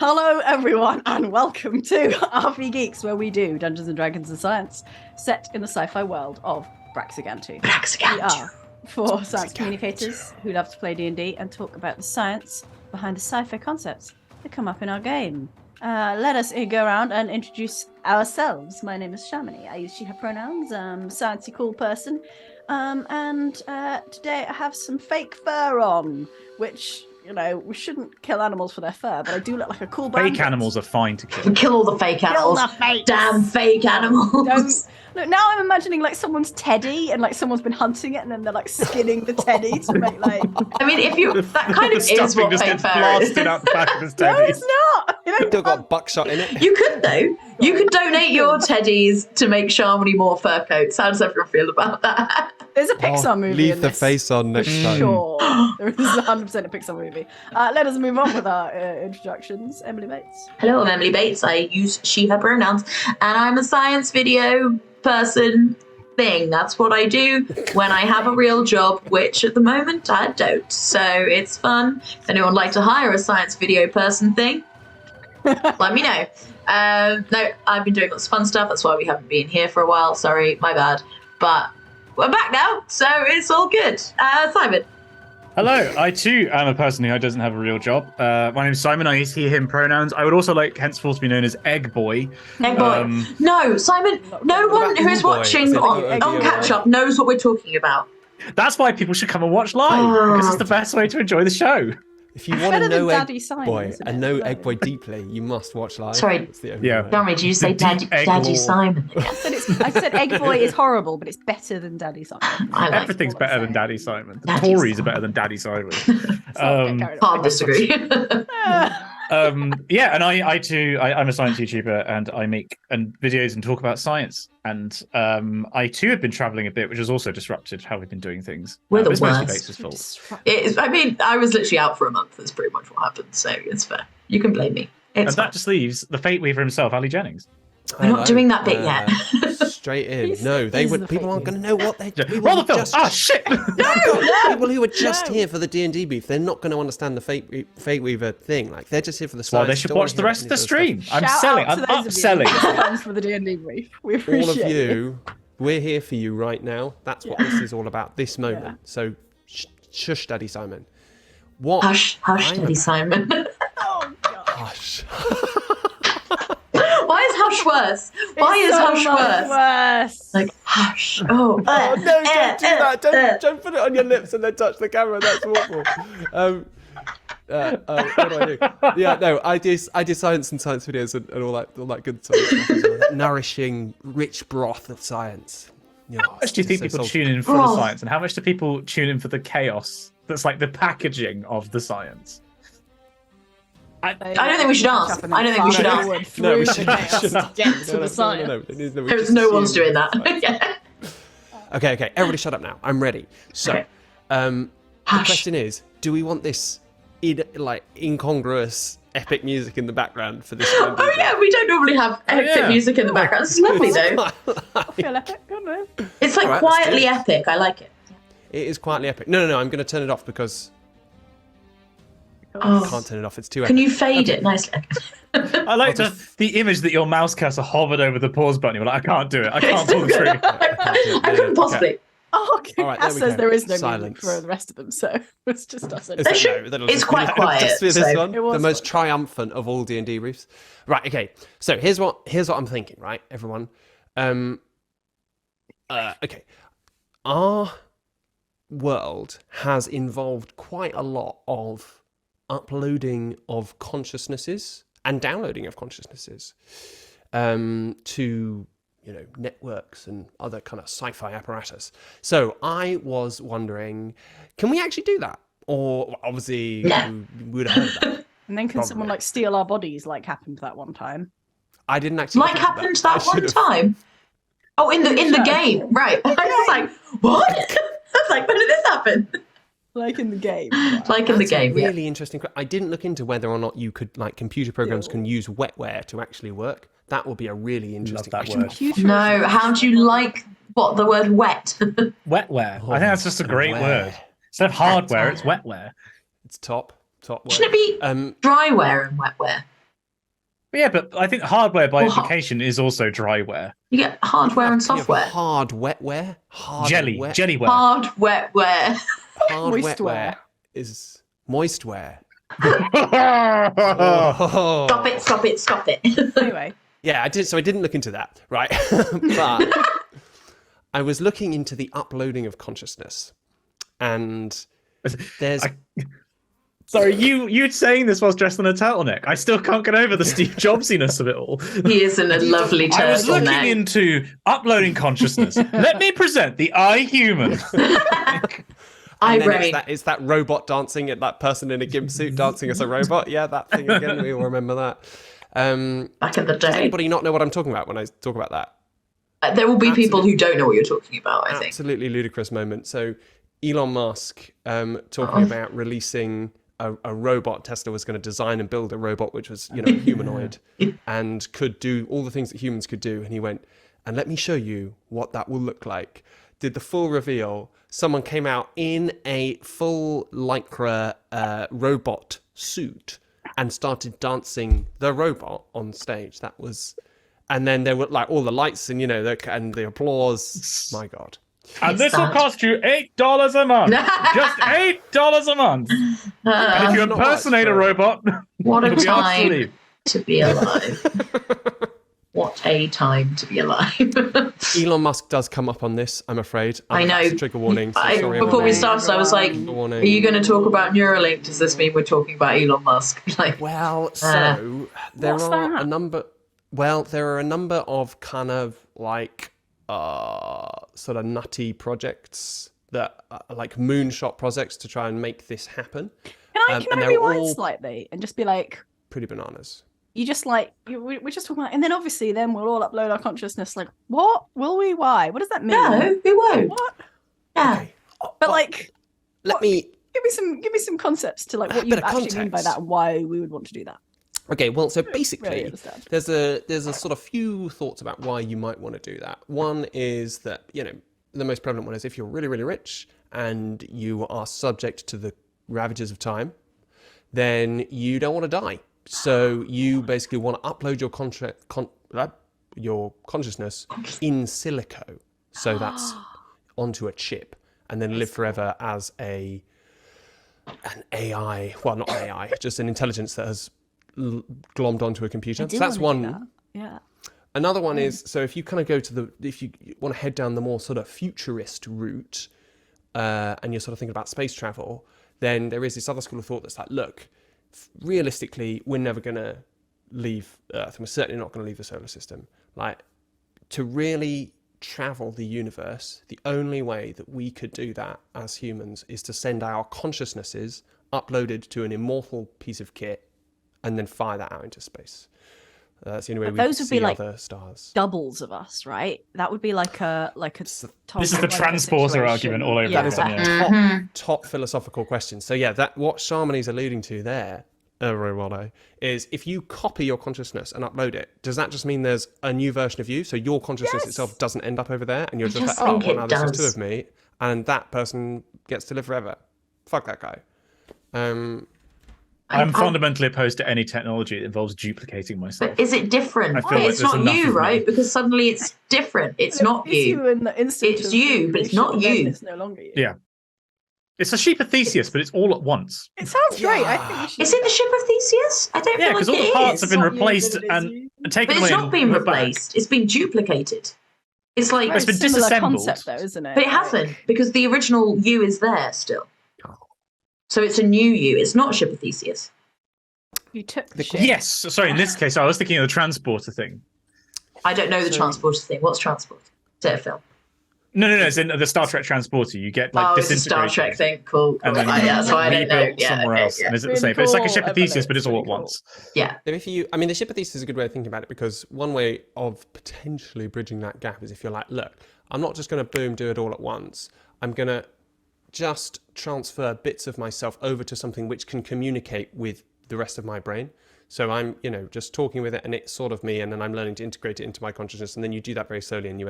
Hello, everyone, and welcome to RPGeeks, where we do Dungeons and Dragons and Science, set in the sci-fi world of Braxigantu. We are four science communicators who love to play D&D and talk about the science behind the sci-fi concepts that come up in our game. Let us go around and introduce ourselves. My name is Shamini. I use she/her pronouns. Sciencey cool person. And today I have some fake fur on, which... You know, we shouldn't kill animals for their fur, but I do look like a cool bandit. Fake animals are fine to kill. Kill all the fake animals. Kill the fakes. Damn fake animals. Look, now I'm imagining like someone's teddy and like someone's been hunting it and then they're like skinning the teddy to make like... I mean, if you... That kind of is what just fake gets fur is. blasted out the back of his teddy. No, it's not! You know, Still got buckshot in it. You could, though. You could donate your teddies to make Shamini more fur coats. How does everyone feel about that? there's a Pixar movie Leave in the this, face on next for time. sure. There is 100% a Pixar movie. Let us move on with our introductions. Emily Bates. Hello, I'm Emily Bates. I use she, her pronouns, and I'm a science video person thing. That's what I do when I have a real job, which at the moment I don't. So it's fun. If anyone would like to hire a science video person thing, let me know. No, I've been doing lots of fun stuff. That's why we haven't been here for a while. Sorry, my bad. But we're back now, so it's all good. Simon. Hello, I too am a person who doesn't have a real job. My name is Simon. I use he, him pronouns. I would also like henceforth be known as Egg Boy. Egg Boy. No, Simon, no one who is watching on Catch Up knows what we're talking about. That's why people should come and watch live, because it's the best way to enjoy the show. If you want to know Daddy Egg Simon, Boy isn't and it? know Egg Boy deeply, you must watch live. Sorry. That's the only Yeah. way. Sorry, did you say The deep egg Daddy lore. Simon? I said Egg Boy is horrible, but it's better than Daddy Simon. I like Everything's what I'm better than saying. Daddy Simon. The Daddy Tories are Simon. better than Daddy Simon. Hard disagree. Yeah, and I'm a science YouTuber, and I make videos and talk about science. And I too have been traveling a bit, which has also disrupted how we've been doing things. We're the it's mostly worst. Bates' fault. I mean, I was literally out for a month. That's pretty much what happened. So it's fair. You can blame me. And It's that fine. just leaves the Fate Weaver himself, Ali Jennings. We're not doing that bit yet. Straight in. He's- No, they he's would. the People fake aren't going to know what they. Roll the film. Ah, shit! People who are just No. here for the D&D beef, they're not going to understand the Fate Weaver thing. Like they're just here for the Well, science. they should Don't watch wanna the hear rest of any the other stream. stuff. I'm Shout selling. out I'm to those of you upselling. who comes for the DnDebrief. We All appreciate of you, we're here for you right now. That's what this is all about. This moment. Yeah. So, shush, Daddy Simon. What? Hush, hush, I'm Daddy Simon. Oh, God. Hush. Why is hush worse? Why It's is so hush much worse? worse? Like hush. Oh, Oh no! Don't do that! Don't put it on your lips and then touch the camera. That's awful. What do I do? Yeah, no, I do science and science videos and all that good science stuff as well. That nourishing, rich broth of science. You know, How much do you think people tune in for the science, and how much do people tune in for the chaos that's like the packaging of the science? I don't think we should ask. I don't think we should ask. No, we Through should the chaos to get to the science. There's no one's doing that. Yeah. Okay, everybody shut up now. I'm ready. So, Okay. the Hush. question is, do we want this incongruous epic music in the background for this? Oh yeah, we don't normally have epic yeah. music in the background. It's lovely though. I feel epic, don't I? It's like Alright, let's do quietly it. epic. I like it. It is quietly epic. No, I'm going to turn it off because I Oh. can't turn it off. It's too epic. Can you fade it nicely? I like the image that your mouse cursor hovered over the pause button. You're like, I can't do it. I can't pull the trigger. I couldn't possibly. Oh, okay. All right, As there we says go. there is no Silence. music for the rest of them, so it's just us. Is There it? should- No, that'll it's just be- quite that'll quiet, just be this so- one, It was the most quite triumphant of all D&D briefs. Right. Okay. So here's what I'm thinking. Right, everyone. Okay. Our world has involved quite a lot of uploading of consciousnesses and downloading of consciousnesses to networks and other kind of sci-fi apparatus. So I was wondering, can we actually do that? Or obviously Yeah. we would have heard of that. And then can someone Probably. like steal our bodies like happened that one time? I didn't actually Like think of happened I that one should've. time. Oh, in the Sure. game, right? I was like, what? I was like, when did this happen? Like in the game. Like in the That's a game, yeah. really interesting. I didn't look into whether or not you could, like, computer programs can use wetware to actually work. That would be a really interesting that question. word. No, how do you like the word wet? Wetware. I think that's just a great Wetware. word. Instead of hardware, it's wetware. It's top word. Shouldn't it be dryware and wetware? Yeah, but I think hardware by Well, implication is also dryware. You get hardware and You have software. hard wetware. Hard Jellyware. Hard wetware. Hard Moistware. wetware is moistware. Oh. Stop it. Anyway, Yeah, I did. So I didn't look into that, right? But I was looking into the uploading of consciousness, and there's. Sorry, you saying this whilst dressed in a turtleneck. I still can't get over the Steve Jobsiness of it all. He is in a lovely I was looking turtleneck. into uploading consciousness. Let me present the iHuman. And then Irene. it's that robot dancing, that person in a gimp suit dancing as a robot. Yeah, that thing again. We all remember that. Back in the Does day. anybody not know what I'm talking about when I talk about that? There will be people who don't know what you're talking about, I think. Absolutely ludicrous moment. So Elon Musk talking about releasing a robot. Tesla was going to design and build a robot which was, humanoid and could do all the things that humans could do. And he went, and let me show you what that will look like. Did the full reveal. Someone came out in a full lycra robot suit and started dancing the robot on stage. That was, and then there were like all the lights and and the applause. My God. And this will cost you $8 a month. Just $8 a month. And if you Not impersonate much, a robot, What a you'll be asked to time leave. to be alive. What a time to be alive. Elon Musk does come up on this, I'm afraid. I know. That's a trigger warning. So sorry, Before we everybody. started, I was like, Trigger warning. are you going to talk about Neuralink? Does this mean we're talking about Elon Musk? Like, Well, so there What's are that? a number. Well, there are a number of kind of like sort of nutty projects that are like moonshot projects to try and make this happen. can and I they're rewind all slightly and just be like, pretty bananas. you just like we're just talking about, and then obviously then we'll all upload our consciousness. Like, what will we? Why? What does that mean? no, we won't. What? Yeah. Okay. But like, Let what- me. give me some concepts to like what you Bit of actually mean by context. that, and why we would want to do that. Okay, well, so Really basically, understand. there's a sort of few thoughts about why you might want to do that. One is that, the most prevalent one is if you're really, really rich and you are subject to the ravages of time, then you don't want to die. So you basically want to upload your consciousness in silico. So that's onto a chip and then live forever as an AI, well, not AI, just an intelligence that has glommed onto a computer. So that's one. Yeah. Another one is, so if you kind of go to if you want to head down the more sort of futurist route, and you're sort of thinking about space travel, then there is this other school of thought that's like, look, realistically, we're never going to leave Earth, and we're certainly not going to leave the solar system. Like, to really travel the universe, the only way that we could do that as humans is to send our consciousnesses uploaded to an immortal piece of kit and then fire that out into space. That's the only way But we those can would be see like other stars. doubles of us, right? That would be like a This is the transporter argument all over Yeah. again. That is yeah. a top philosophical question. So yeah, that what Sharmani's alluding to there, Roboto, is if you copy your consciousness and upload it, does that just mean there's a new version of you? So your consciousness Yes. itself doesn't end up over there, and you're I just just like, oh, think well, it now there's just does. two of me, and that person gets to live forever. Fuck that guy. I'm fundamentally opposed to any technology that involves duplicating myself. But is it different? I feel like It's there's not enough you, of me. right? Because suddenly it's different. It's not It's you. in the instant It's of you, but it's not creation, then you. It's no longer you. Yeah. It's a sheep of Theseus, but it's all at once. It sounds great. I think we should Is do it the that. ship of Theseus? I don't Yeah, feel like because all the it parts is. have been It's not you, replaced but it is and you. taken But away. it's not and been put back. replaced. It's been duplicated. It's like, It's been Very similar disassembled. concept, though, isn't it? but it hasn't, because the original you is there still. So it's a new you. It's not ship of Theseus. You took the ship. Yes, sorry, in this case, I was thinking of the transporter thing. I don't know the So- transporter thing. What's transport? Is it a film? No, it's in the Star Trek transporter. You get like Oh, it's a disintegrated. Star Trek thing. Cool. And then That's why I don't know. rebuilt Yeah, somewhere okay, else. yeah. And is it the Really same? But it's like a cool, ship of Theseus, Emily, but it's it's all really at cool. once. Yeah. The ship of Theseus is a good way of thinking about it, because one way of potentially bridging that gap is if you're like, look, I'm not just going to boom do it all at once. I'm going to just transfer bits of myself over to something which can communicate with the rest of my brain. So I'm, just talking with it, and it's sort of me, and then I'm learning to integrate it into my consciousness, and then you do that very slowly, and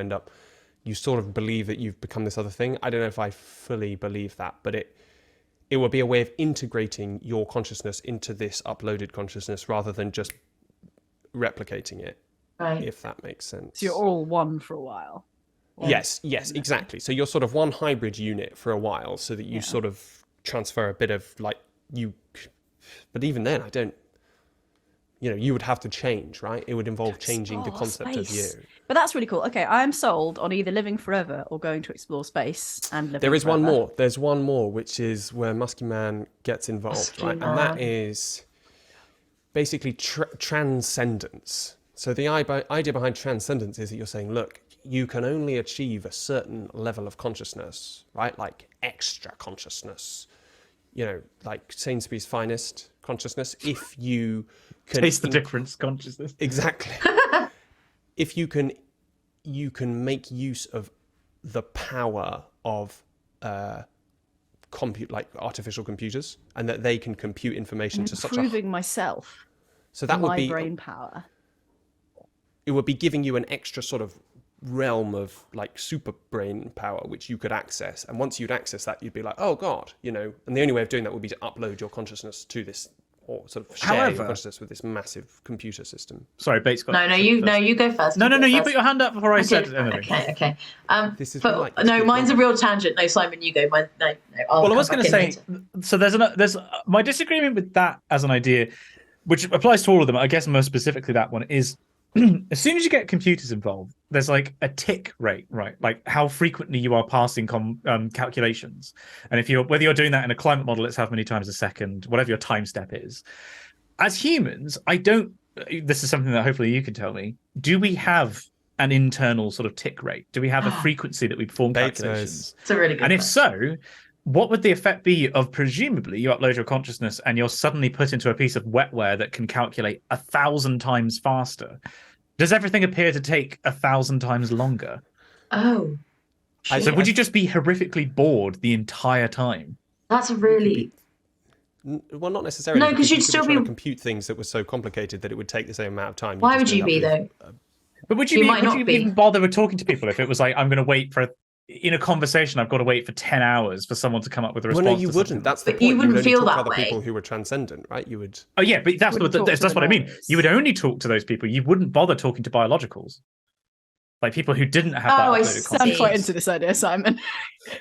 you sort of believe that you've become this other thing. I don't know if I fully believe that, but it would be a way of integrating your consciousness into this uploaded consciousness rather than just replicating it, Right. if that makes sense. So you're all one for a while. Yes, exactly. So you're sort of one hybrid unit for a while, so that you sort of transfer a bit of like you. But even then, I don't. You would have to change, right? It would involve changing the concept of you. But that's really cool. Okay, I'm sold on either living forever or going to explore space and living There is forever. one more. There's one more, which is where Musky Man gets involved, right? And that is basically transcendence. So the idea behind transcendence is that you're saying, look, you can only achieve a certain level of consciousness, right? Like extra consciousness, like Sainsbury's finest consciousness. If you can Taste the difference consciousness. Exactly. If you can make use of the power of compute, like artificial computers, and that they can compute information to such a Improving myself. so that would my be brain power. it would be giving you an extra sort of realm of like super brain power which you could access, and once you'd access that, you'd be like, oh god, and the only way of doing that would be to upload your consciousness to this, or sort of share your consciousness with this massive computer system. Sorry, Bates got No, you go first. No, you first. put your hand up before I said anything. Okay. This is but, like no, mine's a real tangent. No, Simon, you go. No. I'll Well, I was come going to back say, in later. so there's my disagreement with that as an idea, which applies to all of them. I guess most specifically that one is, as soon as you get computers involved, there's like a tick rate, right? Like how frequently you are passing calculations, and whether you're doing that in a climate model, it's how many times a second, whatever your time step is. As humans, this is something that hopefully you can tell me. Do we have an internal sort of tick rate? Do we have a frequency that we perform calculations? It's a really good And if question. so, what would the effect be of presumably you upload your consciousness and you're suddenly put into a piece of wetware that can calculate 1,000 times faster? Does everything appear to take 1,000 times longer? Oh. So would you just be horrifically bored the entire time? That's a really... Well, not necessarily. No, because you'd you could still trying be... to compute things that were so complicated that it would take the same amount of time. Why would you be, though? But would You you might not be. even bother with talking to people if it was like, I'm going to wait in a conversation, I've got to wait for 10 hours for someone to come up with a response? Well, no, you to wouldn't. something? That's the But point. you wouldn't would only feel talk to that other way. people who were transcendent, right? You would. Oh yeah, but that's Wouldn't talk to what I the mean. noise. You would only talk to those people. You wouldn't bother talking to biologicals, like people who didn't have that Oh, I uploaded see. content. I'm quite into this idea, Simon.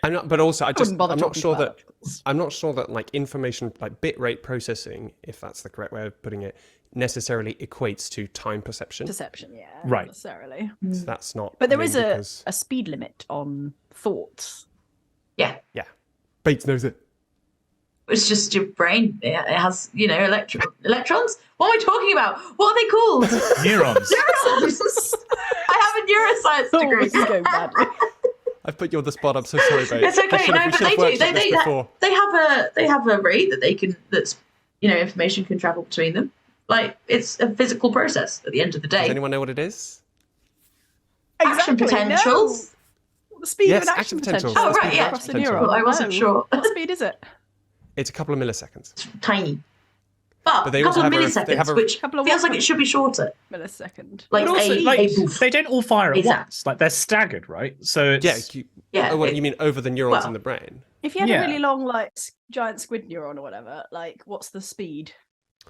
I'm not, but also Wouldn't bother I'm not talking sure to that I'm not sure that like information, like bit rate processing, if that's the correct way of putting it, necessarily equates to time perception. Perception, yeah. Right. Not necessarily. So that's not. But there I mean, is because- a speed limit on thoughts. Yeah. Bates knows it. It's just your brain. It has, electrons. What am I talking about? What are they called? Neurons. Neurons. I have a neuroscience Oh, degree. this is going badly. I've put you on the spot. I'm so sorry, Bates. It's okay. No, but they do. Before. They have a rate that they can. That's information can travel between them. Like it's a physical process. At the end of the Does day, anyone know what it is? action potentials. No. The speed Yes, of an action action potential. potentials. Oh, right, yeah. Across the Potential. neuron. Well, I wasn't No. sure. What speed is it? It's a couple of milliseconds. It's tiny, but they a couple also of have milliseconds, they have a- which Couple of feels what? like it should be shorter. Millisecond. Like But also, a boof. they don't all fire at Exactly. once. Like they're staggered, right? So it's Yeah. Oh, what you mean over the neurons well- in the brain? If you had Yeah. a really long, giant squid neuron or whatever, what's the speed?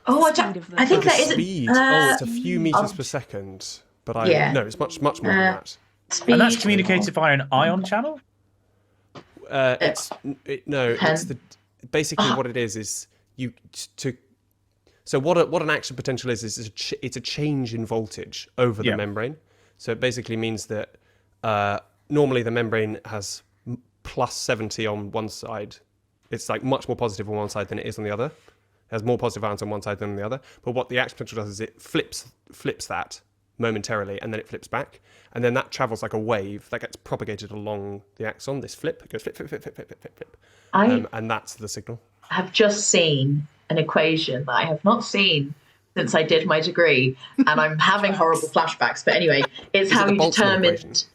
Oh, I Speed of the- I think The that is speed. It's a few meters per second. But Yeah. no, it's much more than that. speed. and that's communicated via an ion channel. It's Pen. basically what it is you to. So what an action potential is it's a change in voltage over the Yeah. membrane. So it basically means that normally the membrane has plus 70 on one side. It's like much more positive on one side than it is on the other. It has more positive ions on one side than on the other. But what the action potential does is it flips that momentarily, and then it flips back, and then that travels like a wave that gets propagated along the axon. This flip, it goes flip, flip, flip, flip, flip, flip, flip, flip. And that's the signal. have just seen an equation that I have not seen since I did my degree, and I'm having horrible flashbacks. But anyway, it's how it the you Boltzmann determined.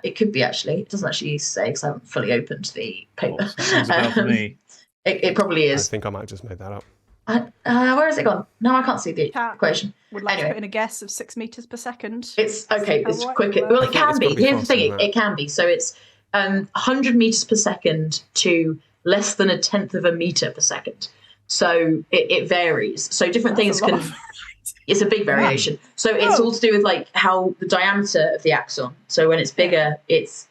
It could be actually. It doesn't actually say because I haven't fully opened the paper. Rings a bell for me. It probably I is. think I might have just made that up. Where has it gone? No, I can't see the Cat. equation. Would like Anyway. to put in a guess of 6 meters per second. It's okay. How It's right quicker. you were. Well, I it think can it's be. gotta be Here's the faster thing. than It can be. So it's 100 meters per second to less than 1/10 of a meter per second. So it varies. So different That's things a lot can. of It's a big variation. So it's all to do with like how the diameter of the axon. So when it's bigger, it's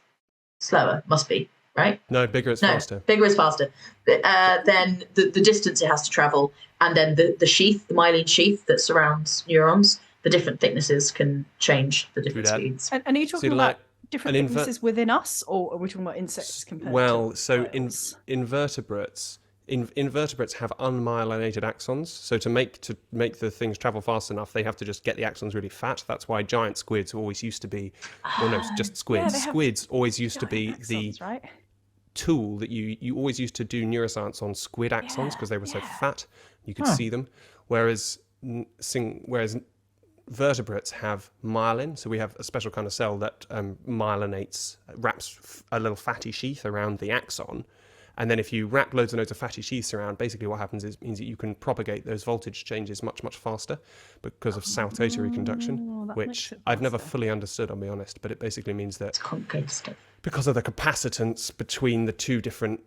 slower. Must be, right? No, bigger is faster. Bigger is faster. Then the distance it has to travel, and then the sheath, the myelin sheath that surrounds neurons, the different thicknesses can change the different speeds. And are you talking about different thicknesses within us, or are we talking about insects compared to so whales? invertebrates have unmyelinated axons. So to make the things travel fast enough, they have to just get the axons really fat. That's why giant squids always used to be, or no, just squids. Yeah, squids always used to be axons, right? tool that you always used to do neuroscience on squid axons because they were so fat you could see them. Whereas vertebrates have myelin, so we have a special kind of cell that myelinates, wraps a little fatty sheath around the axon, and then if you wrap loads and loads of fatty sheaths around, basically what happens means that you can propagate those voltage changes much faster because of saltatory conduction, which I've never fully understood, I'll be honest, but it basically means that because of the capacitance between the two different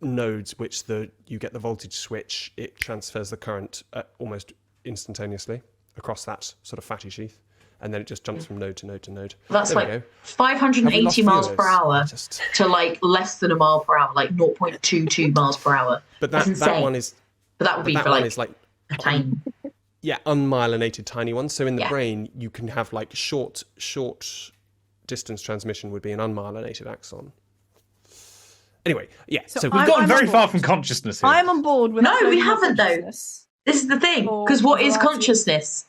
nodes which you get the voltage switch, it transfers the current almost instantaneously across that sort of fatty sheath, and then it just jumps from node to node to node. That's like 580 miles per hour to like less than a mile per hour, like 0.22 miles per hour. But that one is. But that would be for like a tiny. Yeah, unmyelinated tiny ones. So in the brain, you can have like short distance transmission would be an unmyelinated axon. Anyway, yeah. So we've gotten very far from consciousness here. I'm on board with. No, we haven't though. This is the thing, because what is consciousness?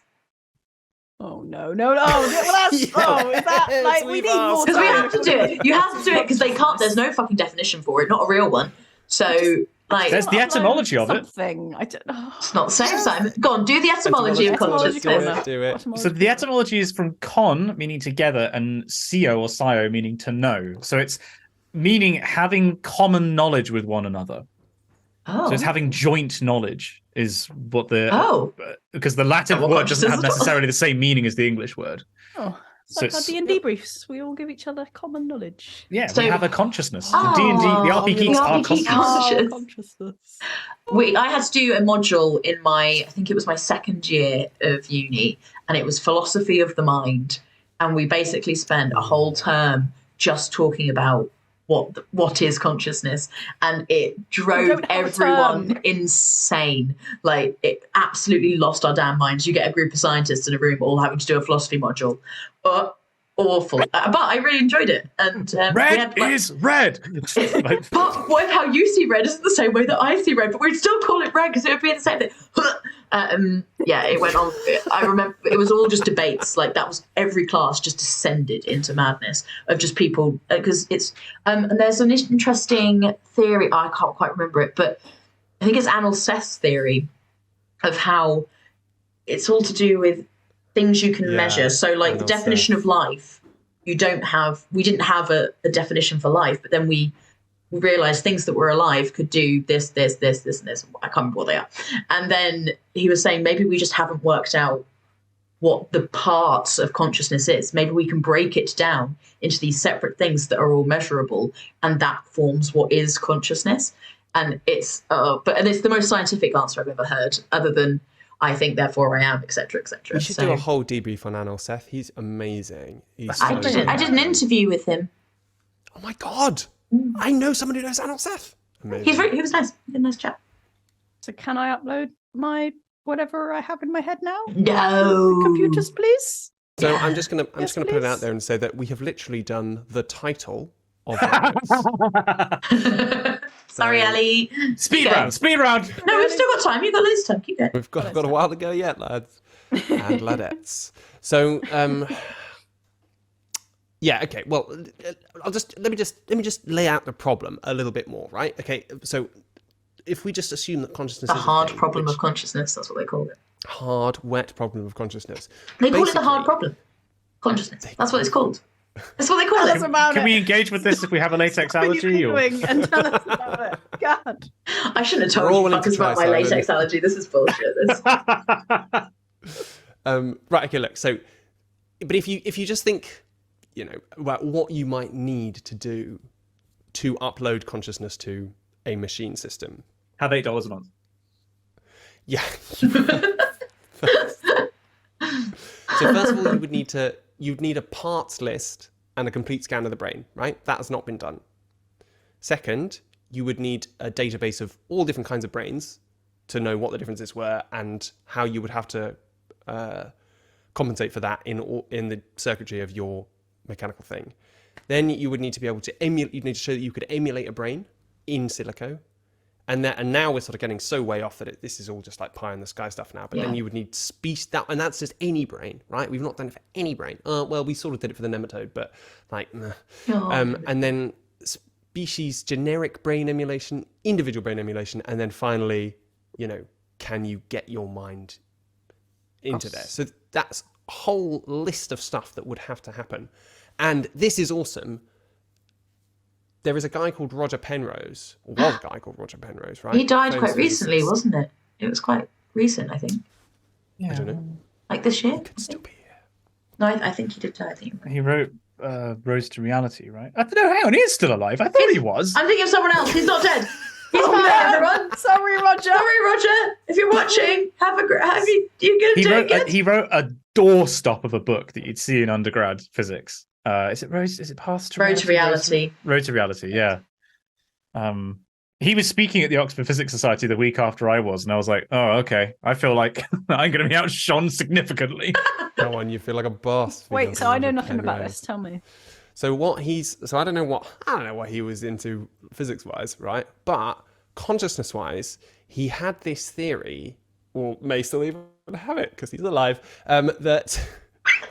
Oh no! Well, that's is that like we need more? Because we have to do it. You have to do it because they can't. There's no fucking definition for it, not a real one. So like, there's the etymology of it. I don't know. It's not the same, Simon. Go on, do the etymology of consciousness. Let's do it. So the etymology is from con, meaning together, and scio or scio, meaning to know. So it's meaning having common knowledge with one another. So it's having joint knowledge is what because the Latin word doesn't have necessarily the same meaning as the English word. Oh, it's like our DnDebriefs. We all give each other common knowledge. Yeah, so, we have a consciousness. The D&D, the RPGeeks are consciousness. I had to do a module in I think it was my second year of uni, and it was philosophy of the mind, and we basically spent a whole term just talking about what is consciousness, and it drove everyone insane. Like, it absolutely lost our damn minds. You get a group of scientists in a room all having to do a philosophy module. Awful. But I really enjoyed it. And red is red. But what if how you see red isn't the same way that I see red, but we'd still call it red because it would be the same thing. It went on. I remember it was all just debates. Like, that was every class just descended into madness of just people, because it's and there's an interesting theory. I can't quite remember it, but I think it's Anil Seth's theory of how it's all to do with things you can measure. So like the definition of life, we didn't have a definition for life, but then we realized things that were alive could do this, and this. I can't remember what they are. And then he was saying maybe we just haven't worked out what the parts of consciousness is. Maybe we can break it down into these separate things that are all measurable, and that forms what is consciousness. And it's it's the most scientific answer I've ever heard, other than I think, therefore I am, etc., etc. We should do a whole debrief on Anil Seth. He's amazing. I did an interview with him. Oh my god! I know someone who knows Anil Seth. Amazing. He was nice. He had a nice chat. So can I upload my whatever I have in my head now? No. Computers, please. So I'm just gonna put it out there and say that we have literally done the title of it. Sorry, Ellie. Speed round. No, we've still got time. You've got loads of time. Keep going. We've got a while to go yet, lads and ladettes. So, yeah, okay. Well, let me just lay out the problem a little bit more, right? Okay, so if we just assume that consciousness is a hard thing, problem of consciousness, that's what they call it. Hard, wet problem of consciousness. They call it the hard problem. Consciousness. That's what it's called. That's what they call it. Can we engage with this if we have a latex allergy? And tell us about it. God. I shouldn't have told you fuckers about my latex allergy. This is bullshit. Right, okay, look. So, but if you just think, about what you might need to do to upload consciousness to a machine system. Have $8 a month. Yeah. So first of all, you'd need a parts list and a complete scan of the brain, right? That has not been done. Second, you would need a database of all different kinds of brains to know what the differences were and how you would have to compensate for that in the circuitry of your mechanical thing. Then you would need to be able to emulate. You'd need to show that you could emulate a brain in silico, and now we're sort of getting so way off that this is all just like pie in the sky stuff now. But then you would need species and that's just any brain, right? We've not done it for any brain. Well, we sort of did it for the nematode, but like, and then species generic brain emulation, individual brain emulation, and then finally, can you get your mind into there? So that's a whole list of stuff that would have to happen. And this is awesome. There is a guy called Roger Penrose, or was a guy called Roger Penrose, right? He died quite recently, wasn't it? It was quite recent, I think. Yeah. I don't know. Like this year? He could still be here. No, I think he did die. I think. He wrote Rose to Reality, right? I don't know. Hang on, he is still alive. I thought he was. I'm thinking of someone else. He's not dead. He's fine, everyone. Sorry, Roger. Sorry, Roger. If you're watching, you good? He wrote a doorstop of a book that you'd see in undergrad physics. Is it Rose? Is it Path to Road to Reality? Road to Reality, yeah. He was speaking at the Oxford Physics Society the week after I was, and I was like, oh, okay. I feel like I'm going to be outshone significantly. Go on, you feel like a boss. Wait, so I know nothing about this. Tell me. So I don't know what he was into physics-wise, right? But consciousness-wise, he had this theory, or may still even have it because he's alive, that.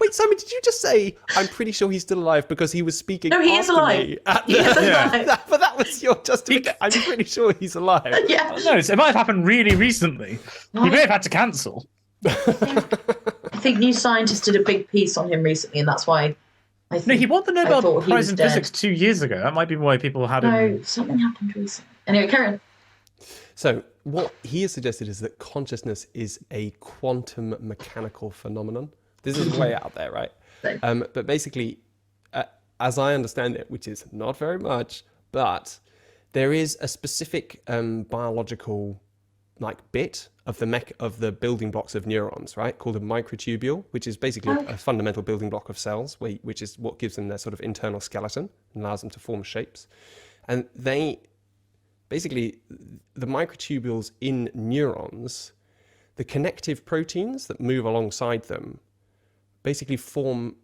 Wait, Simon, did you just say, I'm pretty sure he's still alive because he was speaking No, he is alive. He is alive. But that was your justification. I'm pretty sure he's alive. Yeah. No, it might have happened really recently. He may have had to cancel. I think New Scientist did a big piece on him recently, and that's why I think... No, he won the Nobel Prize in dead. Physics 2 years ago. That might be why people had him... No, something happened recently. Anyway, carry on. So what he has suggested is that consciousness is a quantum mechanical phenomenon. This is way out there, right? But basically, as I understand it, which is not very much, but there is a specific biological bit of the building blocks of neurons, right? Called a microtubule, which is basically a fundamental building block of cells, which is what gives them their sort of internal skeleton and allows them to form shapes. And the microtubules in neurons, the connective proteins that move alongside them, basically form.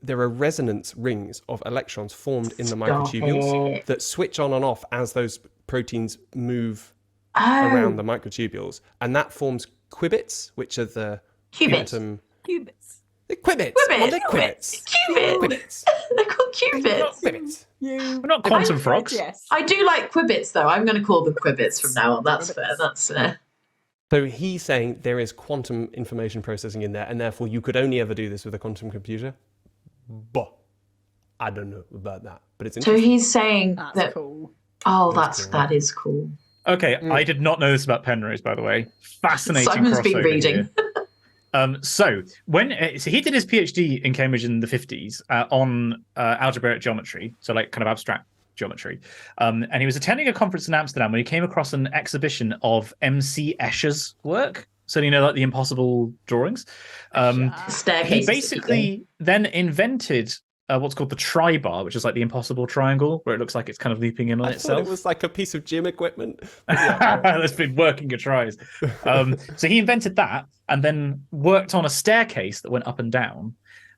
There are resonance rings of electrons formed in the microtubules that switch on and off as those proteins move around the microtubules, and that forms qubits, which are the quantum Qubits. Qubits. Well, they're qubits. Qubits. They're called qubits. Qubits. We're not quantum frogs. Yes. I do like qubits, though. I'm going to call them qubits from now on. That's fair. That's fair. So he's saying there is quantum information processing in there, and therefore you could only ever do this with a quantum computer. But I don't know about that. But it's So interesting. he's saying That's that. cool. Oh, That's cool, that is cool. Okay, I did not know this about Penrose, by the way. Fascinating Simon's crossover been reading. here. So he did his PhD in Cambridge in the 50s on algebraic geometry, so like kind of abstract geometry. And he was attending a conference in Amsterdam when he came across an exhibition of MC Escher's work. So like the impossible drawings. Staircase. He basically then invented what's called the tri-bar, which is like the impossible triangle, where it looks like it's kind of looping in on I itself. thought it was like a piece of gym equipment. That's been working at tries. So he invented that and then worked on a staircase that went up and down,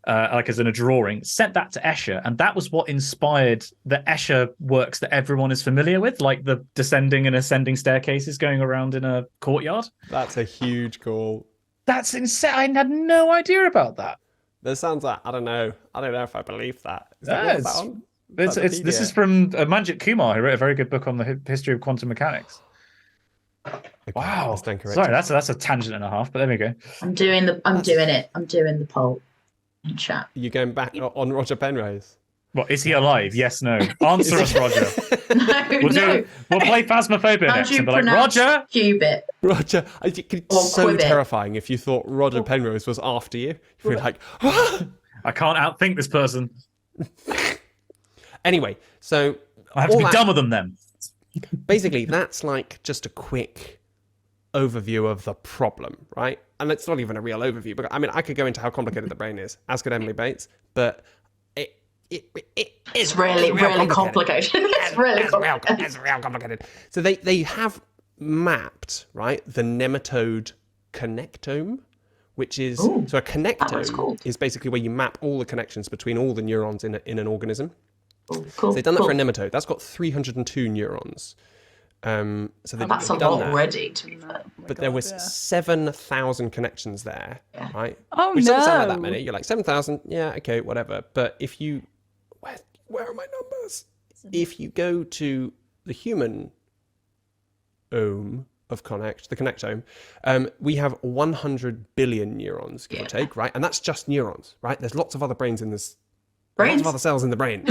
like as in a drawing, sent that to Escher, and that was what inspired the Escher works that everyone is familiar with, like the descending and ascending staircases going around in a courtyard. That's a huge call. That's insane. I had no idea about that. That sounds like I don't know if I believe that. Is that Yes. what that on? This is from Manjit Kumar, who wrote a very good book on the history of quantum mechanics. Okay, Wow. I stand corrected. Sorry, that's a tangent and a half, but there we go. I'm doing the poll in chat. You're going back on Roger Penrose. What, is he alive? Yes, no. Answer us, Roger. No. We'll play Phasmophobia How next do you and be like, pronounce Roger! qubit? Roger, it's Or so Quibbit. terrifying if you thought Roger Penrose was after you. You'd be like, I can't outthink this person. Anyway, so I have to all be that- done with them then. basically that's like just a quick overview of the problem, right? and it's not even a real overview, but I mean, I could go into how complicated the brain is, as could Emily Bates, but it's really complicated. It's really complicated. It's real complicated. So they have mapped, right, the nematode connectome, which is so a connectome is basically where you map all the connections between all the neurons in an organism. Cool. So they've done that for a nematode. That's got 302 neurons. So that's a lot already, to be fair. But there was 7,000 connections there, right? Oh, Which doesn't sound like no. that many. You're like, 7,000, yeah, okay, whatever. But if you... Where are my numbers? If you go to the human the connectome, we have 100 billion neurons, give or take, right? And that's just neurons, right? There's lots of other brains in this... Lots of other cells in the brain.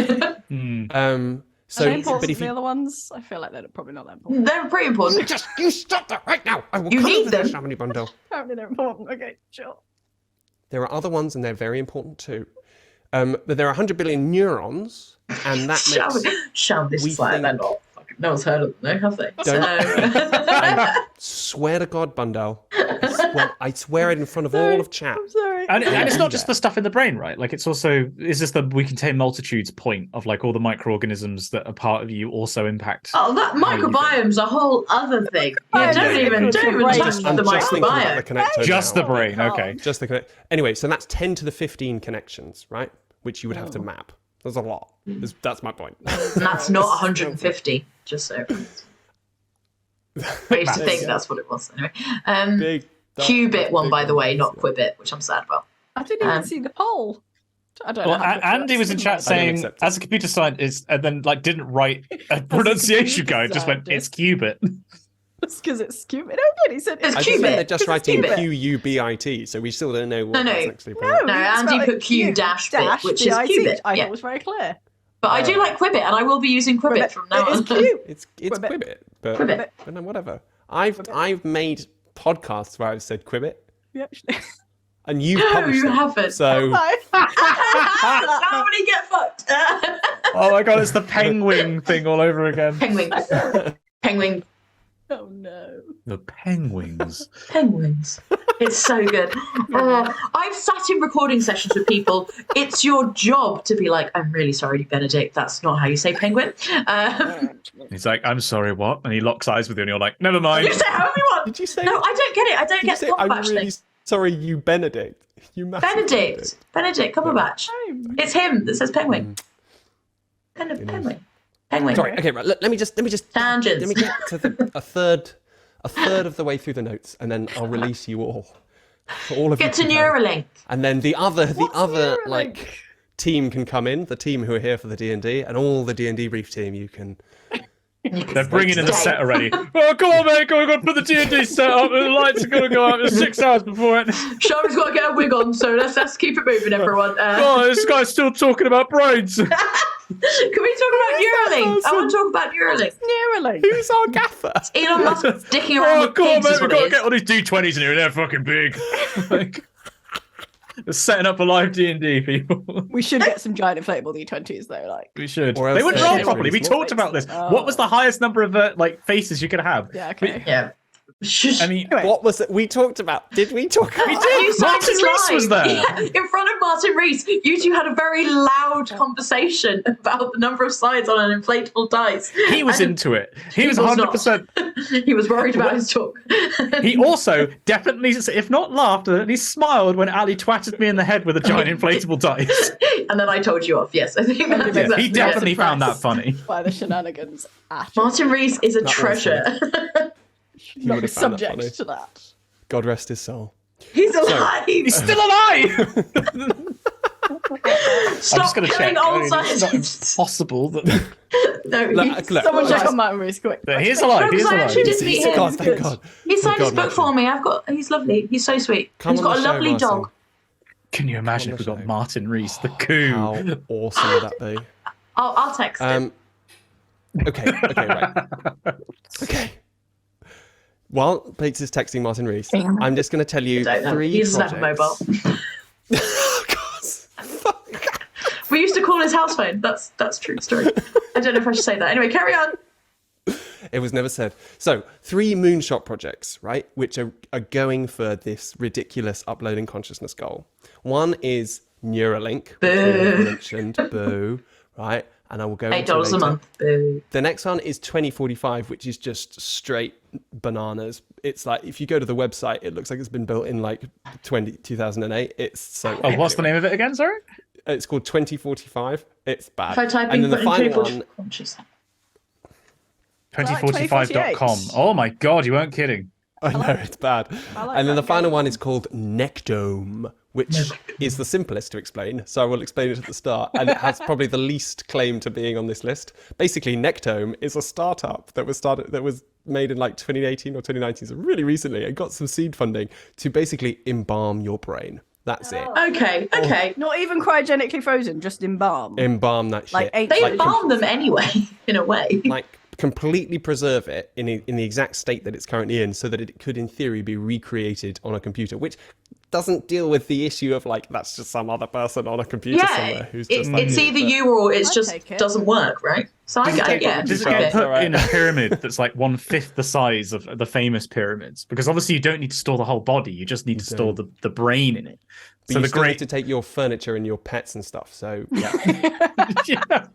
So, are they important to the other ones? I feel like they're probably not that important. They're pretty important. You stop that right now! I will You cut need over them. this, Shamini Bundle. Apparently they're important. Okay, sure. There are other ones, and they're very important too. But there are 100 billion neurons, and that makes... Shall this is like think- they're not. No one's heard of them, have they? I swear to God, Bundle. I swear it in front of all of chat. I'm sorry. And it's not just the stuff in the brain, right? Like it's also is this the we contain multitudes point of like all the microorganisms that are part of you also impact. Oh, that microbiome's a whole other thing. Yeah, don't even touch I'm the just thinking about the microbiome. connectome Just now. the brain, okay. Just the connect. Anyway, so that's 10 to the 15 connections, right? Which you would have to map. That's a lot. That's my point. And that's not 150, just so. I used to think that's what it was. Anyway, Big. qubit one, by the way, not Quibbit, which I'm sad about. I didn't even see the poll. I don't Well, know. how to Andy was in chat saying, accept it. as a computer scientist, and then like didn't write a pronunciation guide. Just went, it's qubit. It's because it's stupid. Oh, good. He said It's I just think qubit. they're just 'cause it's writing qubit. Q-U-B-I-T, so we still don't know what No, that's no. actually No, pronounced. No, Andy put Q dash bit, which is BIT. qubit. I Yeah. thought it was very clear. But I do like Quibbit, and I will be using Quibbit from now It is on. cute. It's Quibbit. Quibbit, but Quibbit. then whatever. I've made podcasts where I've said Quibbit, We actually. and you've No, published you them. haven't. So How many get fucked? Oh my god, it's the penguin thing all over again. Penguin. Penguin. Oh no. The penguins. Penguins. It's so good. I've sat in recording sessions with people. It's your job to be like, I'm really sorry, Benedict. That's not how you say penguin. He's like, I'm sorry, what? And he locks eyes with you, and you're like, never mind. You say however you want. did you say? No, I don't get it. I don't did you get say? the I'm Cumberbatch really thing. sorry, you Benedict. You massive Benedict Cumberbatch. It's him that says penguin. Penguin. Penguin. Sorry. Okay. Right. Let me just Tangents. Let me get to a third of the way through the notes, and then I'll release you all. For all of Get to you can have. Neuralink. And then the other Neuralink? like team can come in, the team who are here for the D&D, and all the D&Debrief team you can. They're bringing in the set already. Oh, come on, mate. Go on, put the D&D set up. The lights are going to go up. It's 6 hours before it. Sharpie's got to get a wig on, so let's keep it moving, everyone. Oh, this guy's still talking about brains. Can we talk about Neuralink? I want to talk about Neuralink. Neuralink. Who's our gaffer? Elon Musk dicking around Oh, with come on, pigs mate. is We've what got it to is. get all these D20s in here. They're fucking big. Like, they're setting up a live D&D, people. We should get some giant inflatable D20s though. Like, We should. Or else They wouldn't they're roll really properly. We small. talked about this. Oh. What was the highest number of like faces you could have? yeah, okay. Yeah. I mean, Anyway. What was it we talked about? Did we talk about? We did. You Martin signed Rees was there. Yeah, in front of Martin Rees, you two had a very loud conversation about the number of sides on an inflatable dice. he was And into it. He was was not. 100%. He was worried about his talk. He also definitely, if not laughed, at least smiled when Ali twatted me in the head with a giant inflatable dice. And then I told you off. Yes, I think that's Yeah, exactly He definitely Yes, found that impressed. funny. By the shenanigans at all. Martin Rees is a was treasure. Not be would've found that funny. subject to that. God rest his soul. He's alive. He's still alive! Stop I'm just going to killing check. old It's not scientists. impossible that No, Look, look. Someone check alive. on Martin Rees quick. But he's alive. He's Because I alive. actually did meet him. God, thank God. He signed his God, book Martin. for me. He's lovely. He's so sweet. Come He's on got a the show, lovely Martin. dog. Can you imagine if we got Martin Rees, the coup? How awesome would that be? I'll text him. Okay, right. Okay. While Bates is texting Martin Rees, I'm just going to tell you I don't know. 3 He doesn't have a projects. mobile. Oh, God. We used to call his house phone. That's true story. I don't know if I should say that. Anyway, carry on. It was never said. So 3 moonshot projects, right, which are going for this ridiculous uploading consciousness goal. One is Neuralink, which we have mentioned, boo, right? And I will go into $8 a month, boo. The next one is 2045, which is just straight bananas. It's like, if you go to the website, it looks like it's been built in like 2008. It's so... Oh, what's the name of it again, sorry? It's called 2045. It's bad. If I type and in then the final one... 2045.com. Oh my god, you weren't kidding. I know, it's bad. And then the final one is called Nectome, which is the simplest to explain. So I will explain it at the start. And it has probably the least claim to being on this list. Basically, Nectome is a startup that was made in like 2018 or 2019, so really recently, and got some seed funding to basically embalm your brain. That's it. Okay. Not even cryogenically frozen, just embalm. Embalm that shit. Like They embalm them anyway, in a way. Like completely preserve it in the exact state that it's currently in, so that it could in theory be recreated on a computer, which doesn't deal with the issue of like, that's just some other person on a computer somewhere who's just like it's either you or it's just doesn't work, right? So I get it. Does it get put in a pyramid that's like 1/5 the size of the famous pyramids? Because obviously you don't need to store the whole body, you just need to store the brain in it. But so you still need to take your furniture and your pets and stuff. So yeah.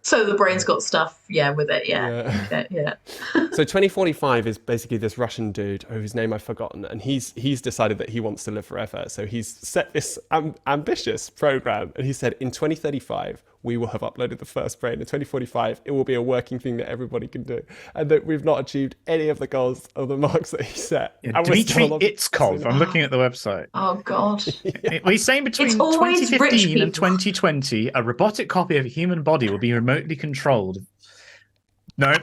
So the brain's got stuff, with it. Yeah. So 2045 is basically this Russian dude whose name I've forgotten, and he's decided that he wants to live forever. So he's set this ambitious program, and he said in 2035 we will have uploaded the first brain. In 2045 it will be a working thing that everybody can do, and that we've not achieved any of the goals of the marks that he set. Yeah, Dmitry Itzkov. I'm looking at the website. Oh god. He's saying between 2015 and 2020, a robotic copy of a human body will be remotely controlled. No.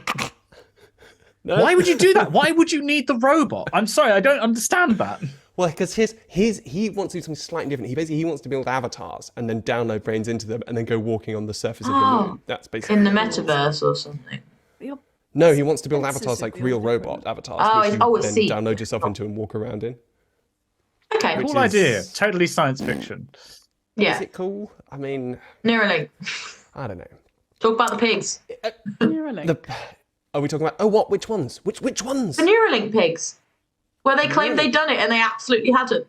Why would you do that? Why would you need the robot? I'm sorry, I don't understand that. Well, because he wants to do something slightly different. He wants to build avatars and then download brains into them and then go walking on the surface of the moon. That's basically in the metaverse or something. No, he wants to build avatars like real robot avatars, which you then download yourself into and walk around in. Okay, cool idea. Totally science fiction. Yeah. Is it cool? I mean, Neuralink. I don't know. Talk about the pigs. Neuralink. Are we talking about? Oh, what? Which ones? Which ones? The Neuralink pigs, where they claimed they'd done it and they absolutely hadn't.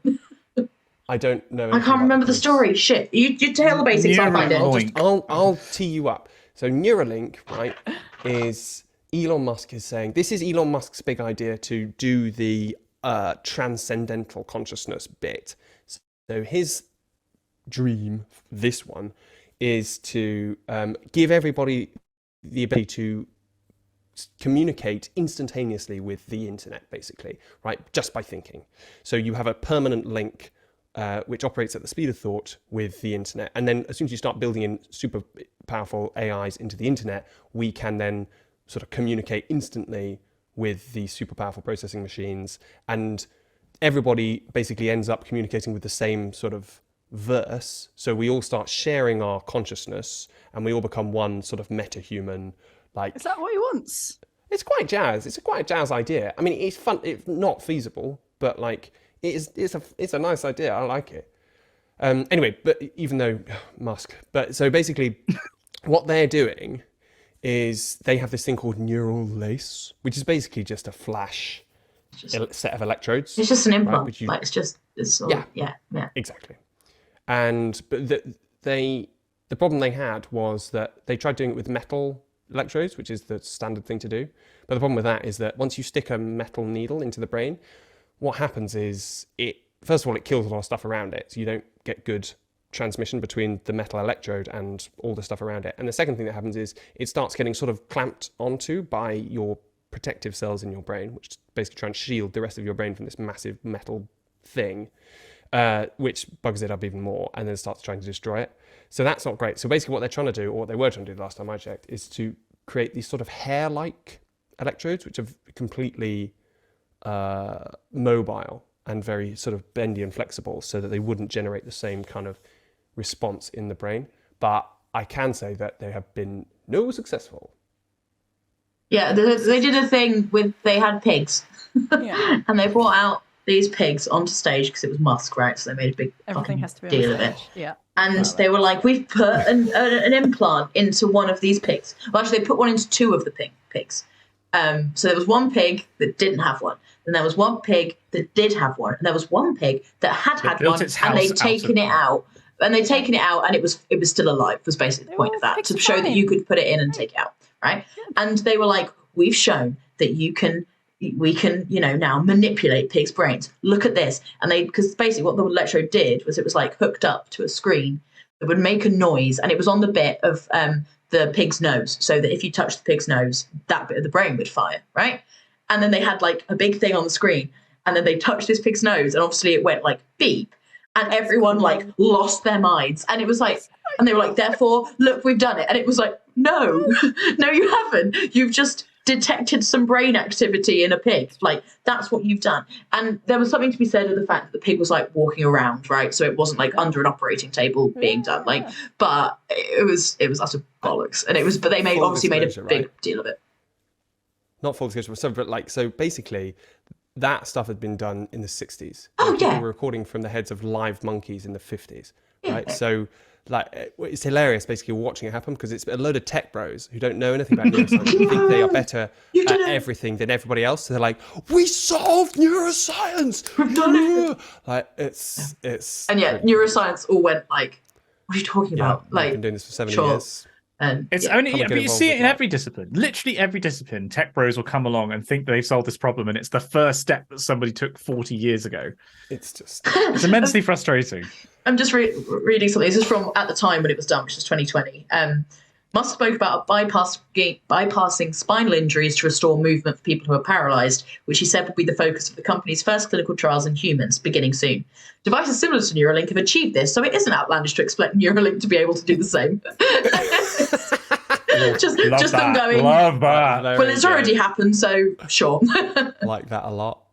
I don't know. I can't remember the story. Shit, you tell the basics. I'll find it. I'll tee you up. So Neuralink, right, is Elon Musk is saying this is Elon Musk's big idea to do the transcendental consciousness bit. So his dream, this one, is to give everybody the ability to communicate instantaneously with the internet, basically, right? Just by thinking. So you have a permanent link which operates at the speed of thought with the internet. And then as soon as you start building in super powerful AIs into the internet, we can then sort of communicate instantly with the super powerful processing machines. And everybody basically ends up communicating with the same sort of verse. So we all start sharing our consciousness and we all become one sort of meta-human. Like, is that what he wants? It's quite jazz. It's quite a jazz idea. I mean, it's fun. It's not feasible, but like it's a nice idea. I like it. Anyway, but even though Musk, but so basically, what they're doing is they have this thing called neural lace, which is basically just a flash set of electrodes. It's just an implant. Right, like it's all, yeah, exactly. And but the problem they had was that they tried doing it with metal electrodes, which is the standard thing to do. But the problem with that is that once you stick a metal needle into the brain, what happens is first of all, it kills a lot of stuff around it. So you don't get good transmission between the metal electrode and all the stuff around it. And the second thing that happens is it starts getting sort of clamped onto by your protective cells in your brain, which basically try and shield the rest of your brain from this massive metal thing, which bugs it up even more and then starts trying to destroy it. So that's not great. So basically what they're trying to do, or what they were trying to do the last time I checked, is to create these sort of hair-like electrodes, which are completely mobile and very sort of bendy and flexible, so that they wouldn't generate the same kind of response in the brain. But I can say that they have been no successful. Yeah, they did a thing they had pigs. Yeah. And they brought out these pigs onto stage because it was Musk, right? So they made a big everything has to be deal on of it. Yeah. And they were like, we've put an implant into one of these pigs. Well, actually, they put one into two of the pigs. So there was one pig that didn't have one, and there was one pig that did have one, and there was one pig that had one, and they'd taken it out. And they'd taken it out, and it was still alive. Was basically the point of that, to show that you could put it in and take it out, right? And they were like, "We've shown that we can, now manipulate pigs' brains. Look at this." And because basically what the electrode did was it was like hooked up to a screen that would make a noise, and it was on the bit of the pig's nose, so that if you touched the pig's nose, that bit of the brain would fire, right? And then they had like a big thing on the screen, and then they touched this pig's nose, and obviously it went like beep. And everyone like lost their minds, and it was like, and they were like, "Therefore, look, we've done it." And it was like, "No, no, you haven't. You've just detected some brain activity in a pig. Like that's what you've done." And there was something to be said of the fact that the pig was like walking around, right? So it wasn't like under an operating table being done. Like, but it was utter bollocks, and but they obviously made a big deal of it. Not full disclosure, but so basically. That stuff had been done in the 60s. Oh, People yeah. were recording from the heads of live monkeys in the 50s, Yeah. right? So, it's hilarious basically watching it happen because it's a load of tech bros who don't know anything about neuroscience. Who think they are better at everything than everybody else. So they're like, "We solved neuroscience! We've done it!" Like, it's... And yeah, neuroscience all went like, "What are you talking about?" I've Like, been doing this for 7 sure. years. And It's yeah. only, Come and but get you involved see it with in that. every discipline. Literally every discipline, tech bros will come along and think they've solved this problem, and it's the first step that somebody took 40 years ago. It's just... It's immensely frustrating. I'm just reading something. This is from at the time when it was done, which is 2020. Musk spoke about bypassing spinal injuries to restore movement for people who are paralysed, which he said would be the focus of the company's first clinical trials in humans, beginning soon. Devices similar to Neuralink have achieved this, so it isn't outlandish to expect Neuralink to be able to do the same. just them going, Love that. well, it's already happened, so sure. like that a lot.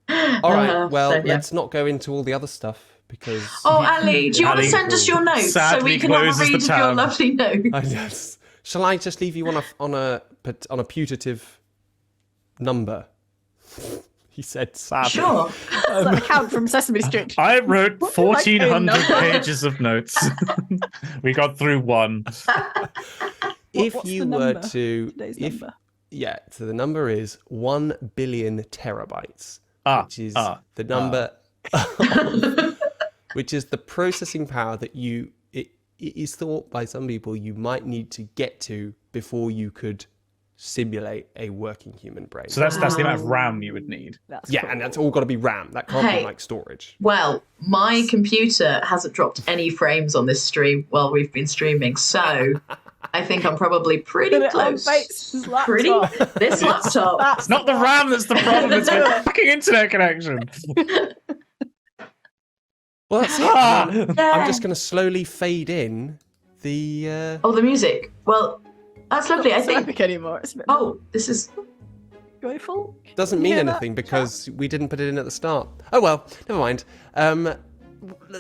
All right, well, so, yeah. let's not go into all the other stuff because... Oh, Ali, do you want to Ali send us your notes so sadly we can have a closes the read of your tab. lovely notes? Yes. Shall I just leave you on a putative number? He said sadly. Sure. It's like the count from Sesame Street. I wrote What would you like 1,400 number? pages of notes. We got through one. If What's you the were number? to... Today's if number. Yeah, so the number is 1 billion terabytes, which is the number... which is the processing power that it is thought by some people you might need to get to before you could simulate a working human brain. So that's the amount of RAM you would need. That's yeah, cool. and that's all got to be RAM. That can't Hey. be like storage. Well, my computer hasn't dropped any frames on this stream while we've been streaming, so I think I'm probably pretty Put it on close. Bates' Pretty. laptop. This laptop. It's not the RAM that's the problem, it's my fucking internet connection. Well, that's it. Ah. I'm just going to slowly fade in the... Oh, the music. Well, that's lovely. I It's not think. epic anymore. It's a bit Oh, this is. joyful. Doesn't mean hear that, anything because we didn't put it in at the start. Oh well, never mind.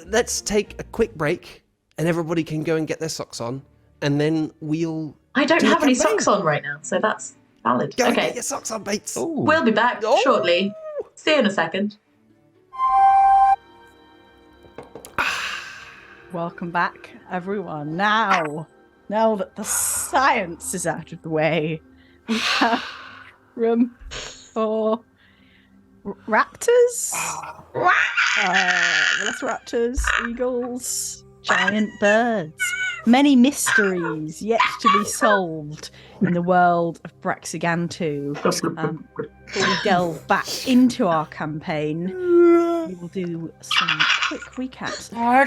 Let's take a quick break and everybody can go and get their socks on and then we'll... I don't Do the have any campaign. socks on right now, so that's valid. Go and Okay. get your socks on, Bates. We'll be back Oh. shortly. See you in a second. Welcome back, everyone. Now that the science is out of the way, we have room for raptors, velociraptors, eagles, giant birds. Many mysteries yet to be solved in the world of Braxigantu. Before we delve back into our campaign, we will do some quick recaps. I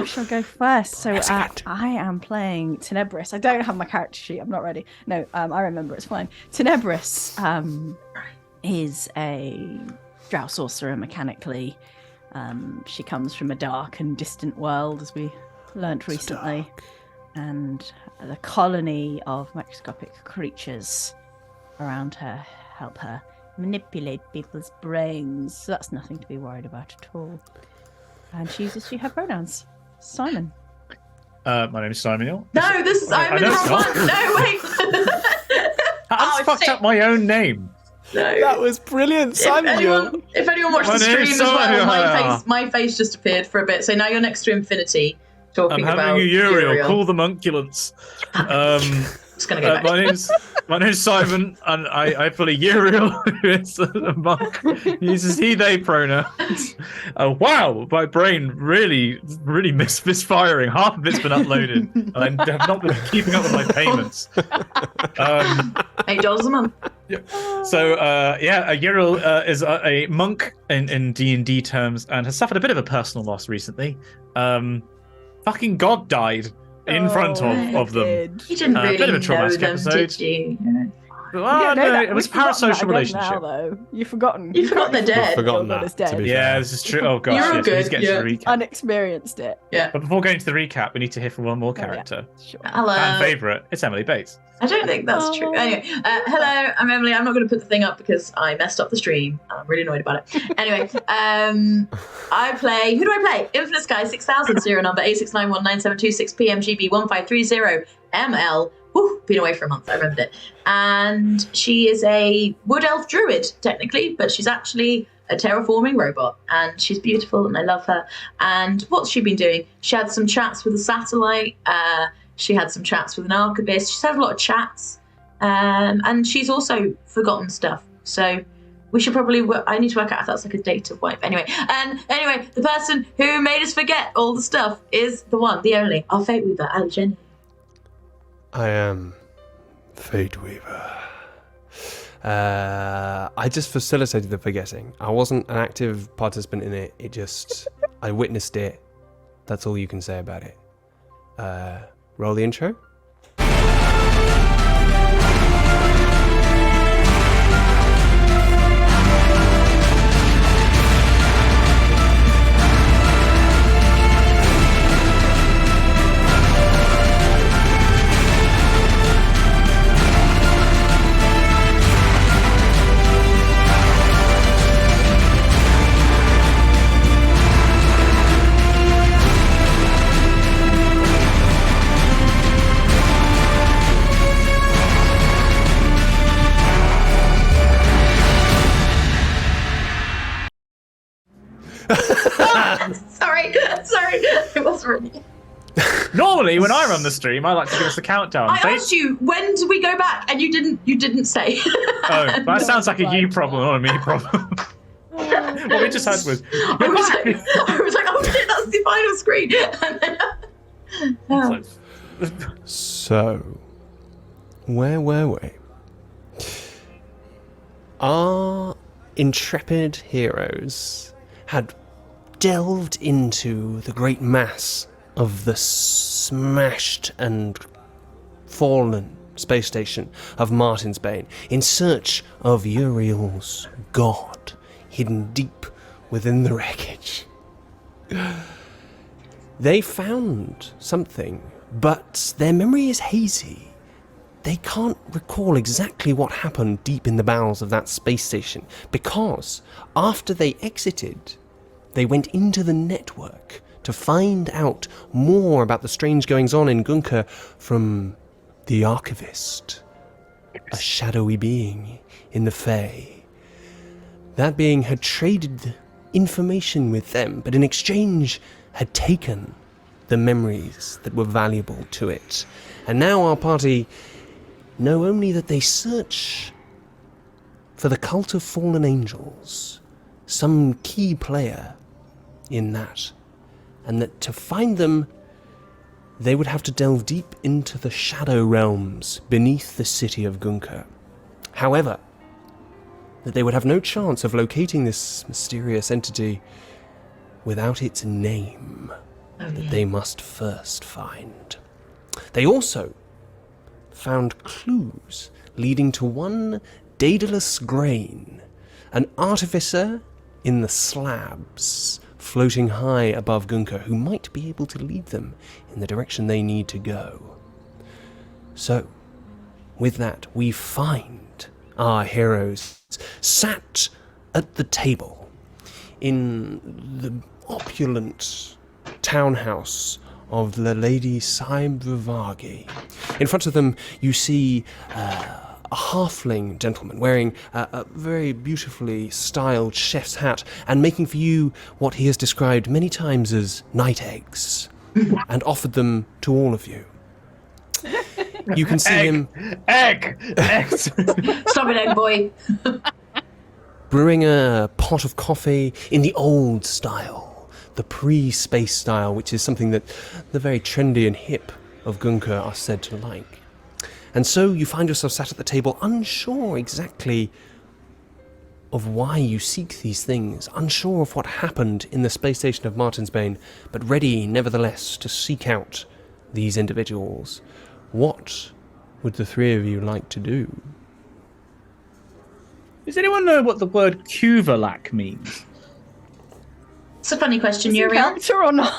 shall go first. So I am playing Tenebris. I don't have my character sheet. I'm not ready. No, I remember. It's fine. Tenebris is a drow sorcerer mechanically. She comes from a dark and distant world, as we learnt recently. And the colony of microscopic creatures around her help her manipulate people's brains. So that's nothing to be worried about at all. And she uses she, her pronouns. Simon. My name is Simon Hill. No, this is. I'm in know the it's wrong not. one. No, wait. I've fucked up my own name. No. That was brilliant, If anyone watched My the name stream is as well, Simon. my face just appeared for a bit. So now you're next to Infinity. talking I'm about having a Uriel. Uriel. Call the Munculants. Just gonna go back. My name's Simon, and I play Uriel, who is a monk. He uses he, they pronouns. Wow, my brain really misfiring. Half of it's been uploaded, and I have not been keeping up with my payments. $8 a month. So, Uriel is a monk in D&D terms, and has suffered a bit of a personal loss recently. Fucking God died in front of them. You didn't really bit of a know traumatic them, episode. did you? Oh, no, it was a parasocial relationship. Now, though. You've forgotten. You've forgotten they're dead. Forgotten Your God that. is dead. To be Yeah, fair. this is true. Oh gosh, You're all yes, we need good, to get to the recap. Unexperienced it. Yeah. But before going to the recap, we need to hear from one more yeah. character. Sure. Hello. Fan favourite, it's Emily Bates. I don't think that's true. Anyway, hello, I'm Emily. I'm not going to put the thing up because I messed up the stream. I'm really annoyed about it. Anyway, I play. Who do I play? Infinite Sky 6000, serial number A69197226PMGB1530ML. Whew, been away for a month. I remembered it. And she is a wood elf druid, technically, but she's actually a terraforming robot, and she's beautiful, and I love her. And what's she been doing? She had some chats with a satellite. She had some chats with an archivist. She's had a lot of chats, and she's also forgotten stuff. So we should probably. I need to work out if that's like a data wipe. Anyway, the person who made us forget all the stuff is the one, the only, our Fate Weaver, Ali Jenny. I am Fate Weaver. I just facilitated the forgetting. I wasn't an active participant in it. I witnessed it. That's all you can say about it. Roll the intro. Sorry, it was really. Normally, when I run the stream, I like to give us a countdown. I asked you when do we go back, and you didn't say. Oh, that sounds like a you problem, not a me problem. What we just had was. I was like, oh shit, that's the final screen. And then, So, where were we? Our intrepid heroes had delved into the great mass of the smashed and fallen space station of Martin's Bane in search of Uriel's god hidden deep within the wreckage. They found something, but their memory is hazy. They can't recall exactly what happened deep in the bowels of that space station, because after they exited, they went into the network to find out more about the strange goings-on in Gunka from the Archivist, a shadowy being in the Fae. That being had traded information with them, but in exchange had taken the memories that were valuable to it. And now our party know only that they search for the cult of fallen angels, some key player in that, and that to find them, they would have to delve deep into the shadow realms beneath the city of Gunka. However, that they would have no chance of locating this mysterious entity without its name, that they must first find. They also found clues leading to one Daedalus Grain, an artificer in the Slabs, floating high above Gunka, who might be able to lead them in the direction they need to go. So, with that, we find our heroes sat at the table in the opulent townhouse of the Lady Cybervagi. In front of them, you see a halfling gentleman wearing a very beautifully styled chef's hat and making for you what he has described many times as night eggs. and offered them to all of you. You can see him Egg! Stop it, egg boy. brewing a pot of coffee in the old style, the pre-space style, which is something that the very trendy and hip of Gunka are said to like. And so you find yourself sat at the table, unsure exactly of why you seek these things, unsure of what happened in the space station of Martinsbane, but ready, nevertheless, to seek out these individuals. What would the three of you like to do? Does anyone know what the word Kuvalak means? It's a funny question, Is it Uriel. character or not?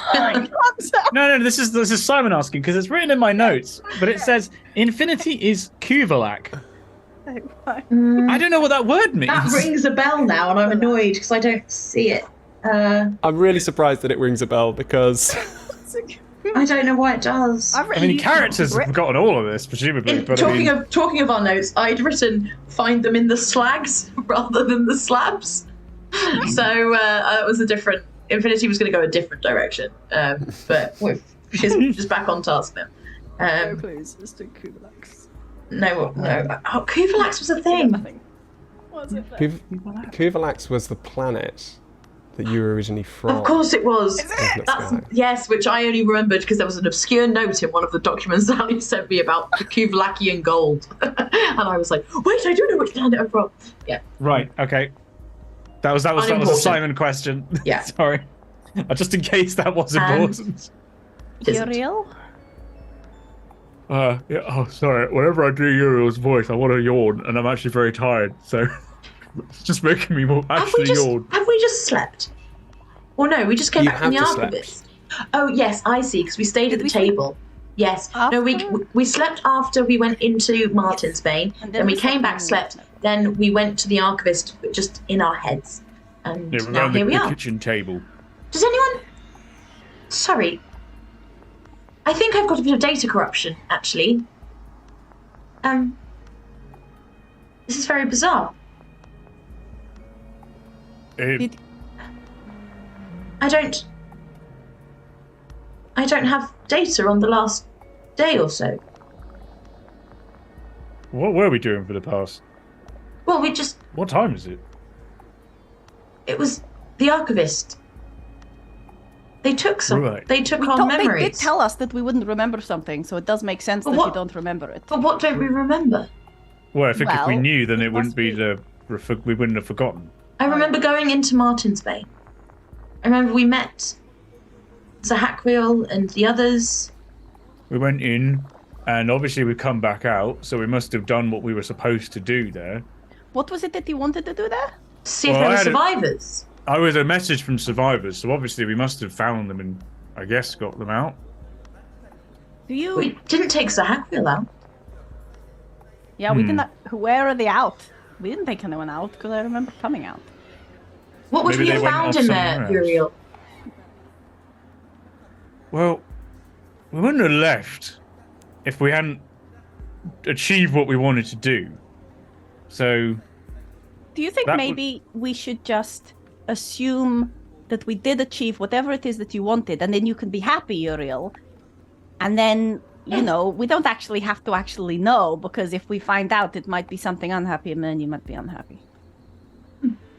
No, this is Simon asking, because it's written in my notes, but it says infinity is Kuvalak. I don't know what that word means. That rings a bell now, and I'm annoyed because I don't see it. I'm really surprised that it rings a bell, because I don't know why it does. I mean, characters have forgotten all of this, presumably. But Talking of our notes, I'd written "find them in the slags" rather than the slabs. So it was a different. Infinity was going to go a different direction, but she's just back on task now. No clues, Mr. Kubalax. No. Oh, Kuvalax was a thing. Nothing. What's it? Kuvalax was the planet that you were originally from. Of course it was. That's Yes, which I only remembered because there was an obscure note in one of the documents Ali sent me about the Kuvalakian gold. And I was like, wait, I do know which planet I'm from. Yeah. Right, okay. That was a Simon question. Yeah. Sorry. Just in case that was important. Uriel? Yeah, oh, sorry. Whenever I do Uriel's voice, I want to yawn, and I'm actually very tired, so it's just making me more yawn. Have we just slept? Or no, we just came You back from the have just archivist. Oh, yes, I see, because we stayed at the table. Yes. After? No, we slept after we went into Martinsbane, And then we we came slept back, when we slept, then we went to the archivist, but just in our heads. And Yeah, now around here we the are. kitchen table. Does anyone... Sorry. I think I've got a bit of data corruption, actually. This is very bizarre. Did- I don't have data on the last day or so. What were we doing for the past? Well, What time is it? it was the archivist. They took Right. They took They our did memories. tell us that we wouldn't remember something, so it does make sense But that what- you don't remember it. But what don't we remember? Well, I think if we Well, knew, then it it wouldn't must be be. we wouldn't have forgotten. I remember going into Martinsbane. I remember we met Zahakwiel and the others. We went in, and obviously we come back out, so we must have done what we were supposed to do there. What was it that you wanted to do there? To see if Well, there were I had a- survivors. I was a message from survivors, so obviously we must have found them and, I guess, got them out. Do you? We didn't take Zahakwiel out. Yeah, we didn't. Where are they out? We didn't take anyone out because I remember coming out. What would Maybe we they have went found off in somewhere there, else. Uriel? Well, we wouldn't have left if we hadn't achieved what we wanted to do. So, Do you think That maybe we should just assume that we did achieve whatever it is that you wanted, and then you can be happy, Uriel? And then, we don't actually have to actually know, because if we find out, it might be something unhappy, and then you might be unhappy.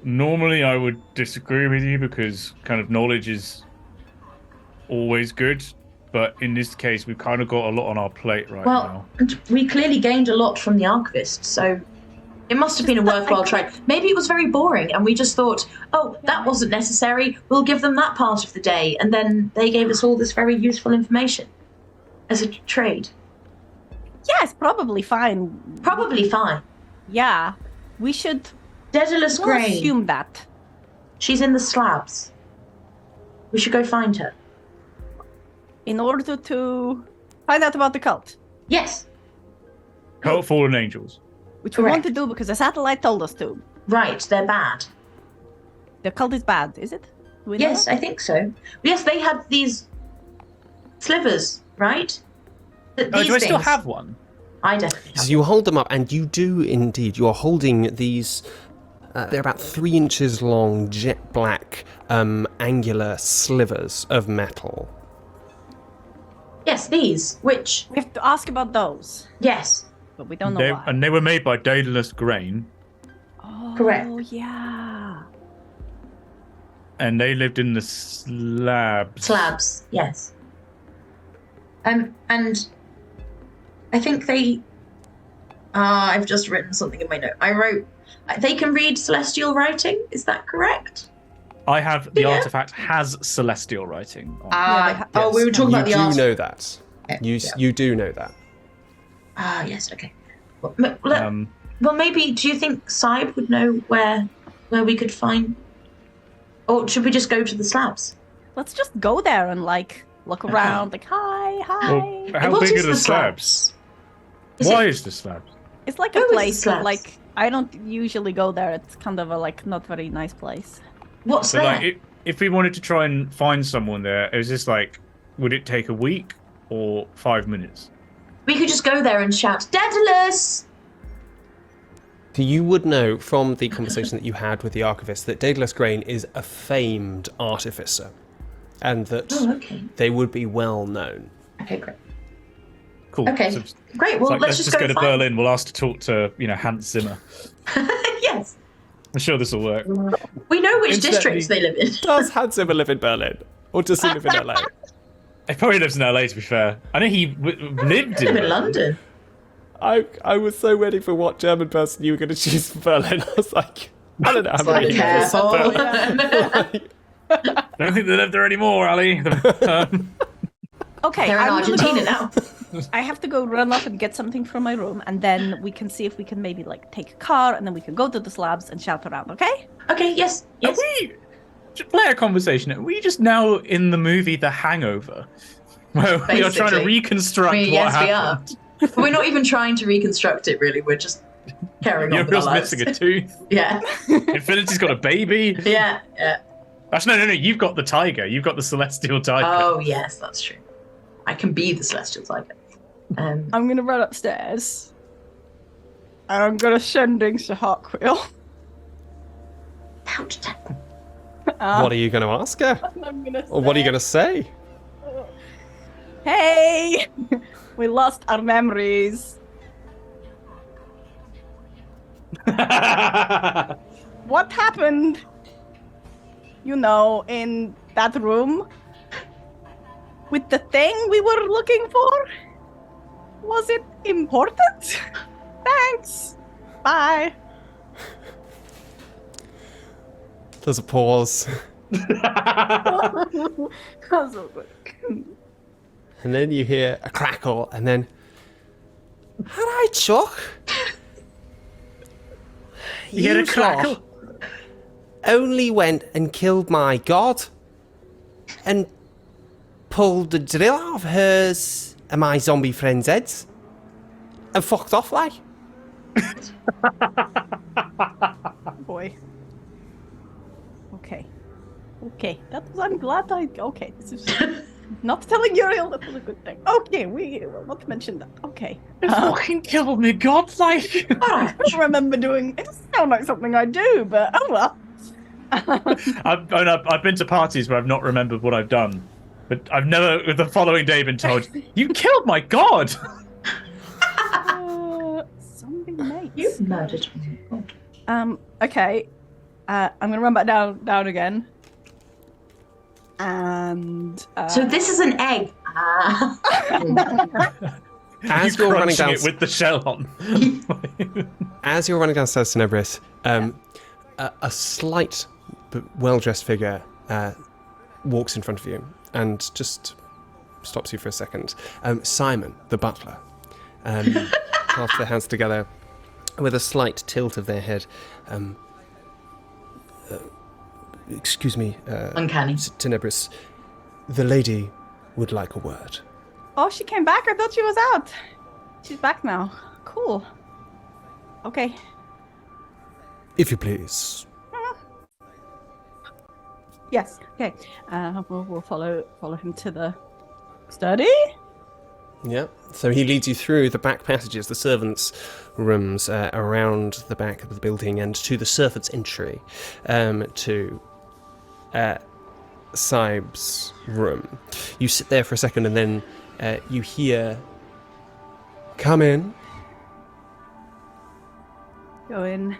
normally I would disagree with you because kind of knowledge is always good, but in this case, we've kind of got a lot on our plate right Well, now. and we clearly gained a lot from the archivist, so it must have been a worthwhile try. Maybe it was very boring, and we just thought, oh, that wasn't necessary. We'll give them that part of the day, and then they gave us all this very useful information as a trade. Yes, probably fine. Probably fine. Yeah, we should Daedalus we'll Grain. assume that. She's in the slabs. We should go find her. In order to find out about the cult, Yes, Cult Fallen Angels. which we Correct. want to do because the satellite told us to. right, they're bad. The cult is bad, is it? Do we know Yes, that? I think so. Yes, they had these slivers, right? Oh, do I still have one? I definitely have. So you hold them up, and you do indeed. You are holding these. They're about 3 inches long, jet black, angular slivers of metal. Yes, these. Which? We have to ask about those, Yes. but we don't know why. And they were made by Daedalus Grain, Oh, Correct. yeah. and they lived in the Slabs. Slabs. Yes. And I think they. I've just written something in my note. I wrote. They can read celestial writing. Is that correct? I have the Yeah. artifact has celestial writing. On. We were talking about the You art. do know that. Yeah. You do know that. Yes. Okay. Well, maybe. Do you think Saib would know where we could find, or should we just go to the slabs? Let's just go there and like look around. Like, hi. Well, how What big is are the slabs? Is Why it- is the slabs? It's like a Who is the place. slabs? Like I don't usually go there. It's kind of a like not very nice place. What's So, there? like, if we wanted to try and find someone there, is this like, would it take a week or 5 minutes? We could just go there and shout, Daedalus! So you would know from the conversation that you had with the archivist that Daedalus Grain is a famed artificer, and that Okay. they would be well known. Okay, great. Cool. Okay, So, great. Well, like, let's just go to find- Berlin. We'll ask to talk to, Hans Zimmer. Yes. I'm sure this will work. We know which Incidentally- districts they live in. Does Hans Zimmer live in Berlin, or does he live in LA? He probably lives in LA, to be fair. I know he lived They in live in London. I was so ready for what German person you were going to choose for Berlin. I was like, I don't know how many Be people said careful. Berlin. I don't think they live there anymore, Ali. Okay, They're in I'm gonna Argentina go- now. I have to go run up and get something from my room, and then we can see if we can maybe like take a car, and then we can go to the slabs and shout around. Okay? Okay, yes. Are Yes. we, to play a conversation, are we just now in the movie The Hangover? Where we are trying to Basically. reconstruct what Yes, we are. happened. We're not even trying to reconstruct it, really. We're just carrying on with our Uriel's lives. missing a tooth. Yeah. Infinity's got a baby. Yeah. Actually, no. You've got the tiger. You've got the celestial tiger. Oh, yes, that's true. I can be the celestial tiger. I'm gonna run upstairs, and I'm gonna sending Sahawkwill. How did that... What are you going to ask her? I'm gonna Or what are you say, going to say? Hey, we lost our memories. What happened? In that room with the thing we were looking for? Was it important? Thanks. Bye. There's a pause. And then you hear a crackle, and then, alright, Chuck. You hear a lot crackle? Only went and killed my god, and pulled the drill out of hers and my zombie friend's heads, and fucked off like. Boy. Okay. I'm glad okay, this is not telling Uriel that was a good thing. Okay, we will not mention that. Okay. You fucking killed me, God, like. I don't remember doing it. Doesn't sound like something I do, but oh well. I've been to parties where I've not remembered what I've done, but I've never, the following day, been told, "You killed my god." Zombie mates. You murdered me. Okay. I'm gonna run back down again. And So this is an egg. As you're running Crunching down, it with the shell on. as you're running downstairs to Nebris, a slight but well-dressed figure walks in front of you and just stops you for a second. Simon, the butler, clasp their hands together with a slight tilt of their head. Excuse me, Uncanny. to Nebris. The lady would like a word. oh, she came back. I thought she was out. She's back now. Cool. Okay. If you please. Yes. Okay. We'll follow him to the study. Yeah. So he leads you through the back passages, the servants' rooms around the back of the building, and to the servants' entry, to Saib's room. You sit there for a second, and then you hear, "Come in." Go in.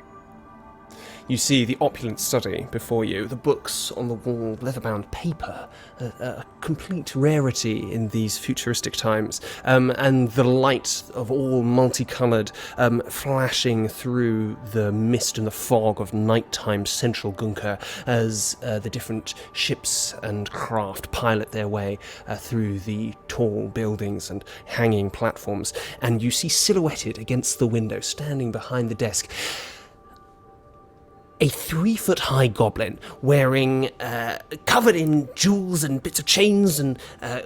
You see the opulent study before you, the books on the wall, leather-bound paper, a complete rarity in these futuristic times, and the light of all multicoloured flashing through the mist and the fog of nighttime central Gunker as the different ships and craft pilot their way through the tall buildings and hanging platforms. And you see silhouetted against the window, standing behind the desk, a 3-foot-high goblin wearing, covered in jewels and bits of chains and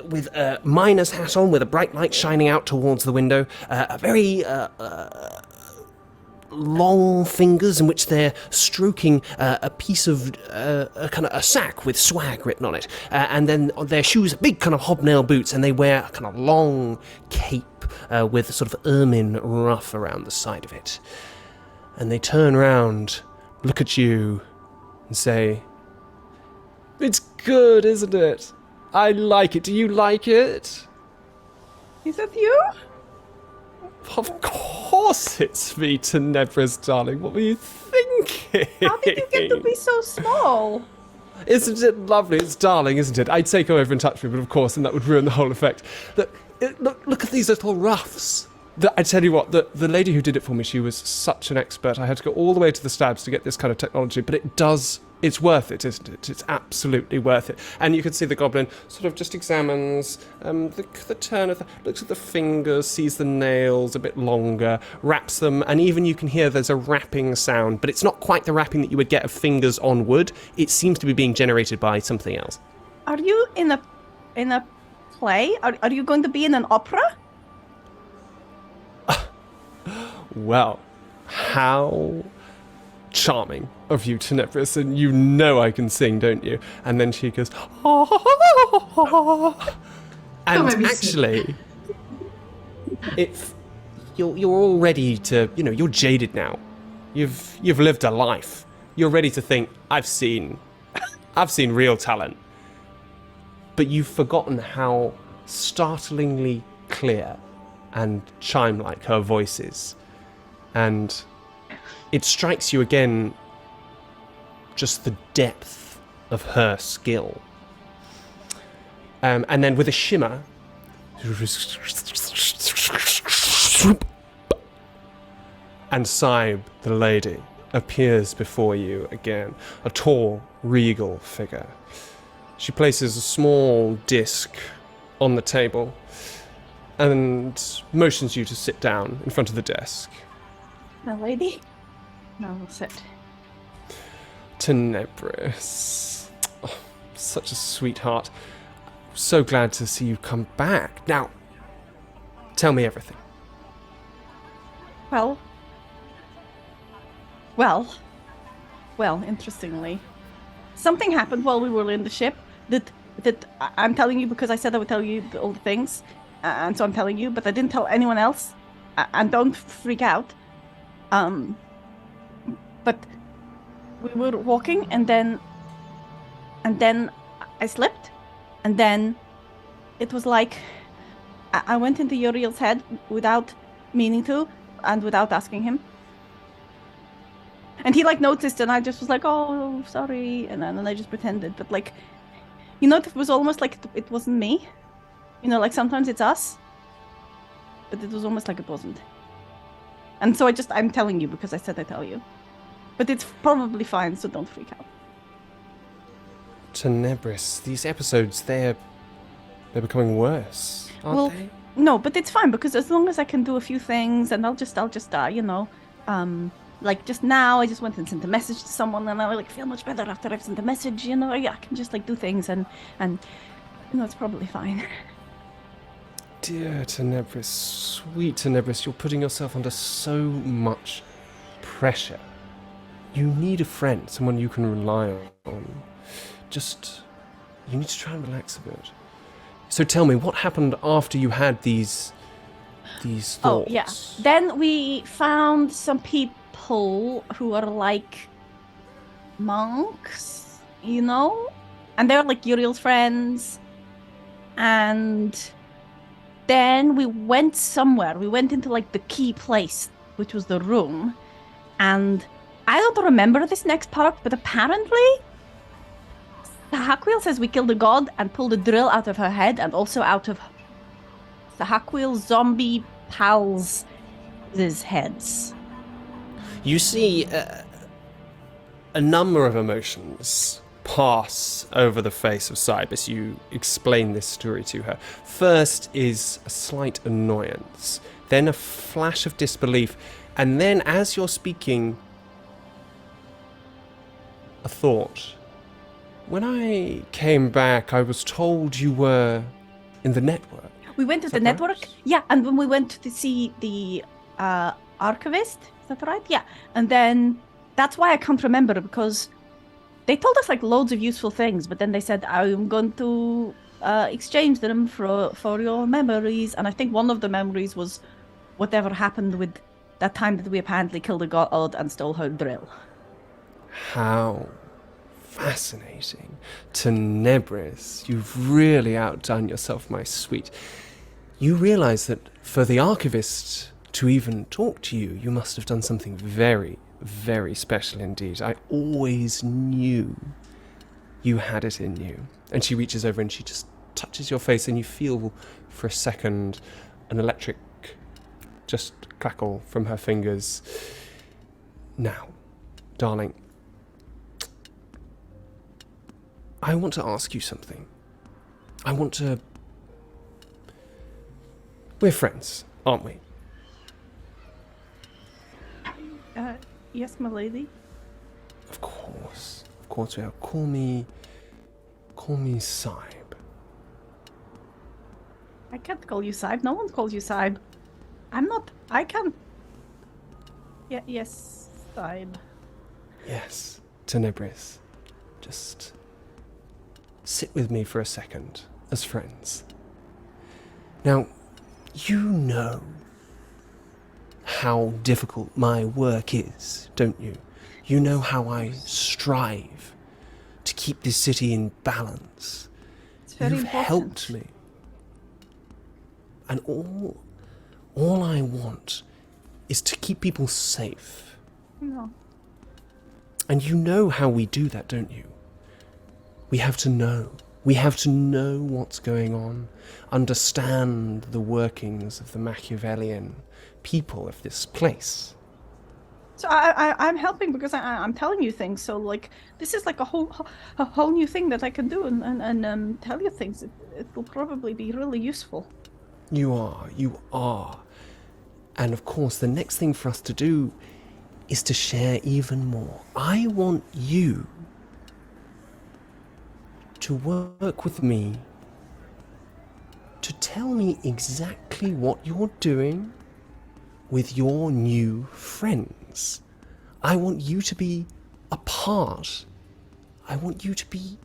with a miner's hat on with a bright light shining out towards the window, a very long fingers in which they're stroking a piece of a kind of a sack with swag written on it, and then on their shoes, big kind of hobnail boots, and they wear a kind of long cape with a sort of ermine ruff around the side of it. And they turn round, look at you, and say, "It's good, isn't it? I like it. Do you like it?" Is that you? Of course it's me, Tenebris, darling. What were you thinking? How did you get to be so small? Isn't it lovely? It's darling, isn't it? I'd say go over and touch me, but of course, and that would ruin the whole effect. Look at these little ruffs. I tell you what, the lady who did it for me, she was such an expert. I had to go all the way to the Slabs to get this kind of technology, but it's worth it, isn't it? It's absolutely worth it. And you can see the goblin sort of just examines the turn of looks at the fingers, sees the nails a bit longer, wraps them, and even you can hear there's a rapping sound, but it's not quite the rapping that you would get of fingers on wood. It seems to be being generated by something else. Are you in a play? Are you going to be in an opera? Well, how charming of you, Tenebris, and you know I can sing, don't you? And then she goes, and actually, you're all ready to, you're jaded now. You've lived a life. You're ready to think, I've seen real talent. But you've forgotten how startlingly clear and chime-like her voice is. And it strikes you again, just the depth of her skill. And then with a shimmer, and Saib, the lady, appears before you again, a tall, regal figure. She places a small disc on the table and motions you to sit down in front of the desk. The lady? No, we'll sit. Tenebris. Oh, such a sweetheart. So glad to see you come back. Now, tell me everything. Well, interestingly, something happened while we were in the ship that I'm telling you because I said I would tell you all the things, and so I'm telling you, but I didn't tell anyone else, and don't freak out. But we were walking, and then I slipped, and then it was like I went into Uriel's head without meaning to, and without asking him. And he noticed, and I just was like, "Oh, sorry," and then I just pretended. But it was almost like it wasn't me. Sometimes it's us, but it was almost like it wasn't. And so I'm telling you because I said I'd tell you. But it's probably fine, so don't freak out. Tenebris, these episodes, they're becoming worse, aren't they? No, but it's fine because as long as I can do a few things, and I'll just just now, I just went and sent a message to someone, and I feel much better after I've sent a message. I can just do things, and it's probably fine. Dear Tenebris, sweet Tenebris, you're putting yourself under so much pressure. You need a friend, someone you can rely on. You need to try and relax a bit. So tell me, what happened after you had these thoughts? Oh, yeah. Then we found some people who are monks, and they're Uriel's friends, and then we went somewhere. We went into like the key place, which was the room. And I don't remember this next part, but apparently Sahakwil says we killed a god and pulled a drill out of her head and also out of Sahakwil's zombie pals' heads. You see a number of emotions pass over the face of Cybus. You explain this story to her. First is a slight annoyance, then a flash of disbelief, and then as you're speaking, a thought. When I came back, I was told you were in the network. We went to the network, yeah, and when we went to see the archivist, is that right? Yeah, and then that's why I can't remember, because they told us like loads of useful things, but then they said, I'm going to exchange them for your memories, and I think one of the memories was whatever happened with that time that we apparently killed a god and stole her drill. How fascinating. Tenebris, you've really outdone yourself, my sweet. You realize that for the archivist to even talk to you, you must have done something very, very special indeed. I always knew you had it in you. And she reaches over and she just touches your face, and you feel for a second an electric just crackle from her fingers. Now, darling, I want to ask you something. We're friends, aren't we? Yes, my lady. Of course we are. Call me Saib. I can't call you Saib. No one calls you Saib. I can't. Yeah, yes, Saib. Yes, Tenebris. Just sit with me for a second, as friends. Now, you know how difficult my work is, don't you? You know how I strive to keep this city in balance. It's very You've important. helped me. And all I want is to keep people safe. No. And you know how we do that, don't you? We have to know. We have to know what's going on, understand the workings of the Machiavellian people of this place. So I'm helping because I'm telling you things. So like this is like a whole new thing that I can do and tell you things. It will probably be really useful. You are. And of course, the next thing for us to do is to share even more. I want you to work with me to tell me exactly what you're doing with your new friends. I want you to be a part. I want you to be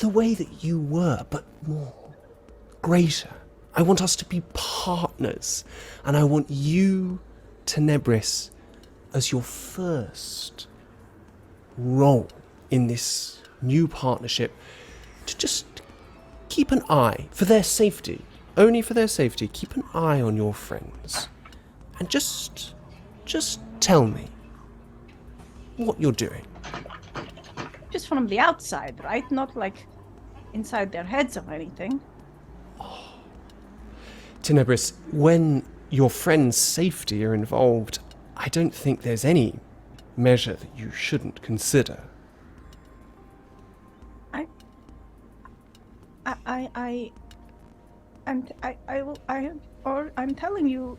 the way that you were, but more, greater. I want us to be partners, and I want you, Tenebris, as your first role in this new partnership, to just keep an eye for their safety, only for their safety. Keep an eye on your friends, and just tell me what you're doing. Just from the outside, right? Not like inside their heads or anything. Tenebris, when your friends' safety are involved, I don't think there's any measure that you shouldn't consider. I'm telling you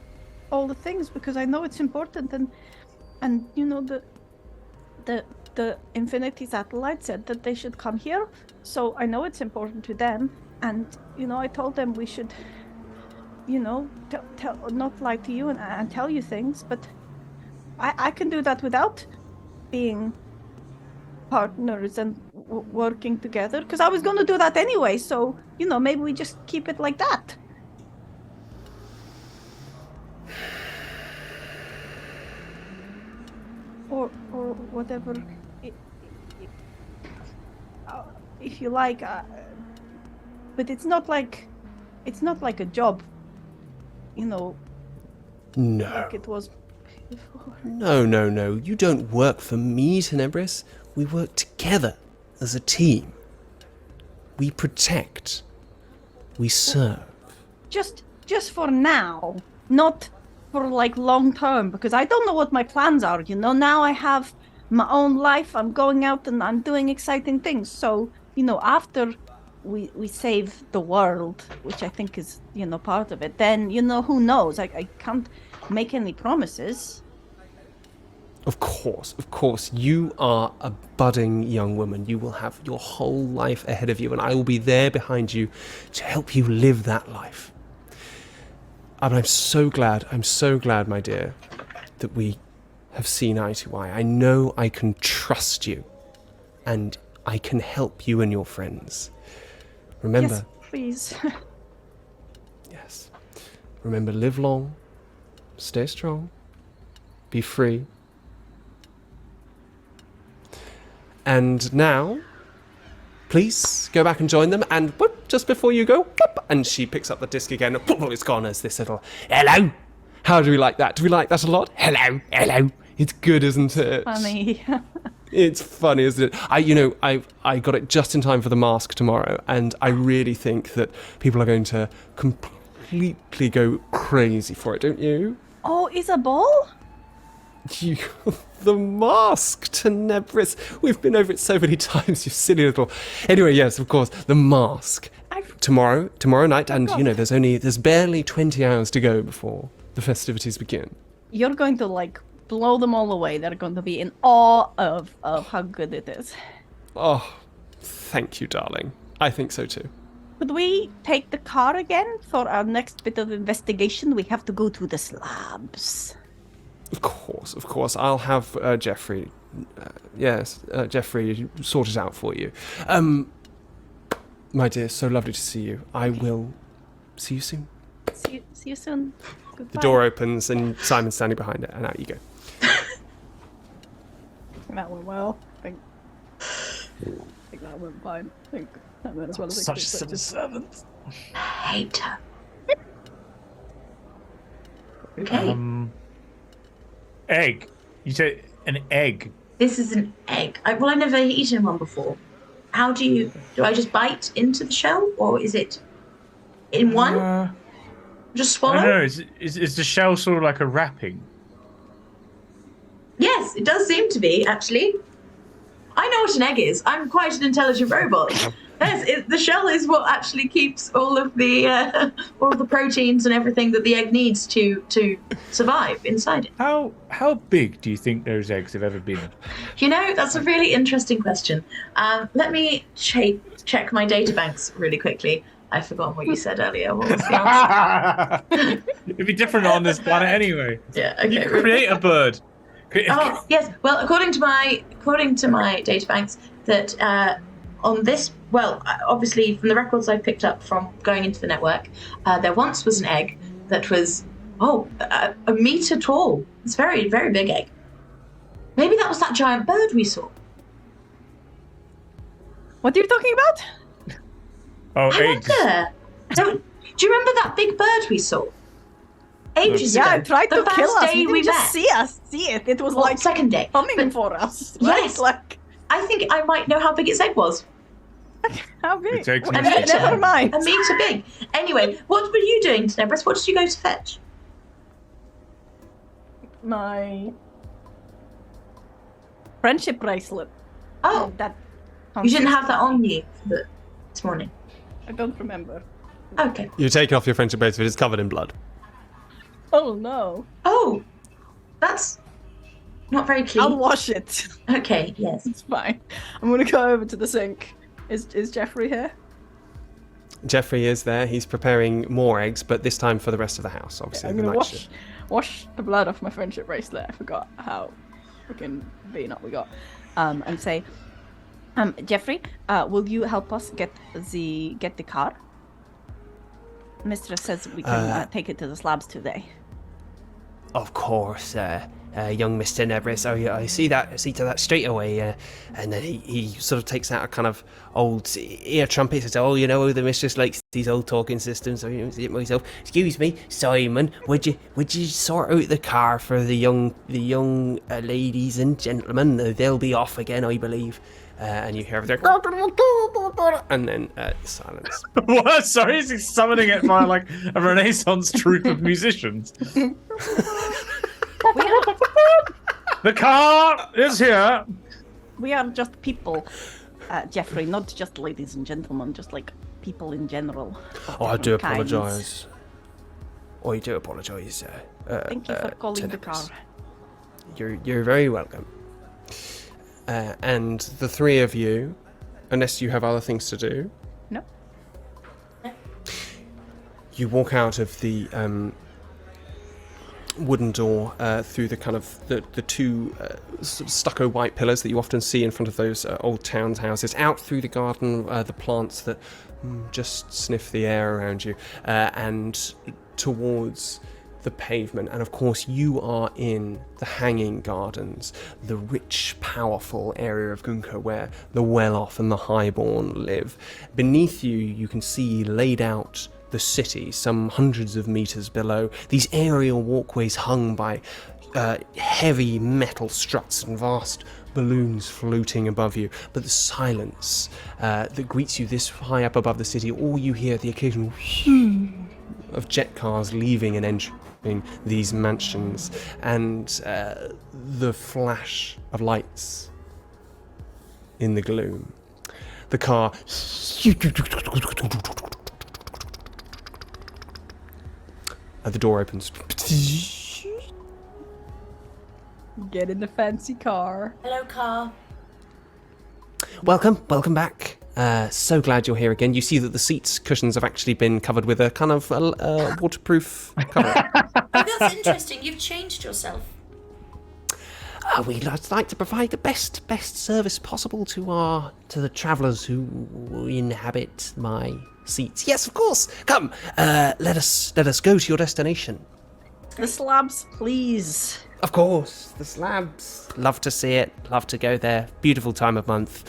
all the things because I know it's important, and you know the Infinity Satellite said that they should come here, so I know it's important to them, and you know I told them we should, you know, tell not lie to you and tell you things, but I can do that without being partners and working together, because I was going to do that anyway, so you know maybe we just keep it like that. Or whatever, if you like, but it's not like it's not like a job, you know, No. like it was before. No. You don't work for me, Tenebris. We work together as a team. We protect. We serve. Just for now, not for like long term, because I don't know what my plans are, you know. Now I have my own life. I'm going out and I'm doing exciting things. So, you know, after we save the world, which I think is, you know, part of it, then, you know, who knows? I can't make any promises. Of course. You are a budding young woman. You will have your whole life ahead of you, and I will be there behind you to help you live that life. And I'm so glad, my dear, that we have seen eye to eye. I know I can trust you, and I can help you and your friends. Remember... Yes, please. Yes. Remember, live long, stay strong, be free. And now, please go back and join them. And whoop, just before you go, whoop, and she picks up the disc again. Whoop, it's gone as this little hello. How do we like that? Do we like that a lot? Hello. It's good, isn't it? Funny. It's funny, isn't it? I got it just in time for the mask tomorrow, and I really think that people are going to completely go crazy for it, don't you? Oh, Isabel? You, the mask, Tenebris. We've been over it so many times, you silly little... Anyway, yes, of course, the mask. Tomorrow night, and, you know, there's barely 20 hours to go before the festivities begin. You're going to, like, blow them all away. They're going to be in awe of how good it is. Oh, thank you, darling. I think so too. Could we take the car again for our next bit of investigation? We have to go to the slabs. Of course. I'll have Jeffrey. Jeffrey sort it out for you. My dear, so lovely to see you. I will see you soon. See you soon. Goodbye. The door opens and Simon's standing behind it, and out you go. That went well. I think that went fine. I think that went as well as it Such could, civil servant. I hate her. Okay. Egg. You said an egg. This is an egg. I've never eaten one before. How do I just bite into the shell, or is it in one? Just swallow? I don't know. Is the shell sort of like a wrapping? Yes, it does seem to be, actually. I know what an egg is. I'm quite an intelligent robot. Yes, the shell is what actually keeps all of the proteins and everything that the egg needs to survive inside it. How big do you think those eggs have ever been? You know, that's a really interesting question. Let me check my databanks really quickly. I've forgotten what you said earlier. What was the answer? It'd be different on this planet anyway. Yeah, okay. You create a bird. Oh, yes. Well, according to my databanks, that on this, obviously from the records I picked up from going into the network, there once was an egg that was a meter tall. It's a very, very big egg. Maybe that was that giant bird we saw. What are you talking about? Oh, I eggs. wonder. Do you remember that big bird we saw? Ages ago. Yeah, it tried to kill us. We We didn't just met. see it. It was like second day. coming for us. Right? Yes. Like, I think I might know how big its egg was. how big? Its eggs A must meter. be Never mind. A meter big. Anyway, what were you doing, Tenebris? What did you go to fetch? My friendship bracelet. Oh, That you didn't have that on you this morning. I don't remember. Okay. You're taking off your friendship bracelet, it's covered in blood. Oh no. Oh, that's not very clean. I'll wash it. Okay, yes. It's fine. I'm gonna go over to the sink. Is Jeffrey here? Jeffrey is there. He's preparing more eggs, but this time for the rest of the house, obviously. I'm the gonna night shift. wash the blood off my friendship bracelet. I forgot how freaking beaten up we got. And say, Jeffrey, will you help us get the car? Mistress says we can take it to the slabs today. Of course, young Mr. Nebris. I see to that straight away. And then he sort of takes out a kind of old ear trumpet and says, "Oh, the mistress likes these old talking systems. So I see it myself. Excuse me, Simon. Would you sort out the car for the young ladies and gentlemen? They'll be off again, I believe." And you hear everything, and then silence. What? Sorry, is he summoning it by like a Renaissance troupe of musicians? The car is here. We are just people, Jeffrey, not just ladies and gentlemen, just like people in general. Oh, I do apologise. Oh, you do apologise. Thank you for calling the car. You're very welcome. And the three of you, unless you have other things to do, No. you walk out of the wooden door through the kind of the two sort of stucco white pillars that you often see in front of those old townhouses, out through the garden, the plants that just sniff the air around you, and towards the pavement. And of course you are in the Hanging Gardens, the rich, powerful area of Gunka where the well-off and the highborn live. Beneath you, you can see laid out the city, some hundreds of meters below, these aerial walkways hung by heavy metal struts and vast balloons floating above you. But the silence that greets you this high up above the city, all you hear the occasional of jet cars leaving and entering these mansions, and the flash of lights in the gloom. The car the door opens. Get in the fancy car. Hello, car. Welcome back. So glad you're here again. You see that the seats cushions have actually been covered with a kind of waterproof cover. Oh, that's interesting. You've changed yourself. We'd like to provide the best service possible to the travellers who inhabit my seats. Yes, of course. Come, let us go to your destination. The Slabs, please. Of course, the Slabs. Love to see it. Love to go there. Beautiful time of month.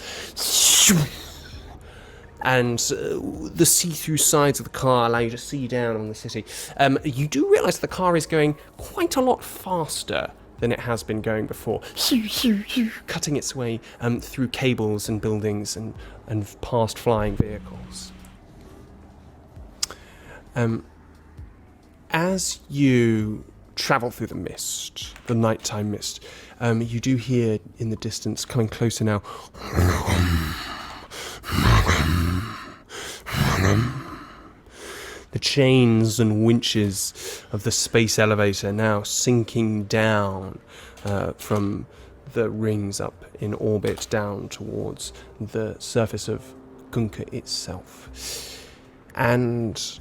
And the see-through sides of the car allow you to see down on the city. You do realise the car is going quite a lot faster than it has been going before, cutting its way through cables and buildings and past flying vehicles. As you travel through the mist, the nighttime mist, you do hear in the distance, coming closer now, the chains and winches of the space elevator now sinking down from the rings up in orbit down towards the surface of Gunka itself. And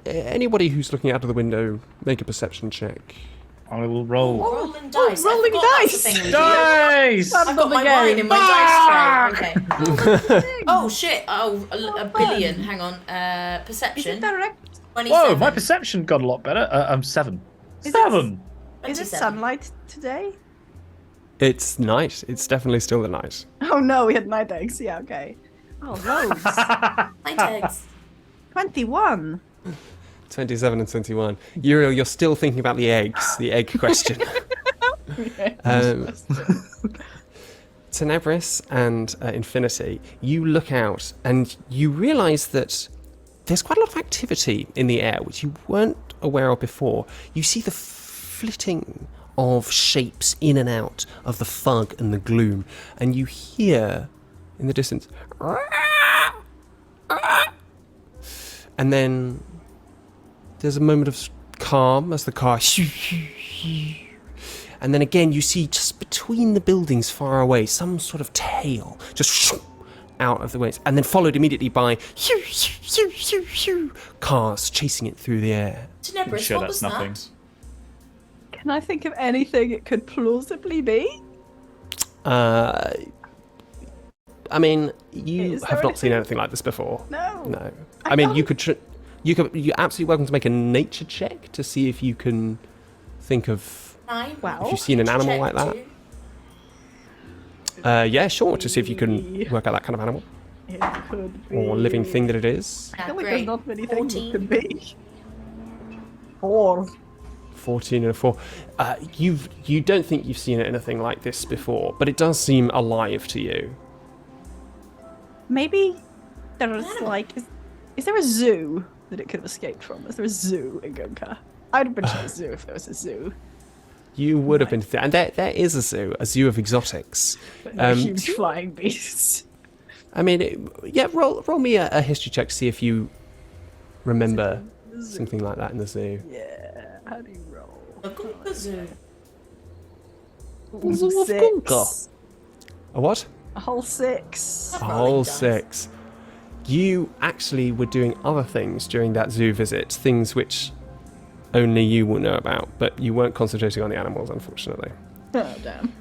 anybody who's looking out of the window, make a perception check. I will roll. Rolling dice. rolling I forgot dice. That's a thing we do. Dice! I've got my wine in my dice tray. Okay. Oh shit! Oh, a billion. Hang on. Is Perception. it direct? 27. Whoa, my perception got a lot better. I'm 7. Is 7. Is it 27. sunlight today? It's night. It's definitely still the night. Oh no, we had night eggs. Yeah, okay. Oh, loads. Night eggs. 21. 27 and 21. Uriel, you're still thinking about the eggs, the egg question. Tenebris and Infinity, you look out and you realise that there's quite a lot of activity in the air, which you weren't aware of before. You see the flitting of shapes in and out of the fog and the gloom, and you hear in the distance, and then there's a moment of calm as the car, and then again you see just between the buildings far away some sort of tail just out of the way, and then followed immediately by cars chasing it through the air. Tenebris, Sure, what that's was nothing. that? Can I think of anything it could plausibly be? I mean, you Is there have not seen anything? anything like this before. No. No. I mean, you could You're absolutely welcome to make a nature check to see if you can think of Wow. if you've seen an animal like that. Yeah, sure. To see if you can work out that kind of animal It could be. or living thing that it is. I feel like there's not many things it 14. could be. 4. 14 and a 4. You don't think you've seen anything like this before, but it does seem alive to you. Maybe there's like... Is there a zoo that it could have escaped from? Is there a zoo in Gunka? I'd have been to a zoo if there was a zoo. You would have been, and there is a zoo of exotics. But no huge flying beasts. I mean, roll me a history check to see if you remember something like that in the zoo. Yeah, how do you roll? A Gunka zoo. Zoo of 6. Gunka. A what? A whole 6. A whole 6. You actually were doing other things during that zoo visit, things which only you will know about, but you weren't concentrating on the animals, unfortunately. Oh, damn.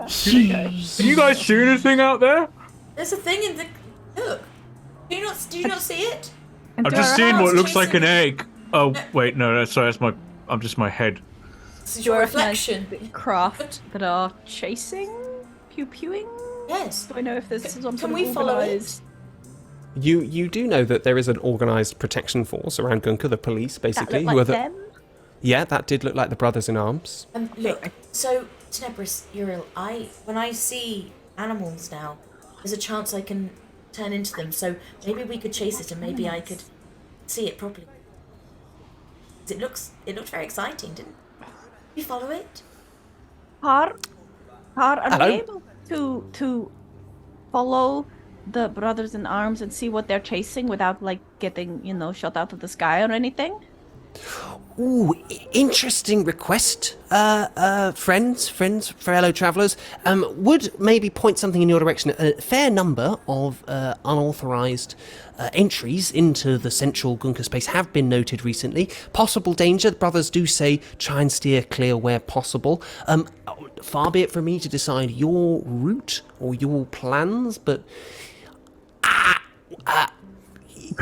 Can you guys see anything out there? There's a thing in the... Look. Do you not see it? I've just seen what looks like an egg. Oh, wait, no, sorry, I'm just my head. This is your reflection. Craft that are chasing? Pew-pewing? Yes. Do I know if there's some Can sort we of follow organised... it? You do know that there is an organised protection force around Gunka, the police, basically. That look like them? Yeah, that did look like the Brothers in Arms. Look, so, Tenebris, Uriel, when I see animals now, there's a chance I can turn into them, so maybe we could chase it and maybe I could see it properly. It looks very exciting, didn't it? You follow it? Are Hello? we able to follow the Brothers in Arms and see what they're chasing without, like, getting, shot out of the sky or anything? Ooh, interesting request, friends, fellow travellers. Would maybe point something in your direction. A fair number of unauthorised entries into the central Gunka space have been noted recently. Possible danger, the brothers do say, try and steer clear where possible. Far be it from me to decide your route or your plans, but...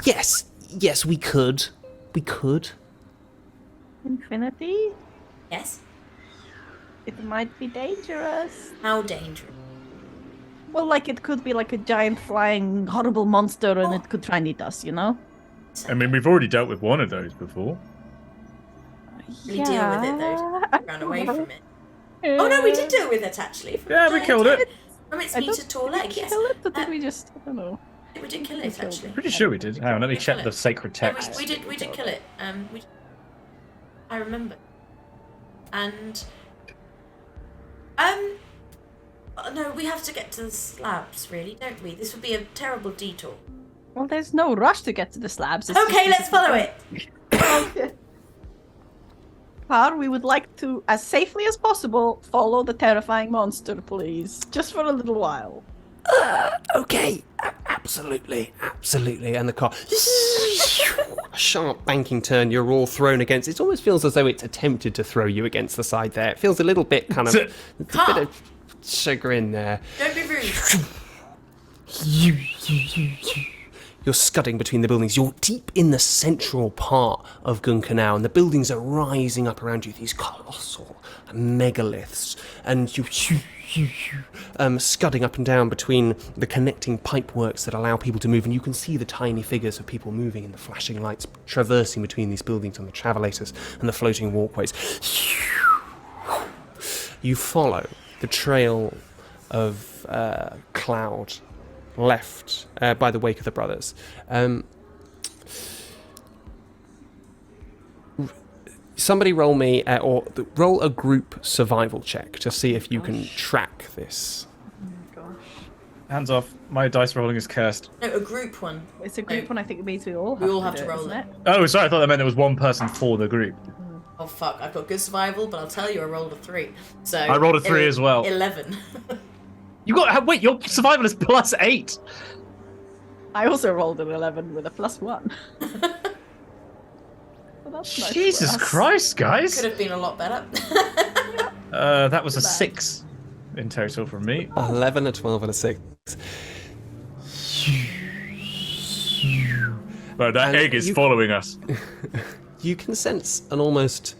yes, we could. We could. Infinity? Yes. It might be dangerous. How dangerous? Well, like, it could be like a giant flying horrible monster and it could try and eat us, I mean, we've already dealt with one of those before. We deal with it though. Run away from it. Oh no, we did deal with it actually. Yeah, we killed it. From its meter tall leg, yes. Kill it, but did we just... I don't know. We did kill it actually. Pretty sure we did. Hang on, let me We check kill the it. sacred No, text. we did kill it. I remember. And no, we have to get to the slabs, really, don't we? This would be a terrible detour. Well, there's no rush to get to the slabs. Okay, let's follow it. Par, we would like to, as safely as possible, follow the terrifying monster, please. Just for a little while. Okay, absolutely. And the car, a sharp banking turn, you're all thrown against. It almost feels as though it's attempted to throw you against the side there. It feels a little bit kind of, a bit of chagrin there. Don't be rude. You're scudding between the buildings. You're deep in the central part of Gunka now, and the buildings are rising up around you, these colossal megaliths, and you scudding up and down between the connecting pipeworks that allow people to move, and you can see the tiny figures of people moving in the flashing lights, traversing between these buildings on the travelators and the floating walkways. You follow the trail of cloud left by the wake of the brothers. Somebody roll me, roll a group survival check to see if you can track this. Hands off. My dice rolling is cursed. No, a group one. It's a group one. I think it means we all have to roll do it. Oh, sorry, I thought that meant there was one person for the group. Oh fuck! I've got good survival, but I'll tell you, I rolled a 3. So I rolled a 3 as well. 11. You got wait, your survival is +8. I also rolled an 11 with a +1. Well, that's nice Jesus for us. Christ, guys! Could have been a lot better. That was a 6 in total from me. 11, a 12, and a 6. But that And egg is you- following us. You can sense an almost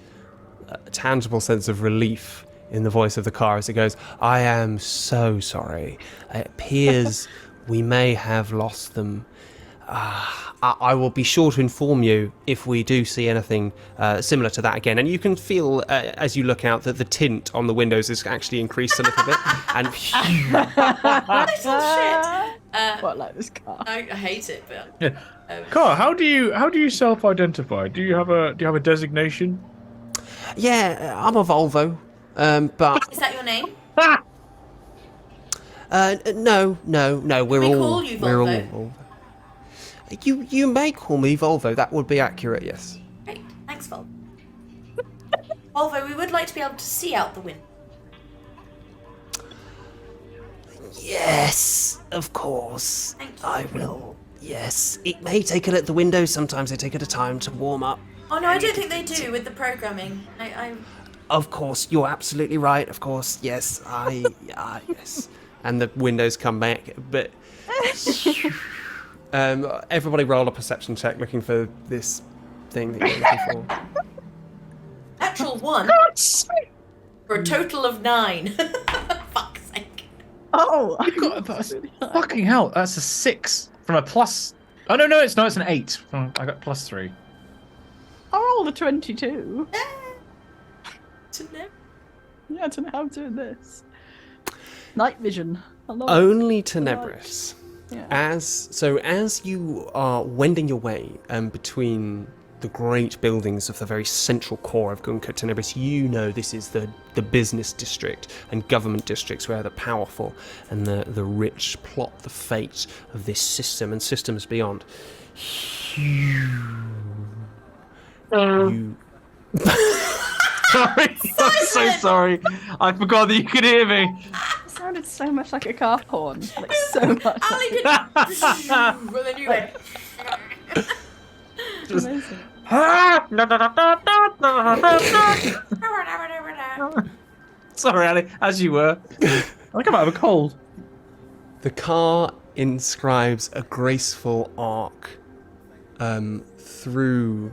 tangible sense of relief in the voice of the car as it goes, I am so sorry. It appears we may have lost them. I will be sure to inform you if we do see anything similar to that again. And you can feel, as you look out, that the tint on the windows is actually increased a little bit. And Little shit. What, like this car? I hate it, but Yeah. Car, how do you self-identify? Do you have a designation? yeah, I'm a Volvo. But is that your name? no, we're We all call you we're all Volvo. Volvo. You may call me Volvo. That would be accurate. Yes. Great, thanks, Volvo. Volvo, we would like to be able to see out the window. Yes, of course. Thank you. I will. Yes, it may take it at the window. Sometimes they take it a time to warm up. Oh no, I don't think they do with the programming. Of course, you're absolutely right. Of course, yes. Yes. And the windows come back, but. Everybody roll a perception check looking for this thing that you're looking for. Natural 1 for a total of 9. Fuck's sake. Oh, Fucking hell, that's a 6 from a plus. Oh no, it's an 8. I got +3. I rolled a 22. To know. Yeah, I don't know how I'm doing this. Night vision. I love Only Tenebris. Yeah. As you are wending your way between the great buildings of the very central core of Guncoat Tenebris, you know this is the business district and government districts where the powerful and the rich plot the fate of this system and systems beyond. You Sorry, I'm so sorry. I forgot that you could hear me. It sounded so much like a car horn. Like so much. Ali did. Well, then you went. Amazing. Sorry, Ali, as you were. I come out of a cold. The car inscribes a graceful arc through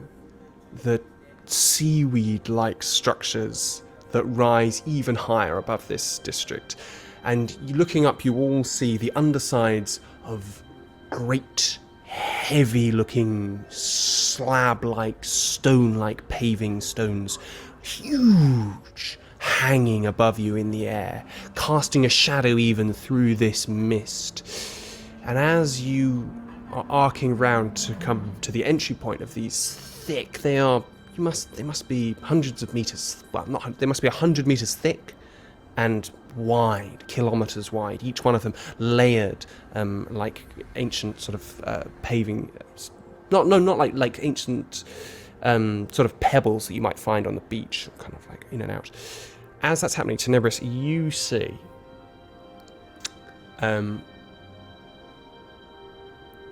the seaweed-like structures that rise even higher above this district. And looking up, you all see the undersides of great, heavy-looking, slab-like, stone-like paving stones, huge, hanging above you in the air, casting a shadow even through this mist. And as you are arcing round to come to the entry point of these thick, they must be hundreds of meters, well, not, they must be 100 meters thick and wide, kilometers wide, each one of them layered like ancient sort of paving, not like ancient sort of pebbles that you might find on the beach, kind of like in and out. As that's happening, Tenebris, you see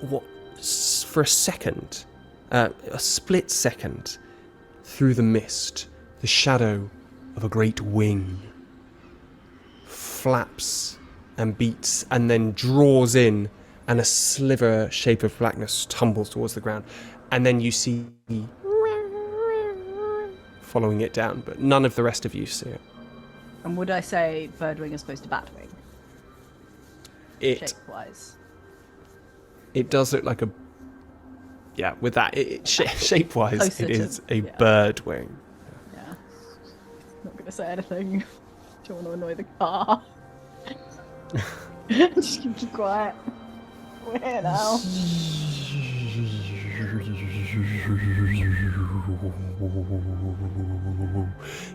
what, for a second, a split second, through the mist, the shadow of a great wing flaps and beats and then draws in, and a sliver shape of blackness tumbles towards the ground. And then you see following it down, but none of the rest of you see it. And would I say birdwing as opposed to batwing? Shape-wise. It does look like a... Yeah, with that, shape-wise, Closer it to- is a yeah. bird wing. Yeah. Not gonna say anything. Don't want to annoy the car. Just keep quiet. We're here now.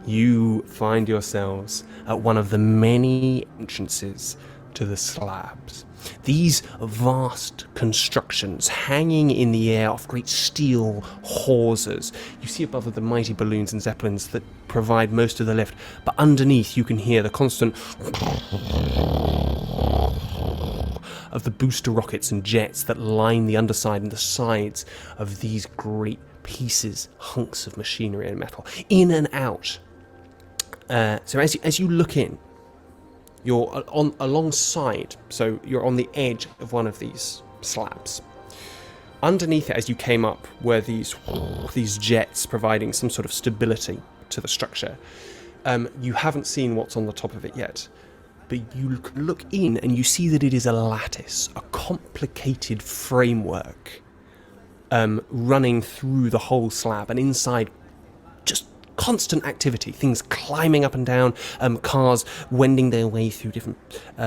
You find yourselves at one of the many entrances to the slabs. These vast constructions hanging in the air off great steel hawsers. You see above them the mighty balloons and zeppelins that provide most of the lift, but underneath you can hear the constant of the booster rockets and jets that line the underside and the sides of these great pieces, hunks of machinery and metal, in and out. So as you look in, you're alongside, so you're on the edge of one of these slabs. underneath it, as you came up, were these jets providing some sort of stability to the structure. You haven't seen what's on the top of it yet, but you look in and you see that it is a lattice, a complicated framework running through the whole slab, and inside just constant activity, things climbing up and down, cars wending their way through different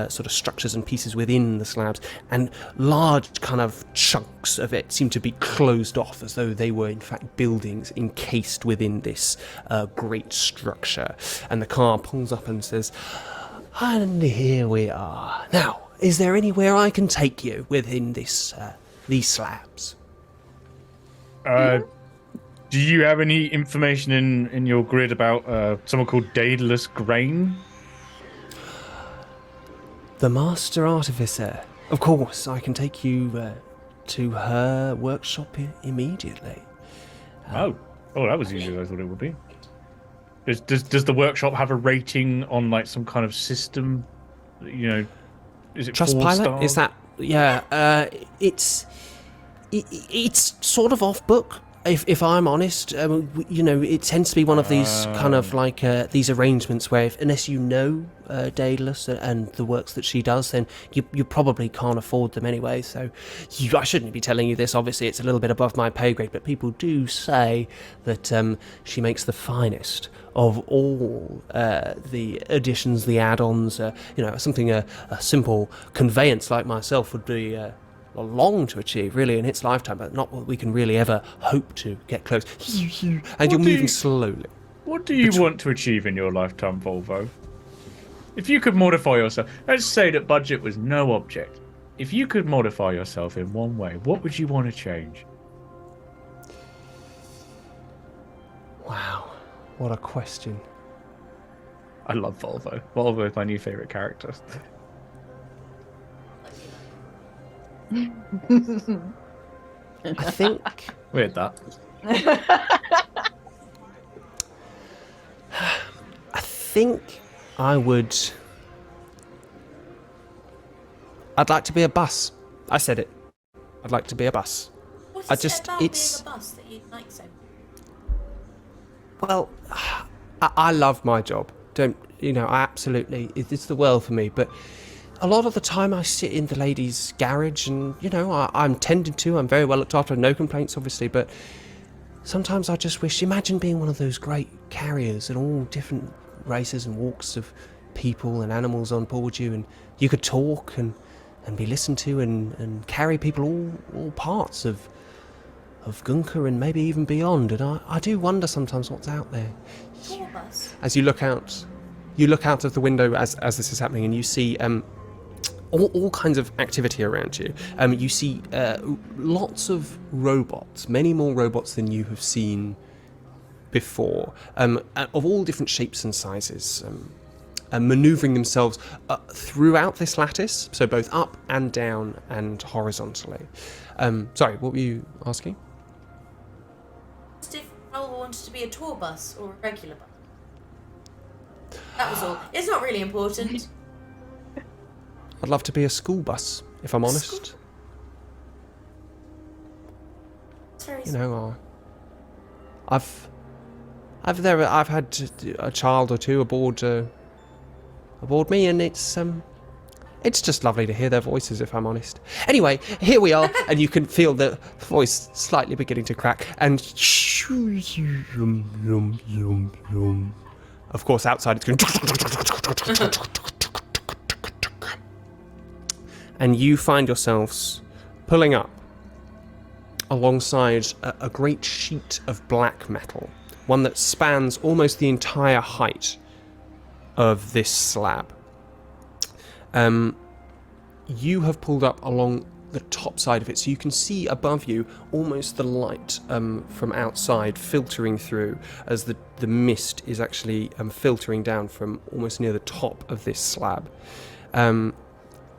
sort of structures and pieces within the slabs, and large kind of chunks of it seem to be closed off as though they were in fact buildings encased within this great structure. And the car pulls up and says, and here we are. Now, is there anywhere I can take you within this these slabs? Do you have any information in your grid about someone called Daedalus Grain? The Master Artificer. Of course, I can take you to her workshop immediately. Oh, that was easier than I thought it would be. Does the workshop have a rating on like some kind of system? You know, is it Trustpilot? Is that? Yeah. It's sort of off book. If I'm honest, you know, it tends to be one of these kind of like these arrangements where unless you know Daedalus and the works that she does, then you probably can't afford them anyway. So I shouldn't be telling you this. Obviously, it's a little bit above my pay grade, but people do say that she makes the finest of all the additions, the add-ons. You know, something a simple conveyance like myself would be. Long to achieve, really, in its lifetime, but not what we can really ever hope to get close. And you're moving slowly. What do you want to achieve in your lifetime, Volvo? If you could modify yourself, let's say that budget was no object. If you could modify yourself in one way, what would you want to change? Wow, what a question. I love Volvo. Volvo is my new favourite character. I think Weird that. I think I would. I'd like to be a bus. I said it. I'd like to be a bus. What is I just it about it's being a bus that you'd like so? well, I love my job. Don't you know? I absolutely. It's the world for me, but. A lot of the time I sit in the ladies' garage and, you know, I'm tended to, I'm very well looked after, no complaints obviously, but sometimes I just wish, imagine being one of those great carriers and all different races and walks of people and animals on board you, and you could talk and be listened to and carry people all parts of Gunka and maybe even beyond, and I do wonder sometimes what's out there. Tour bus. As you look out of the window as this is happening, and you see all kinds of activity around you. You see lots of robots, many more robots than you have seen before, of all different shapes and sizes, manoeuvring themselves throughout this lattice, so both up and down and horizontally. Sorry, what were you asking? Just if Volvo wanted to be a tour bus or a regular bus. That was all. It's not really important. I'd love to be a school bus, if I'm honest. It's very You know, I've had a child or two aboard me, and it's just lovely to hear their voices, if I'm honest. Anyway, here we are, and you can feel the voice slightly beginning to crack, and of course outside it's going. And you find yourselves pulling up alongside a great sheet of black metal, one that spans almost the entire height of this slab. You have pulled up along the top side of it, so you can see above you almost the light from outside filtering through as the mist is actually filtering down from almost near the top of this slab.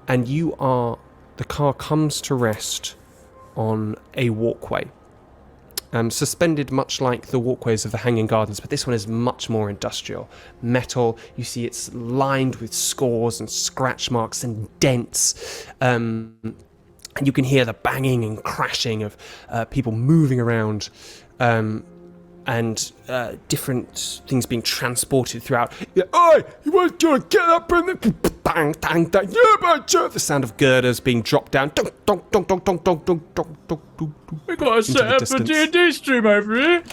And the car comes to rest on a walkway, suspended much like the walkways of the Hanging Gardens, but this one is much more industrial. Metal, you see it's lined with scores and scratch marks and dents, and And you can hear the banging and crashing of people moving around, and different things being transported throughout. Oi, you want to get up and bang, bang, bang. Yeah, the sound of girders being dropped down. Dunk, dunk, dunk, dunk, dunk, dunk, dunk, dunk, dunk, dunk, dunk, We got a set up a D&D stream over here.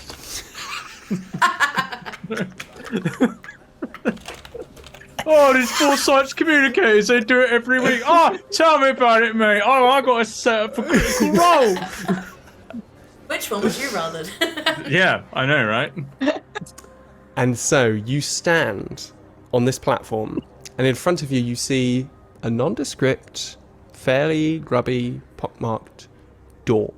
Oh, these Foresight communicators, they do it every week. Oh, tell me about it, mate. Oh, I got a set up for Critical Role. Which one would you rather? Yeah, I know, right? And so you stand on this platform, and in front of you, you see a nondescript, fairly grubby, pockmarked door.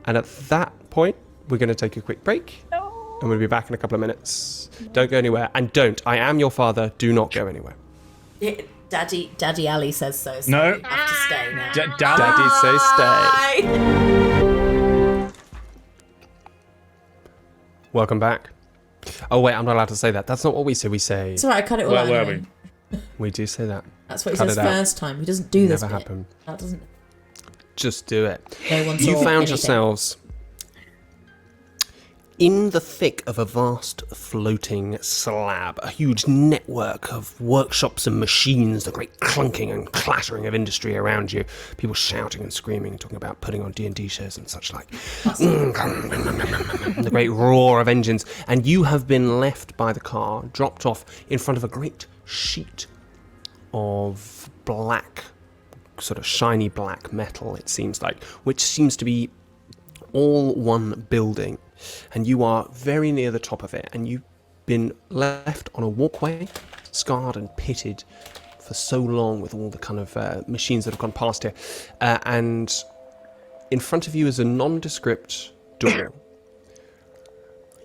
And at that point, we're going to take a quick break, and we'll be back in a couple of minutes. Don't go anywhere, and don't. I am your father. Do not go anywhere. Yeah, Daddy Ali says so. So No. you have to stay now. Daddy say stay. Welcome back. Oh wait, I'm not allowed to say that. That's not what we say. We say It's alright, I cut it all out. Where were Anyway. we do say that. That's what he Cut says it out. first time. He doesn't do this. Never bit. happened. That doesn't. Just do it. No one You saw found anything. yourselves in the thick of a vast floating slab, a huge network of workshops and machines, the great clunking and clattering of industry around you, people shouting and screaming and talking about putting on D&D shows and such like. The great roar of engines, and you have been left by the car, dropped off in front of a great sheet of black, sort of shiny black metal, it seems like, which seems to be all one building. And you are very near the top of it, and you've been left on a walkway, scarred and pitted for so long with all the kind of machines that have gone past here. And in front of you is a nondescript door.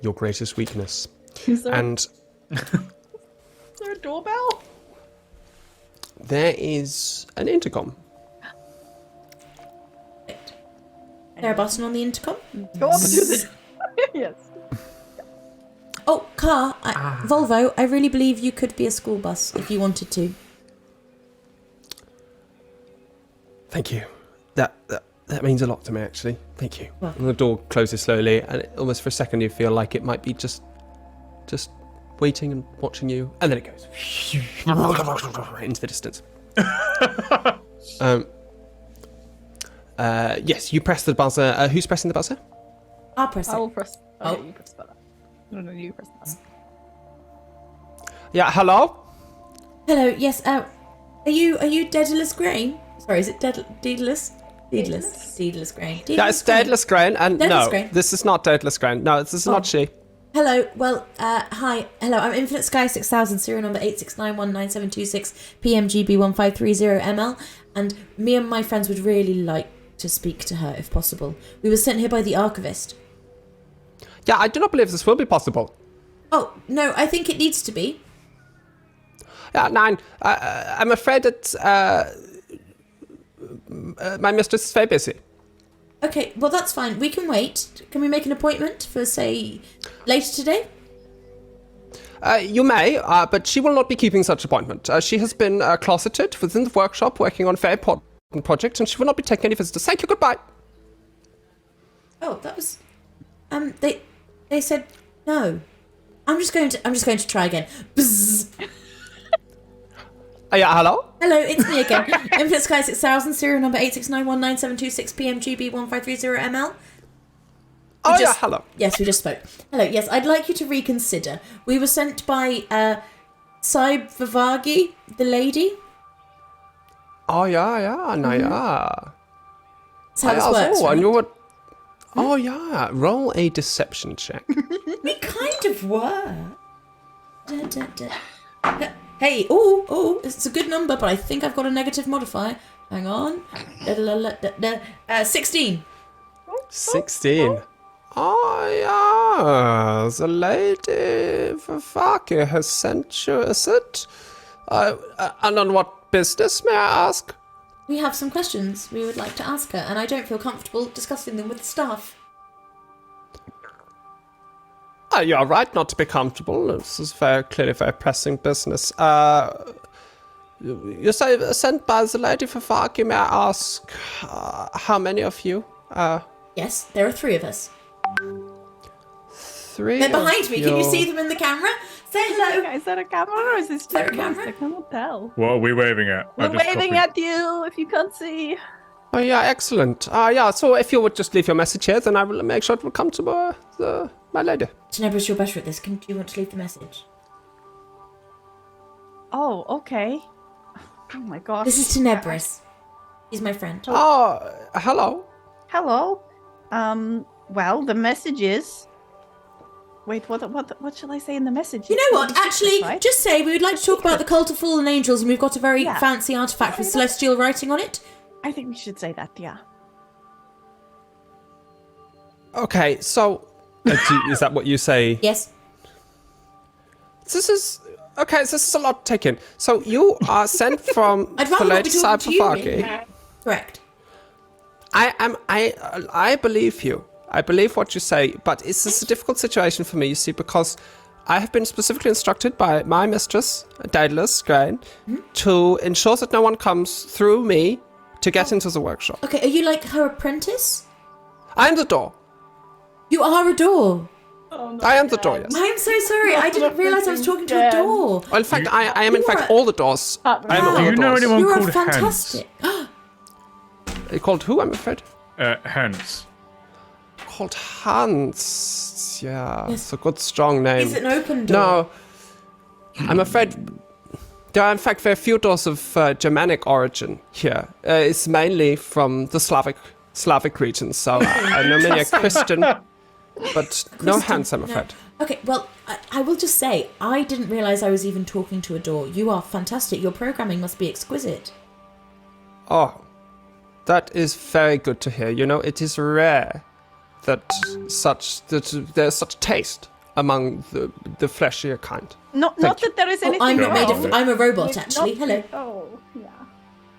Your greatest weakness. Is there, And is there a doorbell? there is an intercom. Is there a button on the intercom? Go up and do this. Yes. Oh, car. Volvo, I really believe you could be a school bus if you wanted to. Thank you. That means a lot to me, actually. Thank you. Welcome. And the door closes slowly, and almost for a second you feel like it might be just waiting and watching you, and then it goes into the distance. Yes, you press the buzzer. Who's pressing the buzzer? I'll press I it. will press. Oh. Okay, you press that. No, you press that. Yeah, hello? Hello. Yes. Are you Daedalus Grain? Sorry, is it Daedalus? Daedalus Grain. Yeah, it's Daedalus Grain, and Daedalus no, Grain. this is not Daedalus Grain. No, this is not she. Hello. Well, hi. Hello. I'm Infinite Sky 6000, serial number 869197226 PMGB1530ML, and me and my friends would really like to speak to her if possible. We were sent here by the archivist. Yeah, I do not believe this will be possible. Oh no, I think it needs to be. Yeah, nine. I'm afraid that my mistress is very busy. Okay, well that's fine. We can wait. Can we make an appointment for, say, later today? You may, but she will not be keeping such appointment. She has been closeted within the workshop working on a very important project, and she will not be taking any visitors. Thank you, goodbye. Oh, that was. They said no. I'm just going to try again. Bzzz. Yeah, hello? Hello, it's me again. Infinite Sky 6000, serial number 869197226 PMGB1530ML. Oh, just- yeah, hello. Yes, we just spoke. Hello, yes, I'd like you to reconsider. We were sent by Saib Vivagi, the lady. Oh, yeah, no, yeah. That's how this works, and right? you were... Oh, yeah. Roll a deception check. We kind of were. Hey, oh, it's a good number, but I think I've got a negative modifier. Hang on. 16. 16. Oh, yeah. The lady Vivaki has sent you, is it? And on what business, may I ask? We have some questions we would like to ask her, and I don't feel comfortable discussing them with the staff. You're right not to be comfortable. This is very clearly very pressing business. You say sent by the lady Fafaki. May I ask how many of you? Yes, there are 3 of us. 3. They're behind me. Can you see them in the camera? Say hello. Is that a camera or is this there a just camera? I cannot tell. What are we waving at? We're waving at you if you can't see. Oh yeah, excellent. Yeah. So if you would just leave your message here, then I will make sure it will come to my lady. Tenebris, you're better at this. Do you want to leave the message? Oh, okay. Oh my gosh. This is Tenebris. He's my friend. Oh, hello. Hello. Well, the message is. Wait, what shall I say in the message? You know what? It's Actually, secret, right? just say we would like to talk about the cult of fallen angels, and we've got a very Yeah. fancy artifact with celestial writing on it. I think we should say that. Yeah. Okay, so Is that what you say? Yes. this is okay. This is a lot to take in. So you are sent from I'd the rather not lady be talking to you. Fafaki. really. Correct. I believe you. I believe what you say, but it's just a difficult situation for me, you see, because I have been specifically instructed by my mistress, Daedalus Grain, to ensure that no one comes through me to get into the workshop. Okay, are you like her apprentice? I am the door. You are a door. I am the door, yes. I am so sorry. I didn't realise I was talking to a door. Well, in fact, I am in You fact are- all the doors. I am all Do you the know doors. anyone You're called fantastic. Called who, I'm afraid? Hans? Called Hans. Yeah, Yes. it's a good, strong name. Is it an open door? No, I'm afraid there are in fact very few doors of Germanic origin here. It's mainly from the Slavic region, so I know many a Christian, but no hands, I'm afraid. Okay, well, I will just say, I didn't realise I was even talking to a door. You are fantastic. Your programming must be exquisite. Oh, that is very good to hear. You know, it is rare that there's such taste among the fleshier kind. Not that there is anything I'm not made wrong. of. I'm a robot, It's actually. not- Hello. Oh, yeah.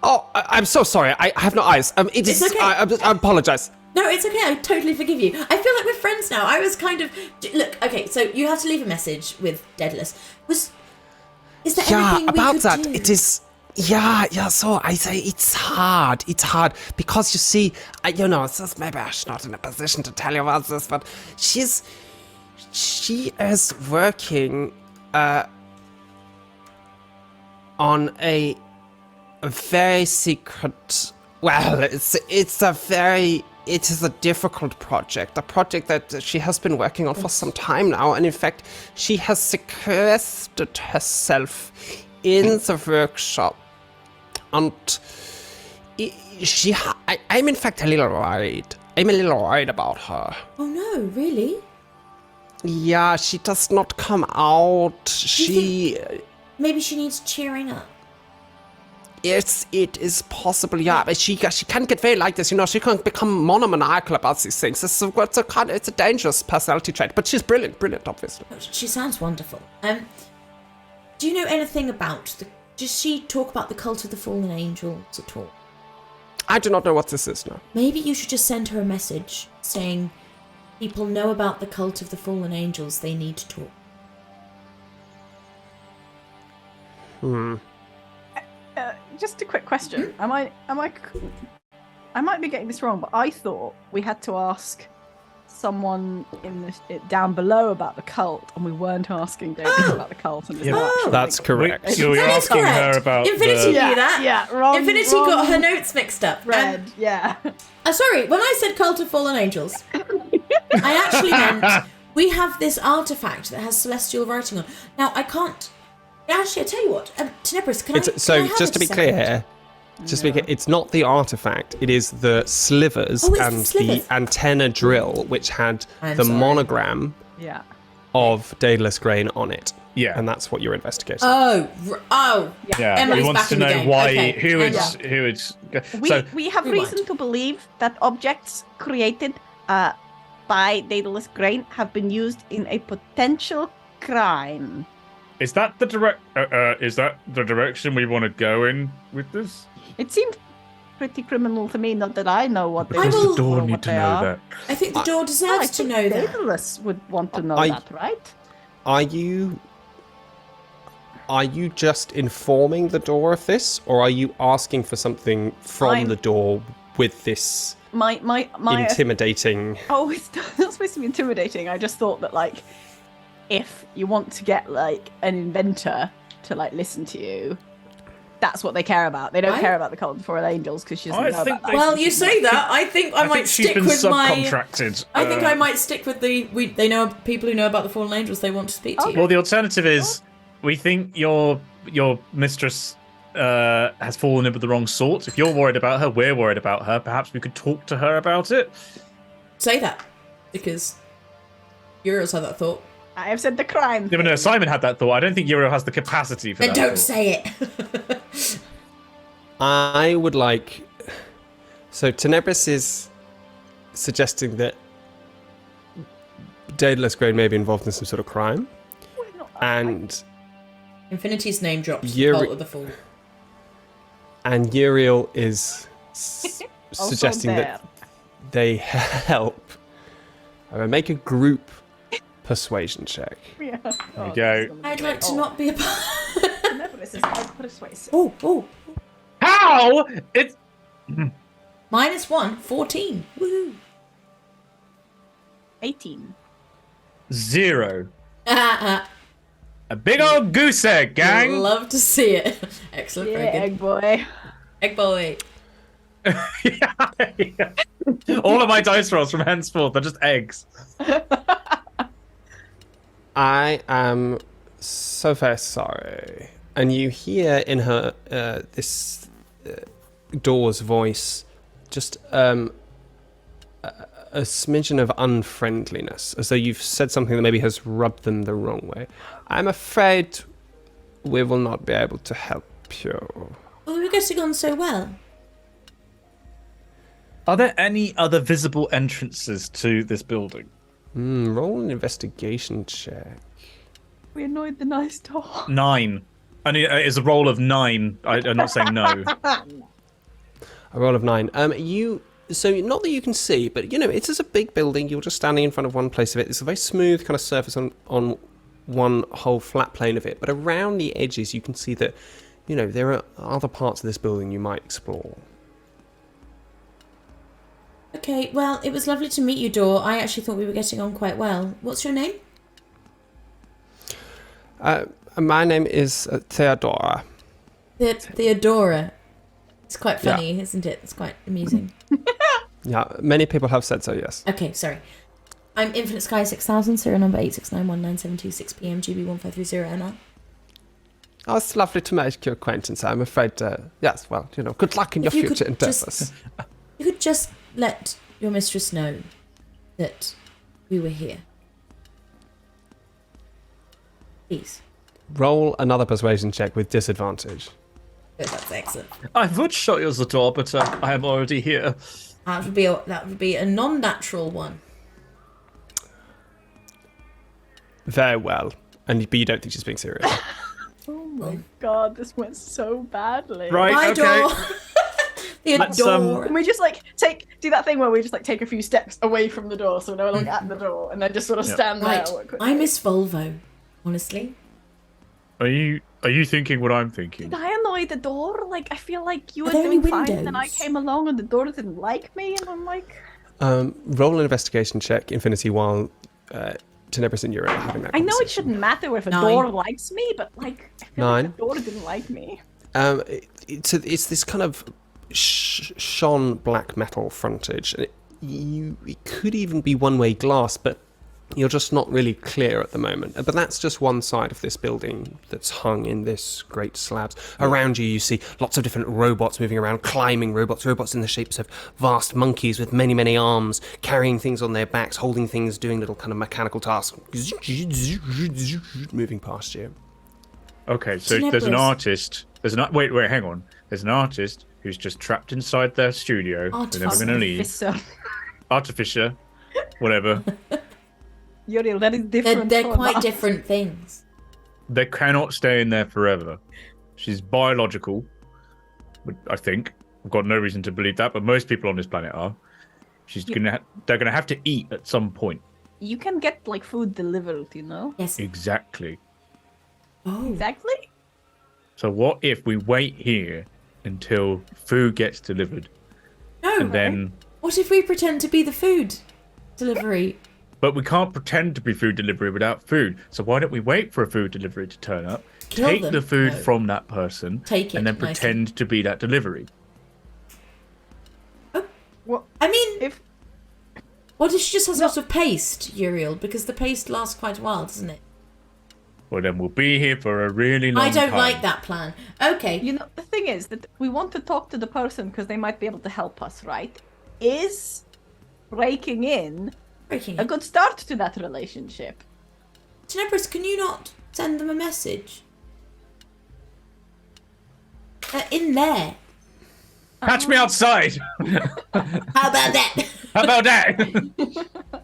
Oh, I'm so sorry. I have no eyes. It is. It's okay. I apologize. No, it's okay. I totally forgive you. I feel like we're friends now. I was kind of look. Okay, so you have to leave a message with Daedalus. Is there Yeah, anything we about could that. do? It is. Yeah. So I say it's hard. It's hard because you see, maybe I'm not in a position to tell you about this, but she is working on a very secret. Well, it is a difficult project, a project that she has been working on for some time now, and in fact, she has sequestered herself in the workshop, and I'm in fact a little worried. I'm a little worried about her. Oh no, really? Yeah, she does not come out. Maybe she needs cheering up. Yes, it is possible, yeah, but she can get very like this, she can become monomaniacal about these things. It's a dangerous personality trait, but she's brilliant, obviously. She sounds wonderful. Do you know anything about does she talk about the cult of the fallen angels at all? I do not know what this is now. Maybe you should just send her a message saying people know about the cult of the fallen angels, they need to talk. Just a quick question. I might be getting this wrong, but I thought we had to ask someone down below about the cult, and we weren't asking David about the cult. And That's correct. You're That is asking correct. her about Infinity the... knew that. Yeah, wrong. Infinity wrong got her notes mixed up. Red, yeah. Sorry, when I said cult of fallen angels, I actually meant we have this artifact that has celestial writing on. Now, I can't... Actually, I tell you what, Tenebris, can I have Just a to be second? clear, it's not the artifact. It is the slivers Oh, it's the and slivers. the antenna drill, which had I'm the sorry. monogram Yeah. of Daedalus Grain on it. Yeah. And that's what you're investigating. Oh, Yeah, Emily's he wants back to in the know game. why, Okay. who Yeah. it's... We have Rewind. reason to believe that objects created by Daedalus Grain have been used in a potential crime. Is that the direction we want to go in with this? It seemed pretty criminal to me, not that I know what they I Does will- the door or need what to they know are. that? I think the door I deserves to think know that. Daedalus would want to know I- that, right? Are you Are you just informing the door of this, or are you asking for something from the door with this my intimidating? Oh, it's not supposed to be intimidating. I just thought that, like, if you want to get, like, an inventor to, like, listen to you, that's what they care about. They don't care about the Cult of the Fallen Angels because she doesn't know about that. Well, you say that. I think I might stick with my. Subcontracted. I think I might stick with the. They know people who know about the Fallen Angels. They want to speak to you. Well, the alternative is we think your mistress has fallen in with the wrong sort. If you're worried about her, we're worried about her. Perhaps we could talk to her about it. Say that, because Uriel's had that thought. I have said the crime. Yeah, but no, Simon had that thought. I don't think Uriel has the capacity for Then that. don't thought. say it. I would like. So Tenebris is suggesting that Daedalus Grade may be involved in some sort of crime, and Infinity's name drops. Uri- Cult of the Fall. and Uriel is suggesting that they help. Make a group persuasion check. Yeah. There you go. I'd like to not be a part. This is persuasive. Oh. How? It's -1, 14. Woohoo. 18. 0. A big old goose egg, gang. Love to see it. Excellent. Yeah, Very good. egg boy. Egg boy. Yeah. All of my dice rolls from henceforth are just eggs. I am so very sorry. And you hear in her this door's voice just a smidgen of unfriendliness, as though you've said something that maybe has rubbed them the wrong way. I'm afraid we will not be able to help you. Oh, we were getting on so well. Are there any other visible entrances to this building? Roll an investigation check. We annoyed the nice door. 9. And it's a roll of 9. I'm not saying no. A roll of 9. So not that you can see, but it's just a big building. You're just standing in front of one place of it. It's a very smooth kind of surface on one whole flat plane of it. But around the edges, you can see that, there are other parts of this building you might explore. Okay, well, it was lovely to meet you, Dor. I actually thought we were getting on quite well. What's your name? My name is Theodora. Theodora. It's quite funny, isn't it? It's quite amusing. Yeah, many people have said so, yes. Okay, sorry. I'm Infinite Sky 6000, serial number 8691972 PM, GB 1530NR. Oh, it's lovely to make your acquaintance. I'm afraid, yes, well, good luck in your future endeavors. You could just let your mistress know that we were here. Please. Roll another persuasion check with disadvantage. Good, that's excellent. I would show you the door, but I am already here. That would be a non-natural one. Very well. But you don't think she's being serious. Oh my god, this went so badly. Right, Bye, okay. Dor. Theodora. Can we just do that thing where we just take a few steps away from the door so we're no longer at the door and then just sort of stand there? Right, I miss Volvo, honestly. Are you thinking what I'm thinking? Did I annoy the door? I feel like you were there doing any fine and then I windows? came along and the door didn't like me and I'm like... Roll an investigation check, Infinity, while Tenebris and Uriel are having that I know it conversation. shouldn't matter if a 9. door likes me, but I feel 9. like the door didn't like me. It's this kind of shone black metal frontage. And it could even be one-way glass, but you're just not really clear at the moment. But that's just one side of this building that's hung in this great slabs. Around you see lots of different robots moving around, climbing robots in the shapes of vast monkeys with many, many arms, carrying things on their backs, holding things, doing little kind of mechanical tasks, moving past you. Okay, so there's an artist. Wait, hang on. There's an artist who's just trapped inside their studio. They're never going to leave. Artificer. Whatever. Uriel, that is different. They're from quite us. different things. They cannot stay in there forever. She's biological, I think. I've got no reason to believe that, but most people on this planet are. They're gonna have to eat at some point. You can get food delivered, Yes. Exactly. Oh. Exactly? So what if we wait here until food gets delivered, No. and then? What if we pretend to be the food delivery? But we can't pretend to be food delivery without food. So why don't we wait for a food delivery to turn up, Kill take them? the food No. from that person, Take it and then nicely. pretend to be that delivery? I mean, If what if she just has a lot of paste, Uriel? Because the paste lasts quite a while, doesn't it? Well, then we'll be here for a really long I time. don't like that plan. Okay. you know, the thing is that we want to talk to the person because they might be able to help us, right? Is breaking in Breaking a it. good start to that relationship? Tenebris, can you not send them a message? In there. Catch me outside. How about that? How about that?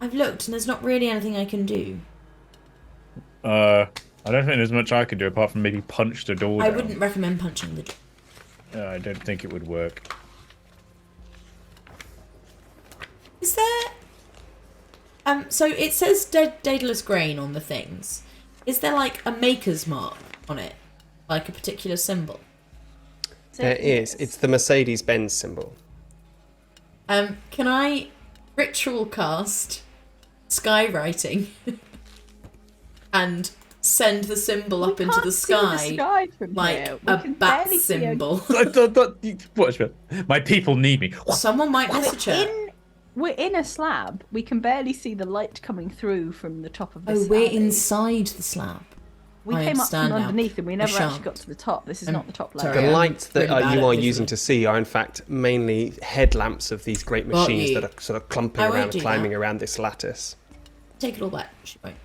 I've looked and there's not really anything I can do. I don't think there's much I can do apart from maybe punch the door I down. wouldn't recommend punching the door. I don't think it would work. Is there... so it says Daedalus grain on the things. Is there like a maker's mark on it? Like a particular symbol? There is. It's the Mercedes-Benz symbol. Can I ritual cast skywriting and send the symbol up into the sky, from like here. We a can bat barely see a- symbol? Watch me. My people need me. Someone might message her. We're in a slab. We can barely see the light coming through from the top of this. Oh, we're alley. inside the slab. We I came up understand from now. underneath and we never I actually shan't. got to the top. This is not the top sorry. level. The I'm lights that really bad you at are visual. using to see are in fact mainly headlamps of these great Got machines you. that are sort of clumping I won't around do and climbing that. around this lattice. Take it all back. She won't.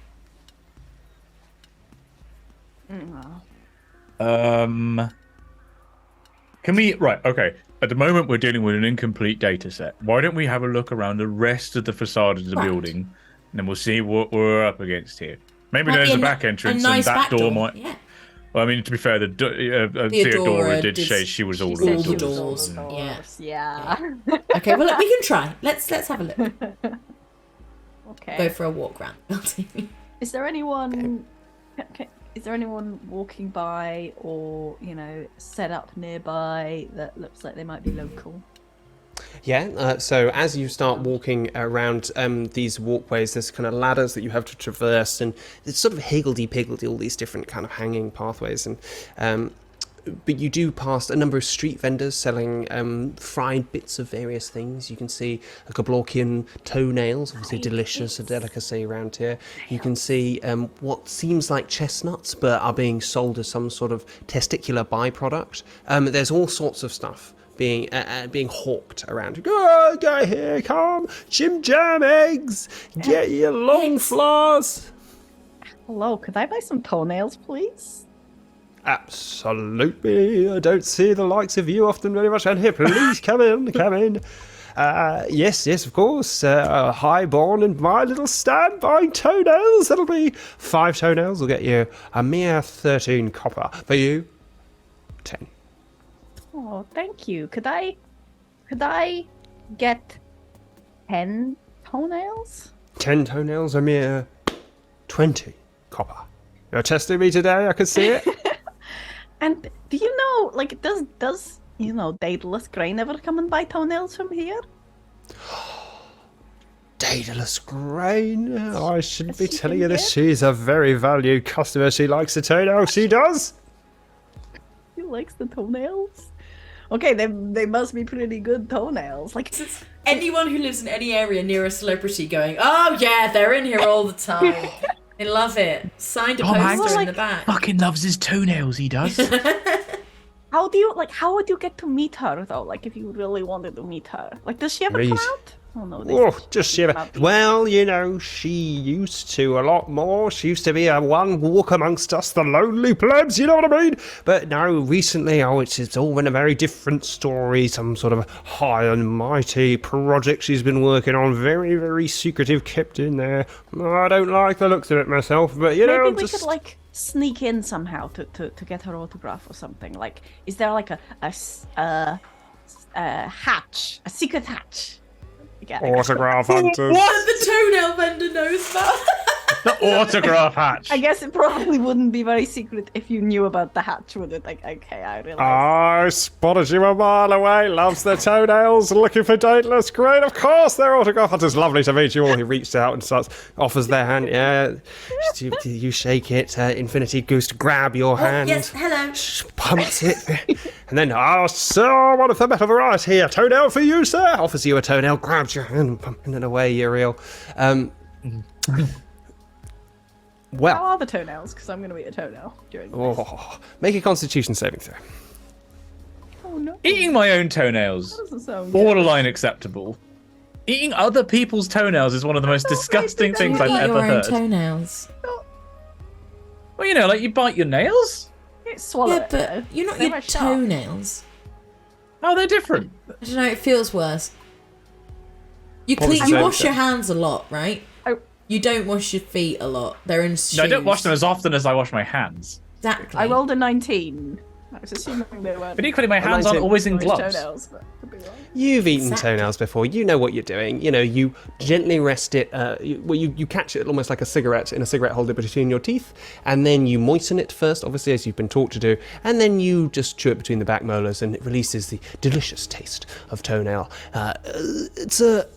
Can we? Right. Okay. At the moment, we're dealing with an incomplete data set. Why don't we have a look around the rest of the facade of the Right. building, and then we'll see what we're up against here. Maybe Might there's be a ni- back entrance, nice and that back door might. Yeah. Well, I mean, to be fair, Theodora Theodora did did- say she was all said the she doors. was all the doors. Yeah. Okay, well, we can try. Let's have a look. Okay. Go for a walk around the building. Is there anyone? Is there anyone walking by or set up nearby that looks like they might be local? Yeah, so as you start walking around these walkways, there's kind of ladders that you have to traverse, and it's sort of higgledy-piggledy, all these different kind of hanging pathways. And but you do pass a number of street vendors selling fried bits of various things. You can see a Gablorkian toenails, obviously delicious, a delicacy around here. You can see what seems like chestnuts, but are being sold as some sort of testicular byproduct. There's all sorts of stuff being hawked around. Go here, come, Jim Jam eggs, get your long floss. Hello, could I buy some toenails, please? Absolutely. I don't see the likes of you often very much. And here, please come in, come in. Yes, of course. Highborn and my little stand buying toenails. That'll be 5 toenails. Will get you a mere 13 copper. For you, 10. Oh, thank you. Could I get 10 toenails? 10 toenails, a mere 20 copper. You're testing me today, I can see it. And do you know, like, does Daedalus Grain ever come and buy toenails from here? Daedalus Grain. I shouldn't be She telling can you this. get- She's a very valued customer. She likes the toenail. She does. He likes the toenails? Okay, they must be pretty good toenails. Like, Anyone who lives in any area near a celebrity going, oh yeah, they're in here all the time. They love it. Signed a Tom poster Hanks in the back. fucking loves his toenails. He does. how would you get to meet her though? Like, if you really wanted to meet her, like, does she ever come Read. out? Oh no, Oh, just she shiver. come out. Well, she used to a lot more. She used to be a one walk amongst us, the lonely plebs, you know what I mean? But now, recently, it's all been a very different story. Some sort of high and mighty project she's been working on. Very, very secretive, kept in there. I don't like the looks of it myself, but Maybe we just... could like sneak in somehow to get her autograph or something. Like, is there like a hatch, a secret hatch? Yeah. Autograph hunters. What the toenail vendor knows about. The autograph hatch. I guess it probably wouldn't be very secret if you knew about the hatch, would it? Like, okay, I realize. I spotted you a mile away. Loves the toenails. Looking for Daedalus. Great, of course. They're autograph hunters. Lovely to meet you all. He reached out and offers their hand. Yeah, you shake it. Infinity Goose to grab your hand. Yes, hello. Pumps it. And then, sir, one of the better variety. A toenail for you, sir. Offers you a toenail. Grabs your hand. Pumping it away, Uriel. Well. How are the toenails? Because I'm going to eat a toenail during this. Make a Constitution saving throw. Oh no. Eating my own toenails. That doesn't sound good. Borderline acceptable. Eating other people's toenails is one of the most disgusting things I've Eat ever your own heard. toenails. Well, you know, like you bite your nails. You swallow Yeah, it. but though. you're not They're your very sharp. toenails. Oh, they're different. I don't know, it feels worse. You What was clean, the you same wash thing? your hands a lot, right? Oh. You don't wash your feet a lot. They're in shoes. No, I don't wash them as often as I wash my hands. Exactly. I rolled a 19. I was assuming they weren't. But equally, my hands aren't 19. always in English gloves. toenails, but could be wrong. You've eaten Exactly. toenails before. You know what you're doing. You know, you gently rest it. You catch it almost like a cigarette in a cigarette holder between your teeth, and then you moisten it first, obviously, as you've been taught to do, and then you just chew it between the back molars, and it releases the delicious taste of toenail. It's a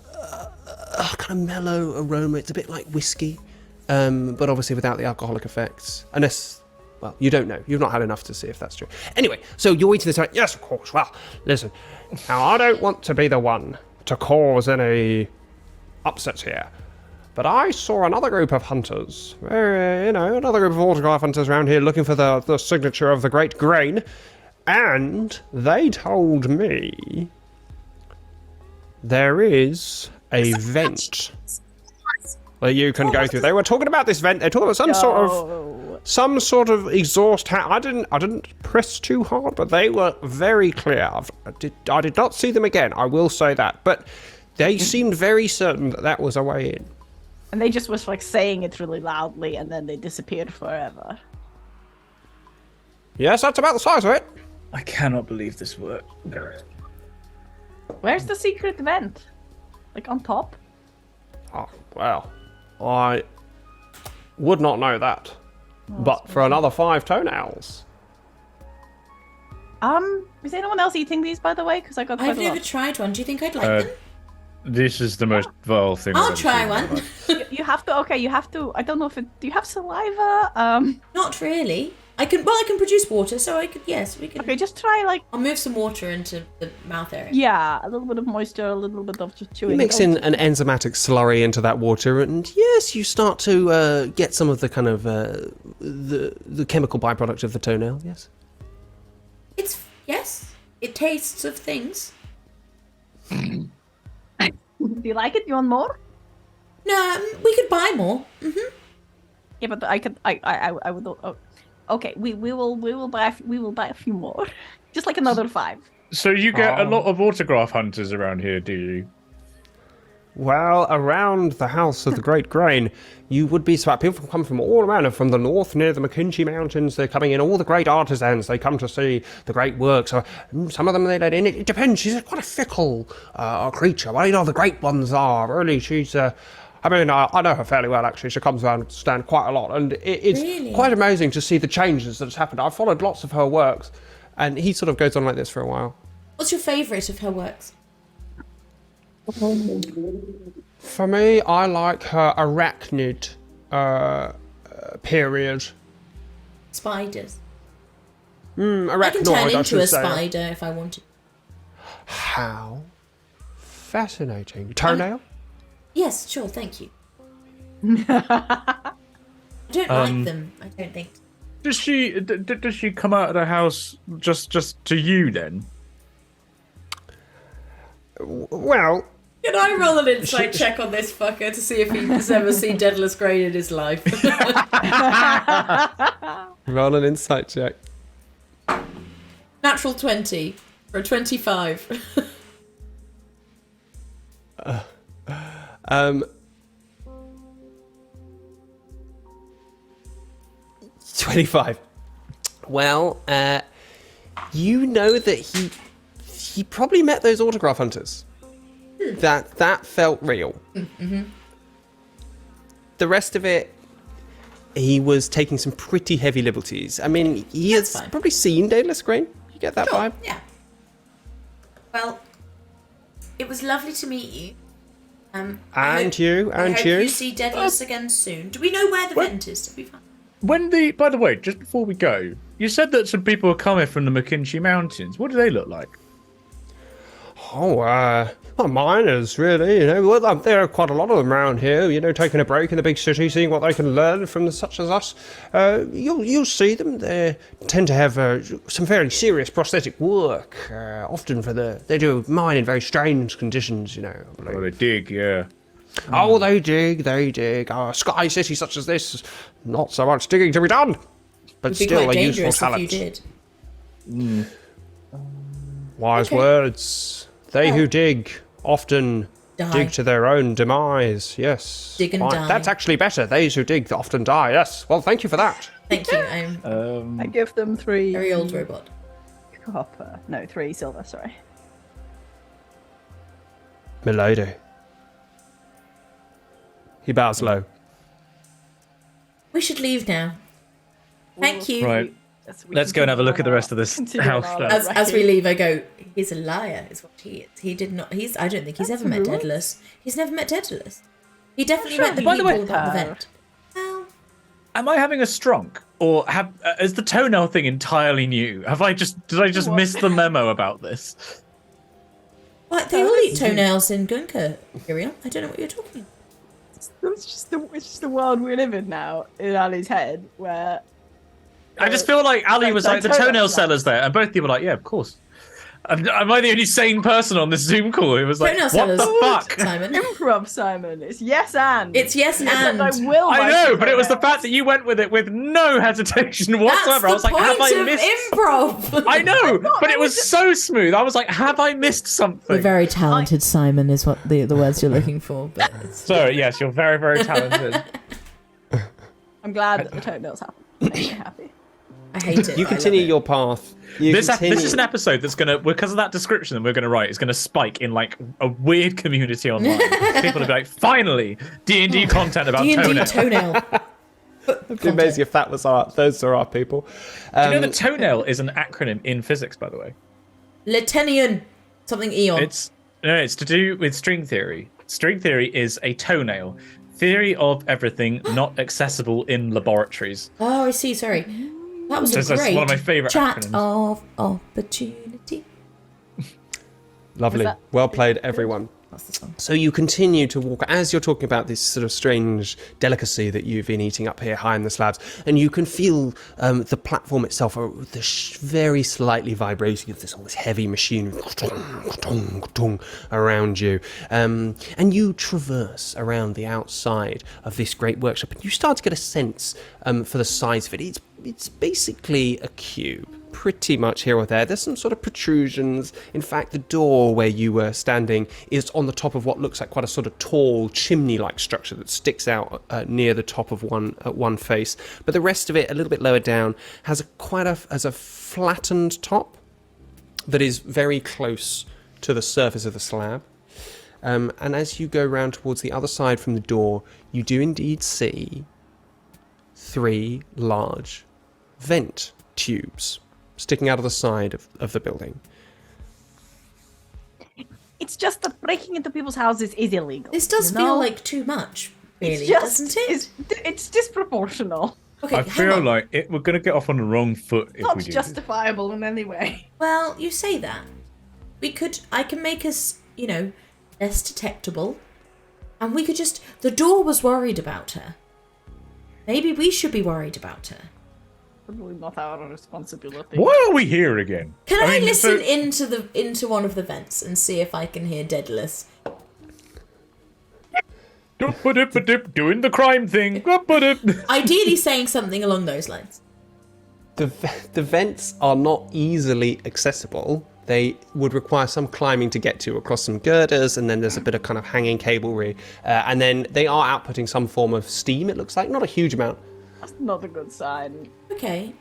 kind of mellow aroma. It's a bit like whiskey, but obviously without the alcoholic effects. Unless, well, you don't know. You've not had enough to see if that's true. Anyway, so you're eating this. Yes, of course. Well, listen. Now, I don't want to be the one to cause any upsets here, but I saw another group of hunters, another group of autograph hunters around here looking for the signature of the Great Grain, and they told me there is a vent that you can go through. They were talking about this vent. They talking about some sort of exhaust. I didn't press too hard, but they were very clear. I did not see them again. I will say that, but they seemed very certain that was a way in. And they just was like saying it really loudly, and then they disappeared forever. Yes, that's about the size of it. I cannot believe this worked. Where's the secret vent? Like on top? Oh, well, I would not know that. But for another 5 toenails. Is anyone else eating these, by the way? Because I got quite I've a never lot. tried one. Do you think I'd like them? This is the most vile thing. I'll I've try ever seen in my one. life. You have to. Okay, you have to. I don't know if it. Do you have saliva? Not really. I can produce water, so I could. Yes, we can. Okay, just try like. I'll move some water into the mouth area. Yeah, a little bit of moisture, a little bit of just chewing. You mix in an enzymatic slurry into that water, and yes, you start to get some of the kind of the chemical byproduct of the toenail. Yes. Yes. It tastes of things. Do you like it? You want more? No, we could buy more. Yeah, but I could. I would. Oh, okay, we will buy a few more. Just like another 5. So you get a lot of autograph hunters around here, do you? Well, around the house of the Great Grain, you would be surprised. People come from all around, from the north near the McKinsey Mountains. They're coming in. All the great artisans, they come to see the great works. So, some of them they let in. It depends. She's quite a fickle creature. Well, you know, the great ones are. Really, she's... I know her fairly well, actually. She comes around and stand quite a lot. And it's Really? quite amazing to see the changes that's happened. I've followed lots of her works. And he sort of goes on like this for a while. What's your favourite of her works? For me, I like her arachnid period. Spiders. Arachnoid, I can turn into should a say. spider if I wanted. How fascinating. Toenail? Yes, sure, thank you. I don't like them, I don't think. Does she come out of the house just to you then? Well, Can I roll an insight check on this fucker to see if he's ever seen Daedalus Grain in his life? roll an insight check. Natural 20 for a 25. 25. Well, you know that he probably met those autograph hunters. That felt real. The rest of it, he was taking some pretty heavy liberties. I mean, he has fine. probably seen Daedalus Grain. You get that Sure, vibe? yeah. Well, it was lovely to meet you. I hope you see Daedalus again soon. Do we know where the vent is? To be fine. By the way, just before we go, you said that some people are coming from the McKinsey Mountains. What do they look like? Oh, miners, really. You know, well, there are quite a lot of them around here. You know, taking a break in the big city, seeing what they can learn from such as us. You'll see them. They tend to have some very serious prosthetic work. Often they do mine in very strange conditions. You know. I believe. Oh, they dig, yeah. Oh, they dig. A sky city such as this, not so much digging to be done, but It'd be still quite a useful dangerous talent. if you did. Wise Okay. words. They who dig often Die. dig to their own demise. Yes. Dig and Fine. die. That's actually better. Those who dig often die. Yes. Well, thank you for that. Thank you. I'm I give them 3 very old robot. copper. No, 3 silver, sorry. Milady. He bows low. We should leave now. Thank you. Right. Let's go and have a look at the rest of this house. As we leave, I go, he's a liar, is what he is. He did not, I don't think he's ever met Daedalus. He's never met Daedalus. He definitely met the By the way, people about the vent. Well, Am I having a stronk, or is the toenail thing entirely new? Did I just miss the memo about this? they all eat toenails in Gunka, Miriam. I don't know what you're talking about. It's just the world we live in now, in Ali's head, where... I just feel like Ali was like, the toenail seller's there, and both people were like, yeah, of course. Am I the only sane person on this Zoom call? It was like, Toenail what sellers, the fuck? Simon. Improv, Simon. It's yes and. It's yes and. I will. I know, but it was the fact that you went with it with no hesitation whatsoever. I was like, have I missed? Improv. I know, but it was so smooth. I was like, have I missed something? We're very talented, Simon, is what the words you're looking for. But So yes, you're very, very talented. I'm glad that the toenails happened. Makes me happy. I hate it. You continue your path. This is an episode that's gonna, because of that description that we're gonna write, is gonna spike in like a weird community online. People will be like, finally, D&D content about D&D toenail. It'd be amazing if those are our people. Do you know the toenail is an acronym in physics, by the way? Letenian. Something eon. It's to do with string theory. String theory is a toenail. Theory of everything not accessible in laboratories. Oh, I see. Sorry. That was That's a great one of my favourite chat acronyms. of opportunity. Lovely. Well played, everyone. That's the song. So you continue to walk as you're talking about this sort of strange delicacy that you've been eating up here high in the slabs, and you can feel the platform itself, very slightly vibrating of all this heavy machinery around you, and you traverse around the outside of this great workshop, and you start to get a sense for the size of it. It's basically a cube. Pretty much here or there. There's some sort of protrusions. In fact, the door where you were standing is on the top of what looks like quite a sort of tall chimney-like structure that sticks out near the top of one face. But the rest of it, a little bit lower down, has a flattened top that is very close to the surface of the slab. And as you go round towards the other side from the door, you do indeed see 3 large vent tubes sticking out of the side of the building. It's just that breaking into people's houses is illegal. This does you feel know? like too much, really, It's just, doesn't it? It's disproportional. Okay, I hang feel on. like we're going to get off on the wrong foot if Not we do this. justifiable in any way. Well, you say that. I can make us, less detectable. And we could the door was worried about her. Maybe we should be worried about her. Probably not our responsibility. Why are we here again? Can I mean, listen into one of the vents and see if I can hear Daedalus? Doing the crime thing. Ideally saying something along those lines. The vents are not easily accessible. They would require some climbing to get to across some girders, and then there's a bit of kind of hanging cablery. And then they are outputting some form of steam, it looks like. Not a huge amount. That's not a good sign. Okay.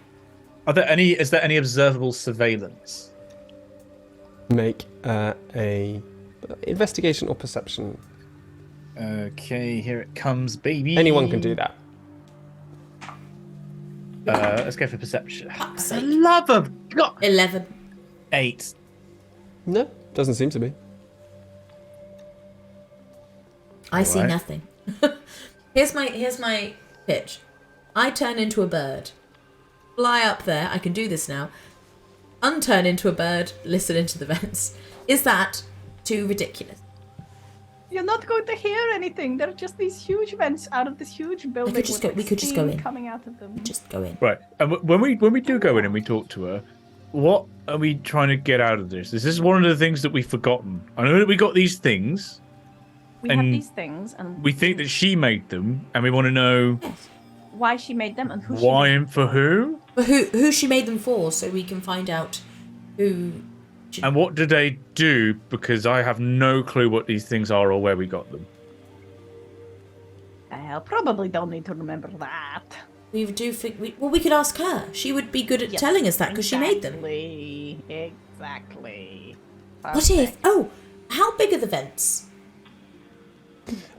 Is there any observable surveillance? Make a investigation or perception. Okay, here it comes, baby. Anyone can do that. Let's go for perception. Fuck's For the sake. love of God. 11. 8. No, doesn't seem to be. I see Alright. nothing. Here's my pitch. I turn into a bird. Fly up there. I can do this now. Unturn into a bird. Listen into the vents. Is that too ridiculous? You're not going to hear anything. There are just these huge vents out of this huge building. We could just go in. Coming out of them. Just go in. Right. And when we do go in and we talk to her, what are we trying to get out of this? Is this one of the things that we've forgotten? I know that we got these things. We have and these things, and We think that she made them, and we want to know why she made them and who she why made and for who, But who she made them for, so we can find out who. and what do they do? Because I have no clue what these things are or where we got them. I probably don't need to remember that. We do think we could ask her. She would be good at Yes, telling us that because she made them. Exactly. What if? Oh, how big are the vents?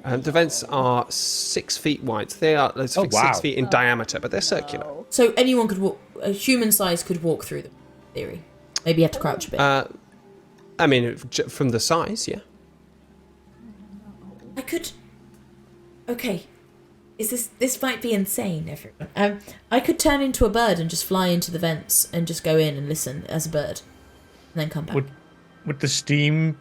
The vents are 6 feet wide. They are Oh, wow. 6 feet in diameter, but they're circular. So anyone could walk. A human size could walk through them. In theory. Maybe you have to crouch a bit. I mean, from the size, yeah. I could. Okay. This might be insane, everyone. I could turn into a bird and just fly into the vents and just go in and listen as a bird, and then come back. Would the steam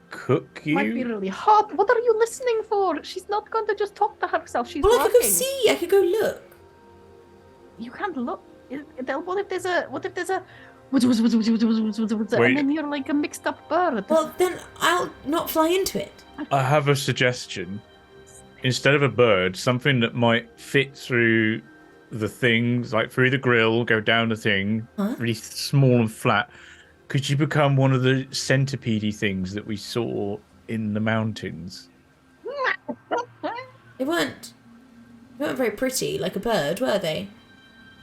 cook you? Might be really hot. What are you listening for? She's not going to just talk to herself. She's Well, I working. could go see. I could go look. You can't look. What if there's a? And then you're like a mixed up bird. Well, then I'll not fly into it. I have a suggestion. Instead of a bird, something that might fit through the things, like through the grill, go down the thing, Huh? really small and flat. Could you become one of the centipede things that we saw in the mountains? They weren't very pretty, like a bird, were they?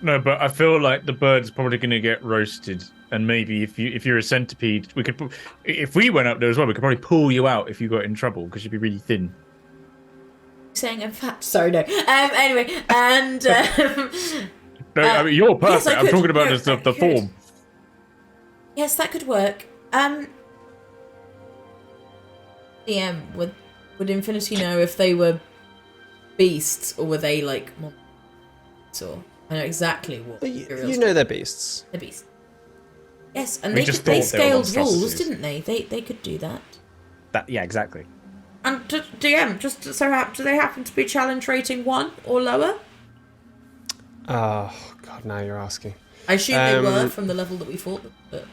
No, but I feel like the bird's probably going to get roasted, and maybe if you're a centipede, we could, if we went up there as well, we could probably pull you out if you got in trouble because you'd be really thin. Saying I'm fat. Sorry, no. Anyway, and No, I mean, you're perfect. yes, I I'm could. talking about No, the I could. form. yes, that could work. DM, would Infinity know if they were beasts or were they like monsters? Or I know exactly what. But you know they're beasts. They're beasts. Yes, and We they just could, they thought they were scaled walls, monstrosities. didn't they? They could do that. Yeah, exactly. And DM, just so do they happen to be challenge rating 1 or lower? Oh, God, now you're asking. I assume they were from the level that we fought them, but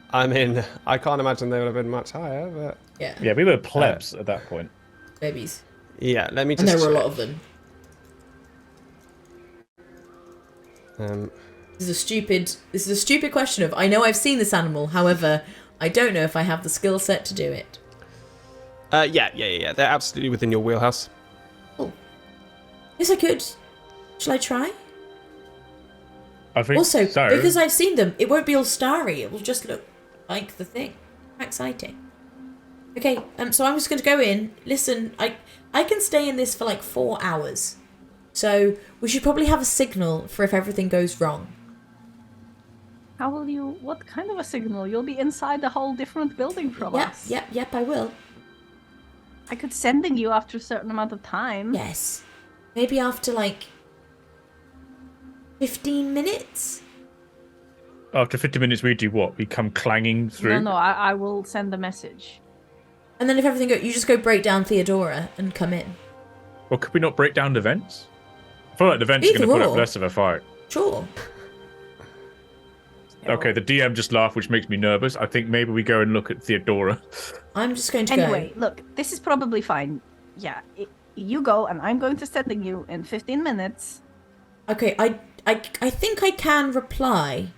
I mean, I can't imagine they would have been much higher, but... yeah, Yeah, we were plebs at that point. babies. Yeah, let me And just there were a check. lot of them. This is a stupid question of, I know I've seen this animal, however, I don't know if I have the skill set to do it. Yeah. They're absolutely within your wheelhouse. Oh. Yes, I could. Shall I try? I think Also, so. because I've seen them, it won't be all starry. It will just look like the thing. How exciting. Okay, so I'm just going to go in. Listen, I can stay in this for like 4 hours. So we should probably have a signal for if everything goes wrong. How will you? What kind of a signal? You'll be inside a whole different building from us. Yep, I will. I could sending you after a certain amount of time. Yes. Maybe after like 15 minutes? After 50 minutes, we do what? We come clanging through? No, I will send a message. And then if everything goes, you just go break down Theodora and come in. Or could we not break down the vents? I feel like the vents are going to put Either up or. less of a fight. Sure. Okay, the DM just laughed, which makes me nervous. I think maybe we go and look at Theodora. I'm just going to Anyway, go. look, this is probably fine. Yeah, you go, and I'm going to sending you in 15 minutes. Okay, I think I can reply.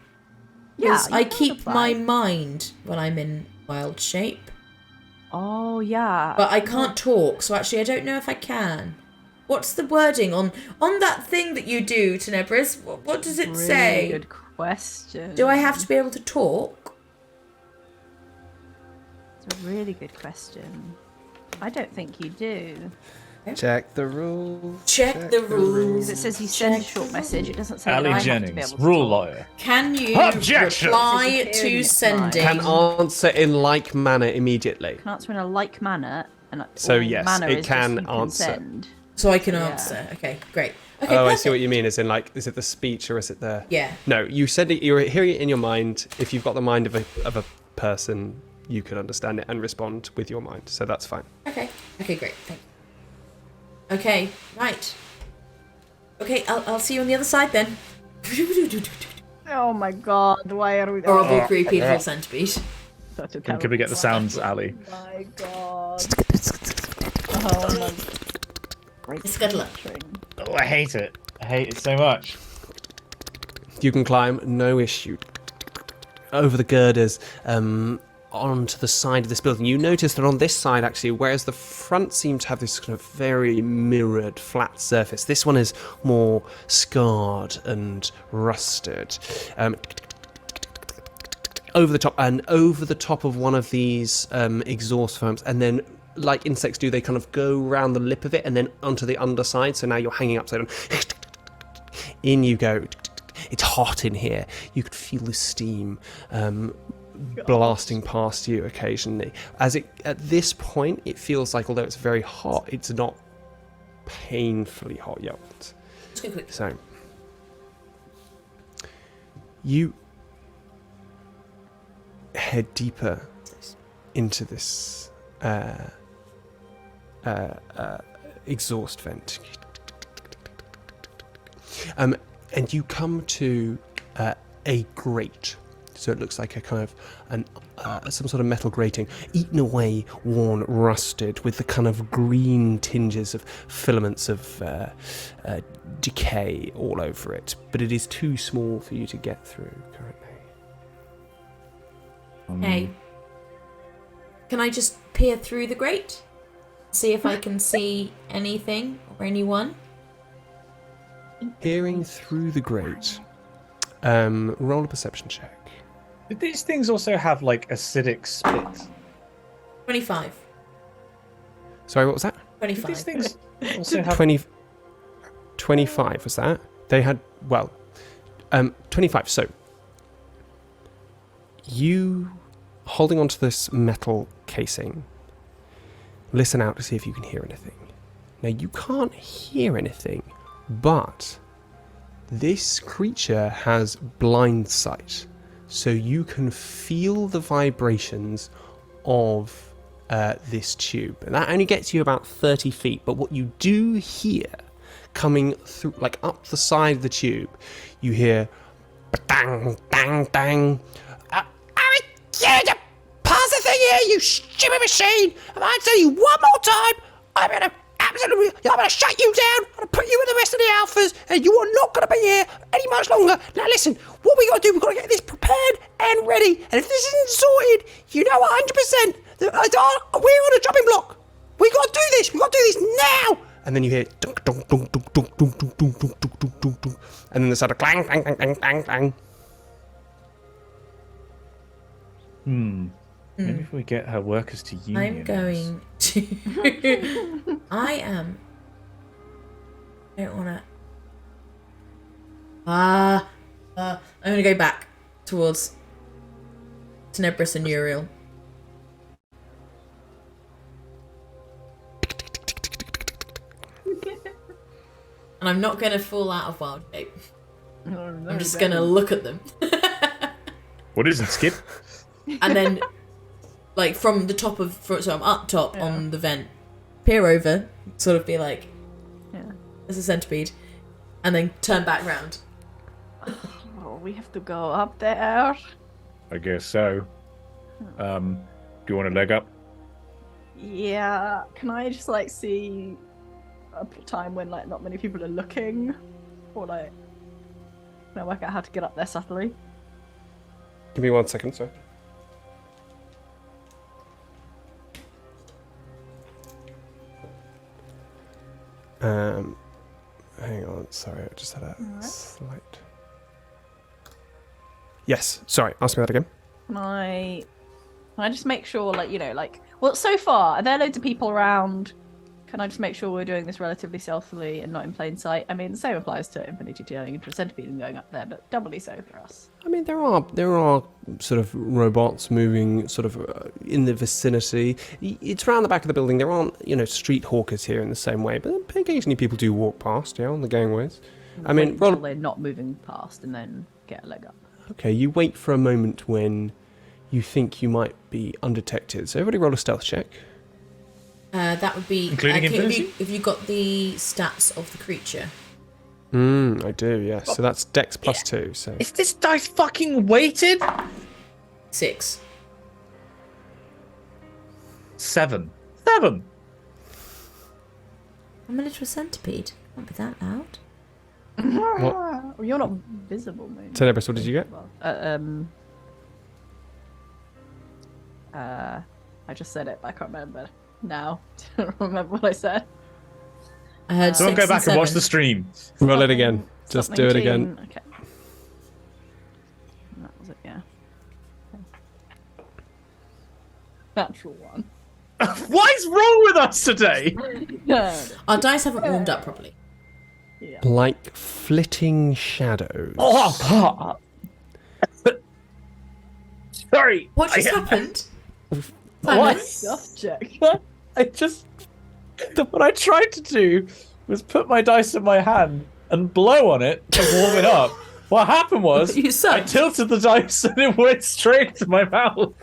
Yeah, Because you I can keep reply. my mind when I'm in wild shape. Oh, yeah. But I can't talk, so actually I don't know if I can. What's the wording on that thing that you do, Tenebris? What does it Really say? good question. Do I have to be able to talk? It's a really good question. I don't think you do. Check the rules. Check the rules. It says you send a short message. It doesn't say Ali that I have to be Jennings, able to rule talk. lawyer. Can you Objection! reply This is to a sending? Can answer in like manner immediately. Can answer in a like manner. And So all yes, manner it is can just you answer. send. So I can Yeah. answer. Okay, great. Okay, Oh, I perfect. see what you mean. Is in like, is it the speech or is it the? Yeah. No, you said it. You're hearing it in your mind. If you've got the mind of a person, you can understand it and respond with your mind. So that's fine. Okay. Okay, great. Thank you. Okay, right. Okay, I'll see you on the other side then. Oh my god, why are we... Horrible, creepy little centipede. Such a Can we get the sounds, Ali? Oh my god. Oh my... Great Scuttler. Oh, I hate it. I hate it so much. You can climb, no issue. Over the girders, onto the side of this building. You notice that on this side, actually, whereas the front seemed to have this kind of very mirrored, flat surface, this one is more scarred and rusted. Over the top of one of these exhaust firms, and then, like insects do, they kind of go around the lip of it and then onto the underside. So now you're hanging upside down. In you go. It's hot in here. You could feel the steam blasting past you occasionally. At this point, it feels like, although it's very hot, it's not painfully hot yet. Let's go quick. So you head deeper into this exhaust vent, and you come to a grate. So it looks like a kind of some sort of metal grating, eaten away, worn, rusted, with the kind of green tinges of filaments of decay all over it. But it is too small for you to get through currently. Hey. Can I just peer through the grate? See if I can see anything or anyone? Peering through the grate. Roll a perception check. Did these things also have like acidic spit? 25. Sorry, what was that? Did 25. these things also have 25 was that? They had, 25. So you, holding onto this metal casing, listen out to see if you can hear anything. Now, you can't hear anything, but this creature has blind sight, so you can feel the vibrations of this tube. And that only gets you about 30 feet, but what you do hear coming through, like up the side of the tube, you hear bang, bang, bang. Pass the thing here, you stupid machine! If I tell you one more time, I'm gonna shut you down. I'm gonna put you with the rest of the alphas, and you are not gonna be here any much longer. Now listen, what we gotta do? We gotta get this prepared and ready. And if this isn't sorted, you know 100% that we're on a chopping block. We gotta do this. We gotta do this now. And then you hear dunk, dunk, dunk, dunk, dunk, dunk, dunk, dunk, dunk, dunk, dunk, dunk, and then the sound of clang, clang, clang, clang, clang, clang. Maybe if we get her workers to unionize. I'm going to... I don't want to... I'm going to go back towards Tenebris and Uriel. And I'm not going to fall out of wild shape. I'm just going to look at them. What is it, Skip? And then, like, from the top of... So I'm up top on the vent. Peer over, sort of be like... There's a centipede. And then turn back round. Oh, we have to go up there. I guess so. Do you want a leg up? Yeah. Can I just like see a time when like not many people are looking, or like can I work out how to get up there subtly? Give me 1 second, sorry. Hang on, sorry, I just had a slight... Yes, sorry, ask me that again. Can I just make sure, like, you know, like, well, so far, are there loads of people around Can I just make sure we're doing this relatively stealthily and not in plain sight? I mean, the same applies to Infinity turning into a centipede and going up there, but doubly so for us. I mean, there are sort of robots moving sort of in the vicinity. It's around the back of the building. There aren't, street hawkers here in the same way, but occasionally people do walk past, on the gangways. I mean, until they're not moving past and then get a leg up. Okay, you wait for a moment when you think you might be undetected. So everybody roll a stealth check. That would be Including Infinity? if you got the stats of the creature. I do, yes. So that's Dex plus 2. So Is this dice fucking weighted? 6. 7. I'm a little centipede. Can't be that loud. Well, you're not visible, mate. Tenebris, what did you get? I just said it, but I can't remember now. I don't remember what I said. I heard Don't 6 go back and watch 7. the stream. Roll it again. Just Something do it teen. again. Okay. That was it, yeah. Okay. Natural one. What is wrong with us today? No. Our dice haven't warmed up properly. Yeah. Like flitting shadows. Oh, sorry. What just happened? What? Stuff check. I just. What I tried to do was put my dice in my hand and blow on it to warm it up. What happened was You I sucked. tilted the dice and it went straight into my mouth.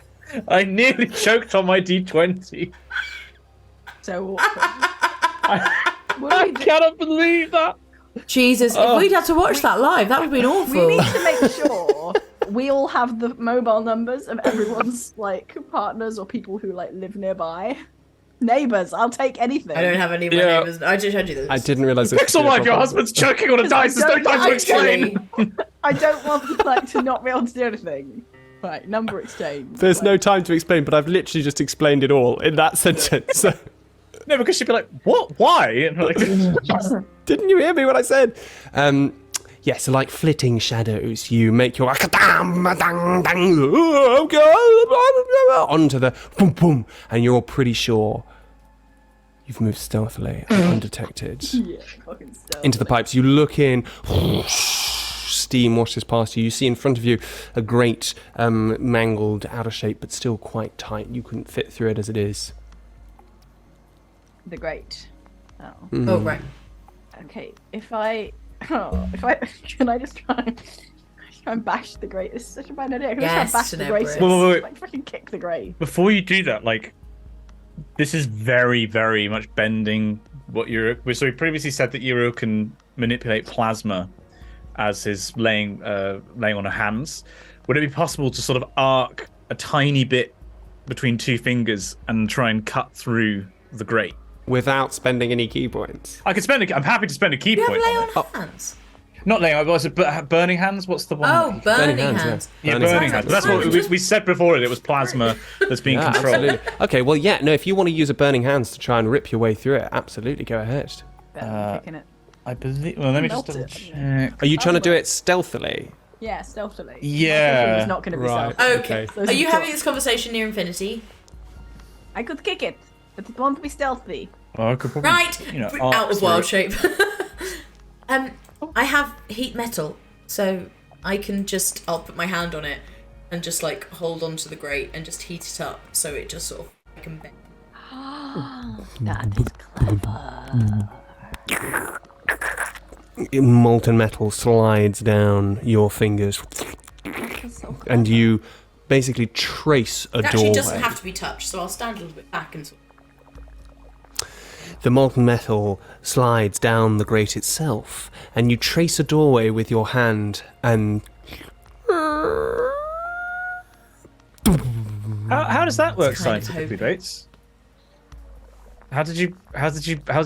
I nearly choked on my D20. So awkward. I cannot believe that. Jesus, if we'd had to watch that live, that would have been awful. We need to make sure we all have the mobile numbers of everyone's partners or people who live nearby. Neighbours, I'll take anything. I don't have any of my Yeah. neighbours. I just showed you this. I didn't realise this. Pixel Wife, your husband's choking on a dice. There's no time to explain. I don't want to not be able to do anything. Right, number exchange. There's no time to explain, but I've literally just explained it all in that sentence. No, because she'd be like, "What? Why?" And we're like, Didn't you hear me when I said? Yeah, so like flitting shadows, you make your onto the boom boom, and you're all pretty sure you've moved stealthily and undetected Yeah, fucking stealth. into the pipes. You look in, steam washes past you. You see in front of you a grate, mangled, out of shape, but still quite tight. You couldn't fit through it as it is. The great. Oh. Oh, right. Okay, can I just try and bash the grate? This is such a bad idea. Can I Yes, just try and bash the grate? Wait. Fucking kick the grate. before you do that, this is very, very much bending what Euro. So we previously said that Euro can manipulate plasma as his laying on her hands. Would it be possible to sort of arc a tiny bit between two fingers and try and cut through the grate? Without spending any key points. I could spend. I'm happy to spend a key You have point lay on it. on hands. Not laying. Was it burning hands? What's the one? Oh, burning hands, hands. Yeah, Burning burning hands. hands. That's what we said before. It was plasma that's being Yeah, controlled. absolutely. Okay, well, yeah, no, if you want to use a burning hands to try and rip your way through it, absolutely, go ahead. Kicking it. I believe. Well, let me just Melt double it. check. Are you trying to do it stealthily? Yeah, stealthily. Yeah. It's not going to be Right. stealthy. Okay. Okay. Are you having this conversation near infinity? I could kick it, but it won't be stealthy. Well, I could probably, Right. arc Out of through wild it. shape. I have heat metal, so I can I'll put my hand on it and just hold onto the grate and just heat it up so it just sort of I can bend. That is clever. Molten metal slides down your fingers, and you basically trace a It actually doorway. doesn't have to be touched, so I'll stand a little bit back and sort of... The molten metal slides down the grate itself, and you trace a doorway with your hand, and How does that work It's kind of scientifically, hoping. Bates? How did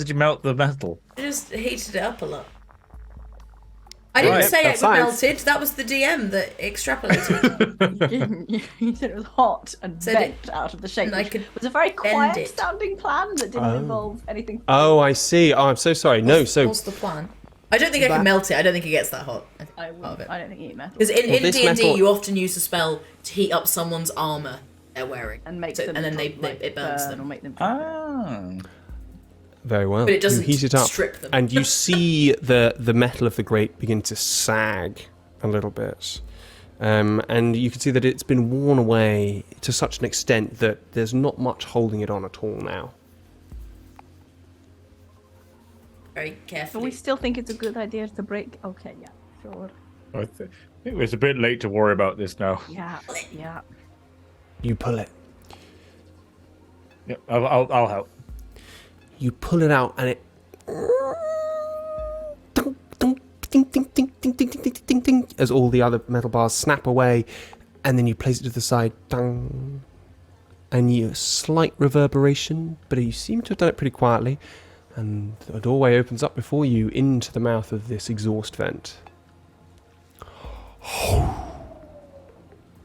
you melt the metal? I just heated it up a lot. I didn't Right, say it that's was science. melted. That was the DM that extrapolated. You said it was hot and Said bent out of the shape. and I Which could was a very quiet it. sounding plan that didn't involve anything. oh, I see. Oh, I'm so sorry. No, so What's the plan? I don't think I can melt it. I don't think it gets that hot. I think I part of it. don't think you eat metal. Because in this D&D, metal- you often use a spell to heat up someone's armor they're wearing. And make So- them and then it burns burn them or them. make them. Ah. Very well. But it doesn't you heat it up, strip them. and you see the metal of the grate begin to sag a little bit. And you can see that it's been worn away to such an extent that there's not much holding it on at all now. Very But we carefully. still think it's a good idea to break. Okay, yeah, sure. I think it's a bit late to worry about this now. Yeah, yeah. You pull it. Yep, I'll help. You pull it out, and it. As all the other metal bars snap away, and then you place it to the side. Dang. And you slight reverberation, but you seem to have done it pretty quietly. And a doorway opens up before you into the mouth of this exhaust vent.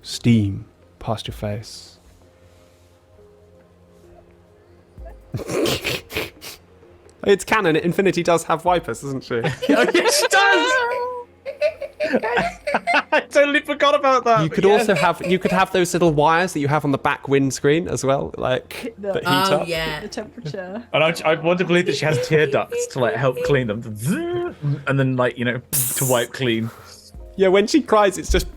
Steam past your face. It's canon. Infinity does have wipers, doesn't she? Yes, she does. I totally forgot about that. You could also have those little wires that you have on the back windscreen as well, like The- that heat Oh up. yeah. The temperature. And I want to believe that she has tear ducts to like help clean them, and then like to wipe clean. Yeah, when she cries, it's just.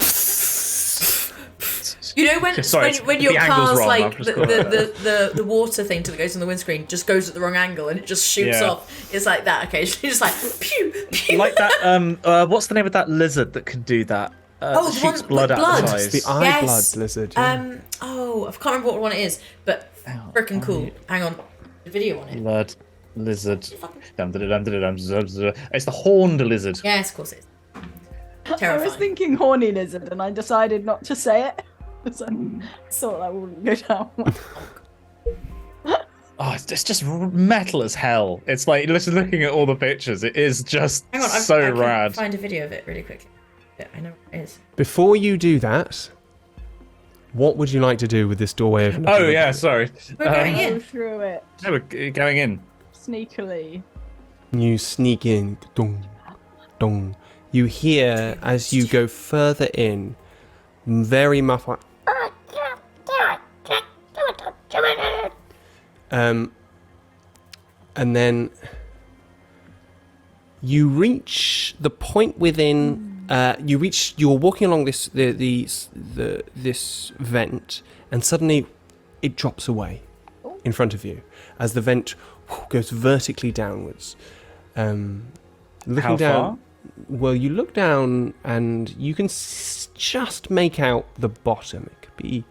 You know when Sorry, when your the angle's car's wrong, like I've just got the water thing that goes on the windscreen just goes at the wrong angle and it just shoots Yeah. off. It's like that occasionally, just like pew pew. Like that. What's the name of that lizard that can do that? Oh, that the shoots one blood with out blood. the It's the eyes. eye Yes. blood lizard. Yeah. Oh, I can't remember what one it is, but freaking cool. Hang on, the video on it. Blood lizard. It's the horned lizard. Yes, of course it is. I was Terrifying. thinking horny lizard, and I decided not to say it. So I thought that wouldn't go down. Oh, it's just metal as hell. It's like looking at all the pictures. It is just Hang on, so I can rad. find a video of it really quickly. Yeah, I know what it is. Before you do that, what would you like to do with this doorway open? Oh yeah, sorry. We're going Go in. through it No, we're going in. sneakily. You sneak in. Dong, dong. You hear as you go further in, very muffled. And then you reach the point within. You're walking along this this vent, and suddenly it drops away in front of you as the vent goes vertically downwards. Looking How down, far? well, you look down and you can just make out the bottom. It could be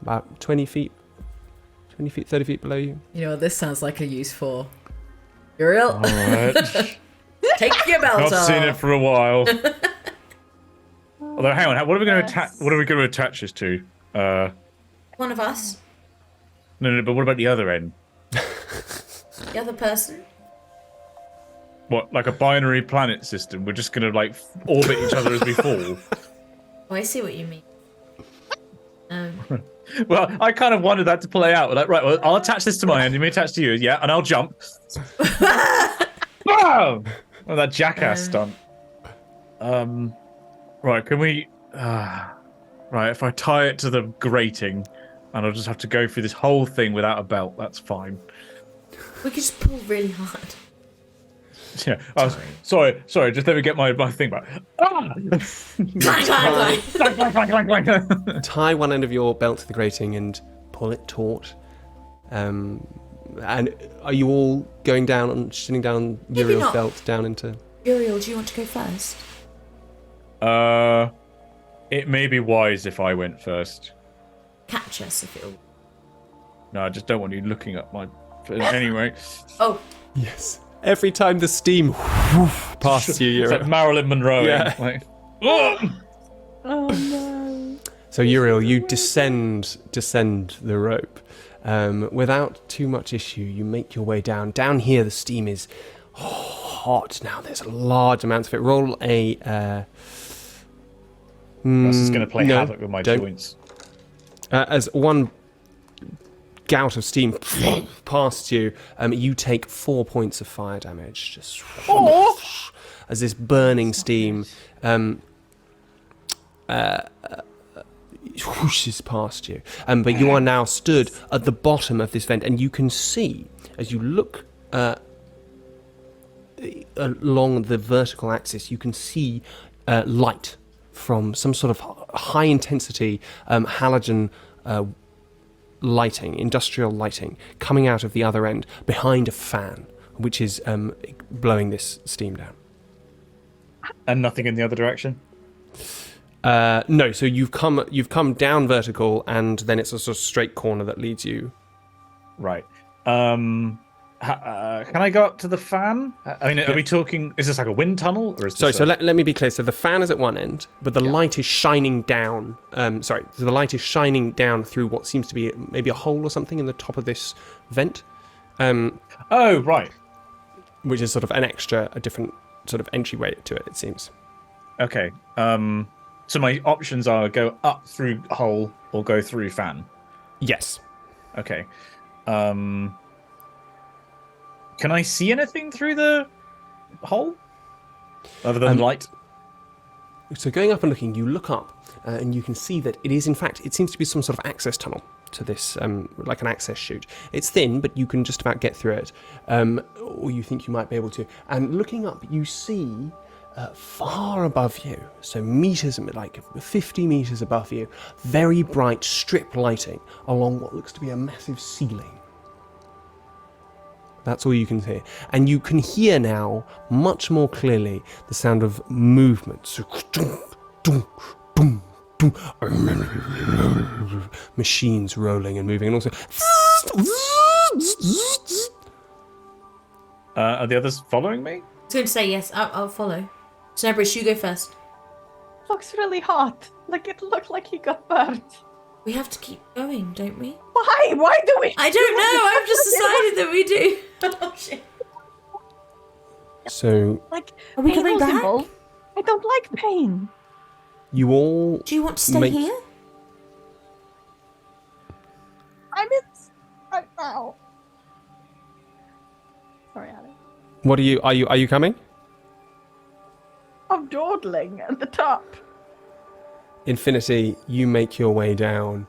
about 20 feet, 30 feet below you. You know what this sounds like a use for? Uriel, All right. take your belt Not off. seen it for a while. Although, hang on. What are we going to attach? What are we going to attach this to? One of us, No. But what about the other end? the other person. What, like a binary planet system? We're just going to like orbit each other as we fall. Oh, I see what you mean. Well, I kind of wanted that to play out. Like, right, well, I'll attach this to my hand. You may attach to yours, yeah, and I'll jump. Wow! Oh, that jackass stunt. Right, can we? Right, if I tie it to the grating, and I'll just have to go through this whole thing without a belt. That's fine. We could just pull really hard. Yeah. Sorry. Just let me get my thing back. Clang, clang, clang. Clank. Tie one end of your belt to the grating and pull it taut. And are you all going down and sitting down Maybe Uriel's not. belt down into? Uriel, do you want to go first? It may be wise if I went first. Catch us if it'll. No, I just don't want you looking at my. Anyway, Oh, Yes. Every time the steam past you, it's like Uriel. Marilyn Monroe. Yeah. Like, oh! Oh no. So Uriel, you descend the rope. Without too much issue, you make your way down. Down here, the steam is hot now. There's large amounts of it. Roll a. This is going to play no, havoc with my don't. joints. As one gout of steam past you, you take 4 points of fire damage. Just as this burning steam whooshes past you. But you are now stood at the bottom of this vent, and you can see as you look along the vertical axis, you can see light from some sort of high intensity halogen lighting, industrial lighting, coming out of the other end behind a fan, which is blowing this steam down. And nothing in the other direction? No, so you've come down vertical, and then it's a sort of straight corner that leads you. Right. Can I go up to the fan? I mean, are we talking? Is this like a wind tunnel, or is this? So let me be clear. So the fan is at one end, but the light is shining down. So the light is shining down through what seems to be maybe a hole or something in the top of this vent. Oh, right. Which is sort of a different sort of entryway to it. It seems. Okay. So my options are go up through hole or go through fan. Yes. Okay. Can I see anything through the hole other than light? So going up and looking, you look up and you can see that it is, in fact, it seems to be some sort of access tunnel to this, like an access chute. It's thin, but you can just about get through it, or you think you might be able to. And looking up, you see far above you, so meters, like 50 meters above you, very bright strip lighting along what looks to be a massive ceiling. That's all you can hear. And you can hear now, much more clearly, the sound of movement. So, machines rolling and moving, and also... Are the others following me? I was going to say yes, I'll follow. Tenebris, you go first. Looks really hot. Like it looked like he got burnt. We have to keep going, don't we? Why? Why do we? I don't know. I've just decided that we do. Oh shit. So Like, Are we pain coming back? symbol. I don't like pain. you all... Do you want to stay here? I'm in right now. Sorry, Alex. What are you coming? I'm dawdling at the top. Infinity, you make your way down.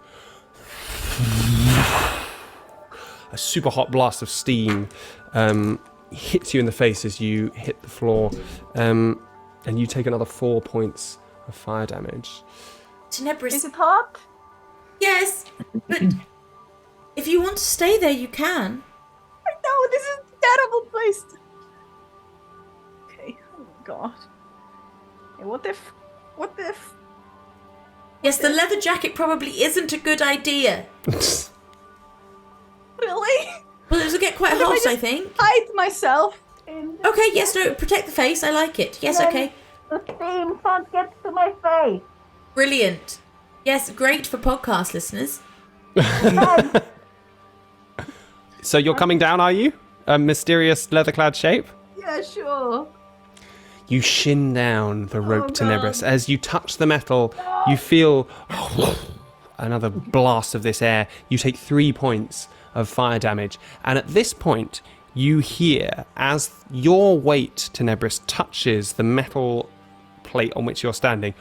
A super hot blast of steam hits you in the face as you hit the floor, and you take another 4 points of fire damage. Tenebris. Is it hot? Yes, but if you want to stay there, you can. I know, this is a terrible place to... Okay, oh my god. Okay, what if... Yes, the leather jacket probably isn't a good idea. Really? Well, it'll get quite hot, I think. Hide myself in... Okay, yes, no, protect the face. I like it. Yes, okay. The steam can't get to my face. Brilliant. Yes, great for podcast listeners. So you're coming down, are you? A mysterious leather-clad shape? Yeah, sure. You shin down the rope, God. Tenebris. As you touch the metal, you feel another blast of this air. You take 3 points of fire damage. And at this point, you hear, as your weight, Tenebris, touches the metal plate on which you're standing,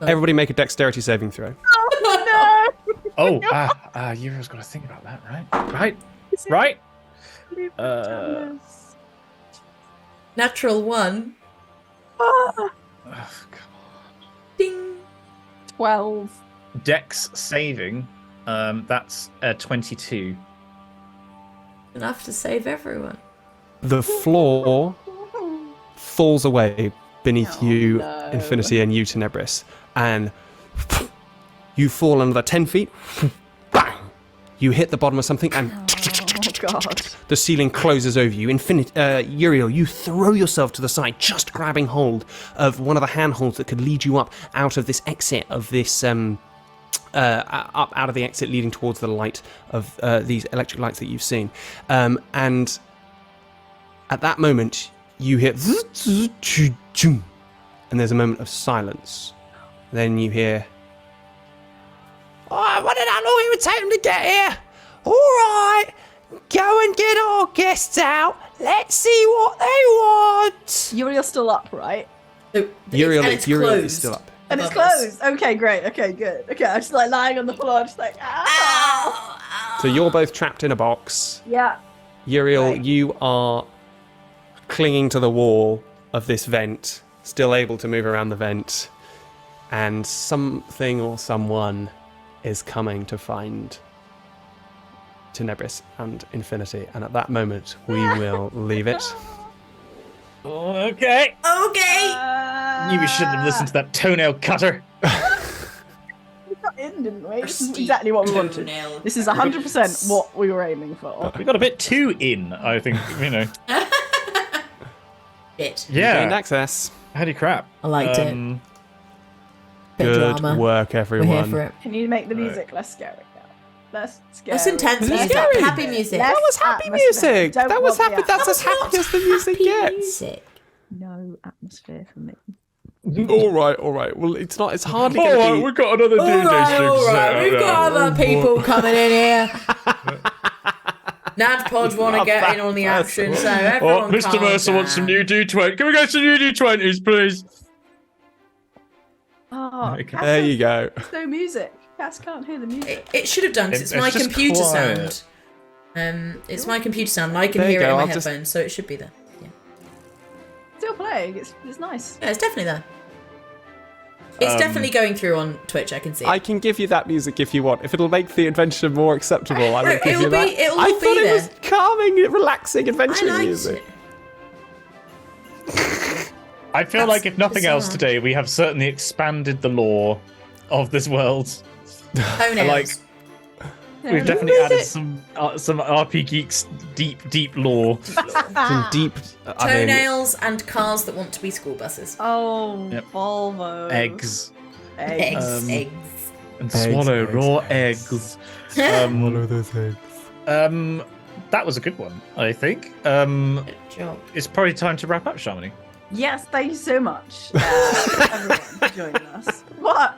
everybody make a dexterity saving throw. Oh, Oh, Euro's got to think about that, right? Right? no. Natural 1. Ah, Oh, come on. Ding. 12. Dex saving, that's 22. Enough to save everyone. The floor falls away beneath you, no. Infinity, and you, Tenebris, and you fall another 10 feet. Bang! You hit the bottom of something, and Oh god. the ceiling closes over you. Uriel, you throw yourself to the side, just grabbing hold of one of the handholds that could lead you up out of this exit of this, up out of the exit leading towards the light of these electric lights that you've seen. And at that moment, you hear, and there's a moment of silence. Then you hear, "Oh, I wondered how long it would take them to get here. All right, go and get our guests out. Let's see what they want." Uriel's still up, right? So, Uriel it's is closed. still up. And it's Above us. closed. Okay, great. Okay, good. Okay, I'm just like lying on the floor, just like, ow. Ow! So you're both trapped in a box. Yeah. Uriel, Right. you are clinging to the wall of this vent, still able to move around the vent, and something or someone is coming to find Tenebris and Infinity, and at that moment we will leave it. Okay. Okay. Knew we shouldn't have listened to that toenail cutter. We got in, didn't we? This is Steep exactly what we wanted. toenail. This is 100% what we were aiming for. We got a bit too in, I think, you know. Bit. Gained Yeah. access. Holy crap. I liked it. Bit Good drama. work, We're everyone. here for it. Can you make the music less scary now? Less scary. That's intense Is it music. scary? Happy music. Less That was happy atmosphere. music. Don't That was want happy. the That's as Not happy as the music happy gets. music. No atmosphere for me. All right. Well, it's not. It's hardly All going right, to be. we've got another D&D stream to set We've up got now. other people coming in here. NADPod want to get in on the action, so everyone Oh, Mr. calm Mercer wants some down. new D20. Can we get some new D20s, please? Oh, Okay. Cass There you go. There's no music. Cass can't hear the music. It should have done because it's my It's just computer quiet. sound. It's my computer sound, and I can There you hear it go, in my I'll just- headphones, so it should be there. Yeah, Still playing. It's nice. yeah, it's definitely there. It's definitely going through on Twitch. I can see it. I can give you that music if you want. If it'll make the adventure more acceptable, I will give It'll you that. be- it'll I be thought it there. was calming, relaxing adventure I liked music. it. I feel like if nothing else bizarre. today, we have certainly expanded the lore of this world. Toenails. Like, we've definitely added some RPGeeks deep lore. Some deep. I mean, Toenails and cars that want to be school buses. Oh, Yep. Volvo. Eggs. Eggs. Um, Eggs. And Eggs, swallow eggs, raw eggs. eggs. one of those things. That was a good one, I think. Good job. It's probably time to wrap up, Shamini. Yes, thank you so much, everyone, for joining us. What?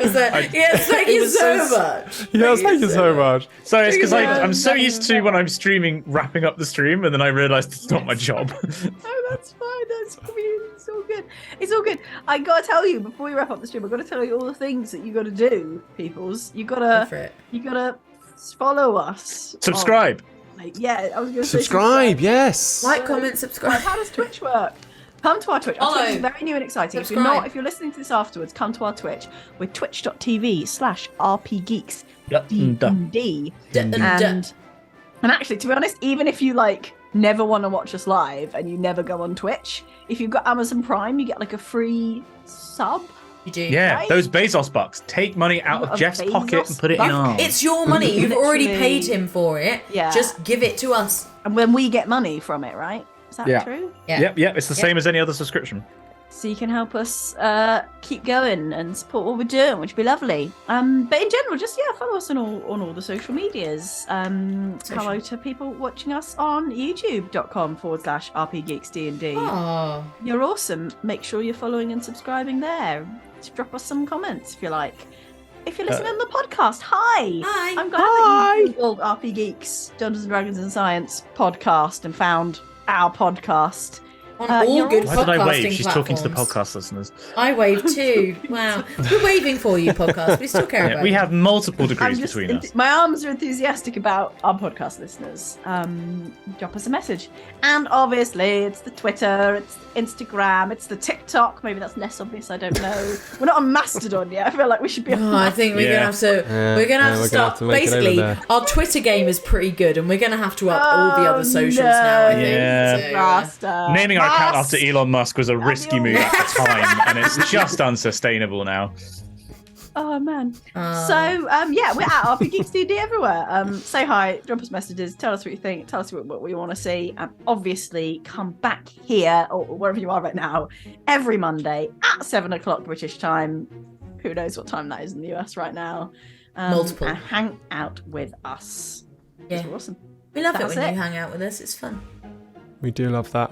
Is that, yes, thank you was so so- much. Yes, thank you so much. So it's because Yeah, I'm so no, used to no. when I'm streaming wrapping up the stream, and then I realised it's not my job. Oh, that's fine. That's cool. It's all good. It's all good. I gotta tell you before we wrap up the stream. I gotta tell you all the things that you gotta do, peoples. You Go gotta for it. follow us. Subscribe. Yeah, I was gonna say Subscribe, yes. Like, comment, subscribe. How does Twitch work? Come to our Twitch. Our Follow. Twitch is very new and exciting. Subscribe. If you're listening to this afterwards, come to our Twitch. We're twitch.tv/RPGeeks. D&D. And actually, to be honest, even if you never want to watch us live and you never go on Twitch, if you've got Amazon Prime, you get a free sub. You do. Yeah, Right? those Bezos bucks. Take money out of Of Jeff's Bezos pocket and put it in bucks? ours. It's your money. You've already Literally. paid him for it. Yeah. Just give it to us. And when we get money from it, right? Is that Yeah. true? Yeah. Yep. It's the same as any other subscription. So you can help us keep going and support what we're doing, which would be lovely. But in general, just follow us on all the social medias. Hello to people watching us on youtube.com/RPGeeksDnD. Oh. You're awesome. Make sure you're following and subscribing there. Just drop us some comments if you like. If you're listening on the podcast, hi. Hi. I'm glad that you googled RP Geeks Dungeons and Dragons and Science podcast and found our podcast. On all you're good Why did I wave? podcasting She's talking to the platforms. podcast listeners. I wave too. Wow. We're waving for you, podcast. We still care Yeah, about we you. have multiple I'm degrees just between us. my arms are enthusiastic about our podcast listeners. Drop us a message, and obviously it's the Twitter, it's the Instagram, it's the TikTok. Maybe that's less obvious. I don't know. We're not on Mastodon yet. I feel like we should be on. Oh, I think we're Yeah. gonna have to. Yeah, we're gonna have yeah, to we're gonna have start. to make it over Basically, there. our Twitter game is pretty good, and we're gonna have to up all the Oh, other socials no. now. I think. Yeah. So, Master. Naming our account Mast. after Elon Musk was a risky your move at the mast. time, and it's just unsustainable now. Oh man. Oh. So yeah, we're at RP Geeks DD everywhere. Say hi, drop us messages, tell us what you think, tell us what we want to see, and obviously come back here or wherever you are right now every Monday at 7:00 British time. Who knows what time that is in the US right now? Multiple. And hang out with us. Yeah. It's awesome. We love it That's when it. you hang out with us. It's fun. We do love that.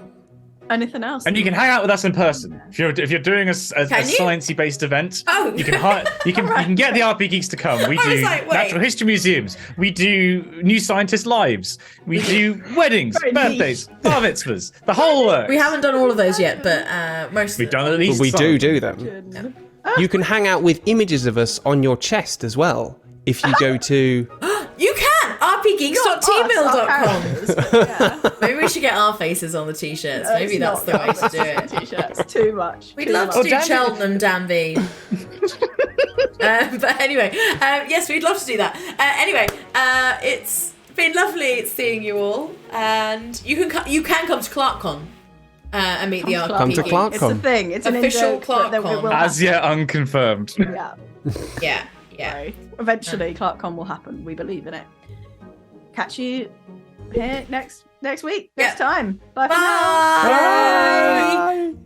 Anything else? And you can hang out with us in person if you're doing a Can you? sciencey based event. Oh. You can hire, you can get the RP Geeks to come. We I was do like, wait. natural history museums. We do new scientist lives. We do weddings, Very birthdays, bar mitzvahs, the whole works. We haven't done all of those yet, but most. We've of done them. at least But we some. do them. You can hang out with images of us on your chest as well if you go to. You can. rpgeeks.tmail.com. Yeah. Maybe we should get our faces on the t-shirts. Maybe that's the way to do it. T-shirts. Too much. We'd love to do Cheltenham, Danby. But anyway, yes, we'd love to do that. Anyway, it's been lovely seeing you all, and you can come to ClarkCon and meet the RPG. Come to ClarkCon. It's a thing. It's an Official in-joke that it ClarkCon. will As happen. yet unconfirmed. Yeah. Yeah. So, eventually, ClarkCon will happen. We believe in it. Catch you here next week. Next time. Bye. For now. Bye. Bye.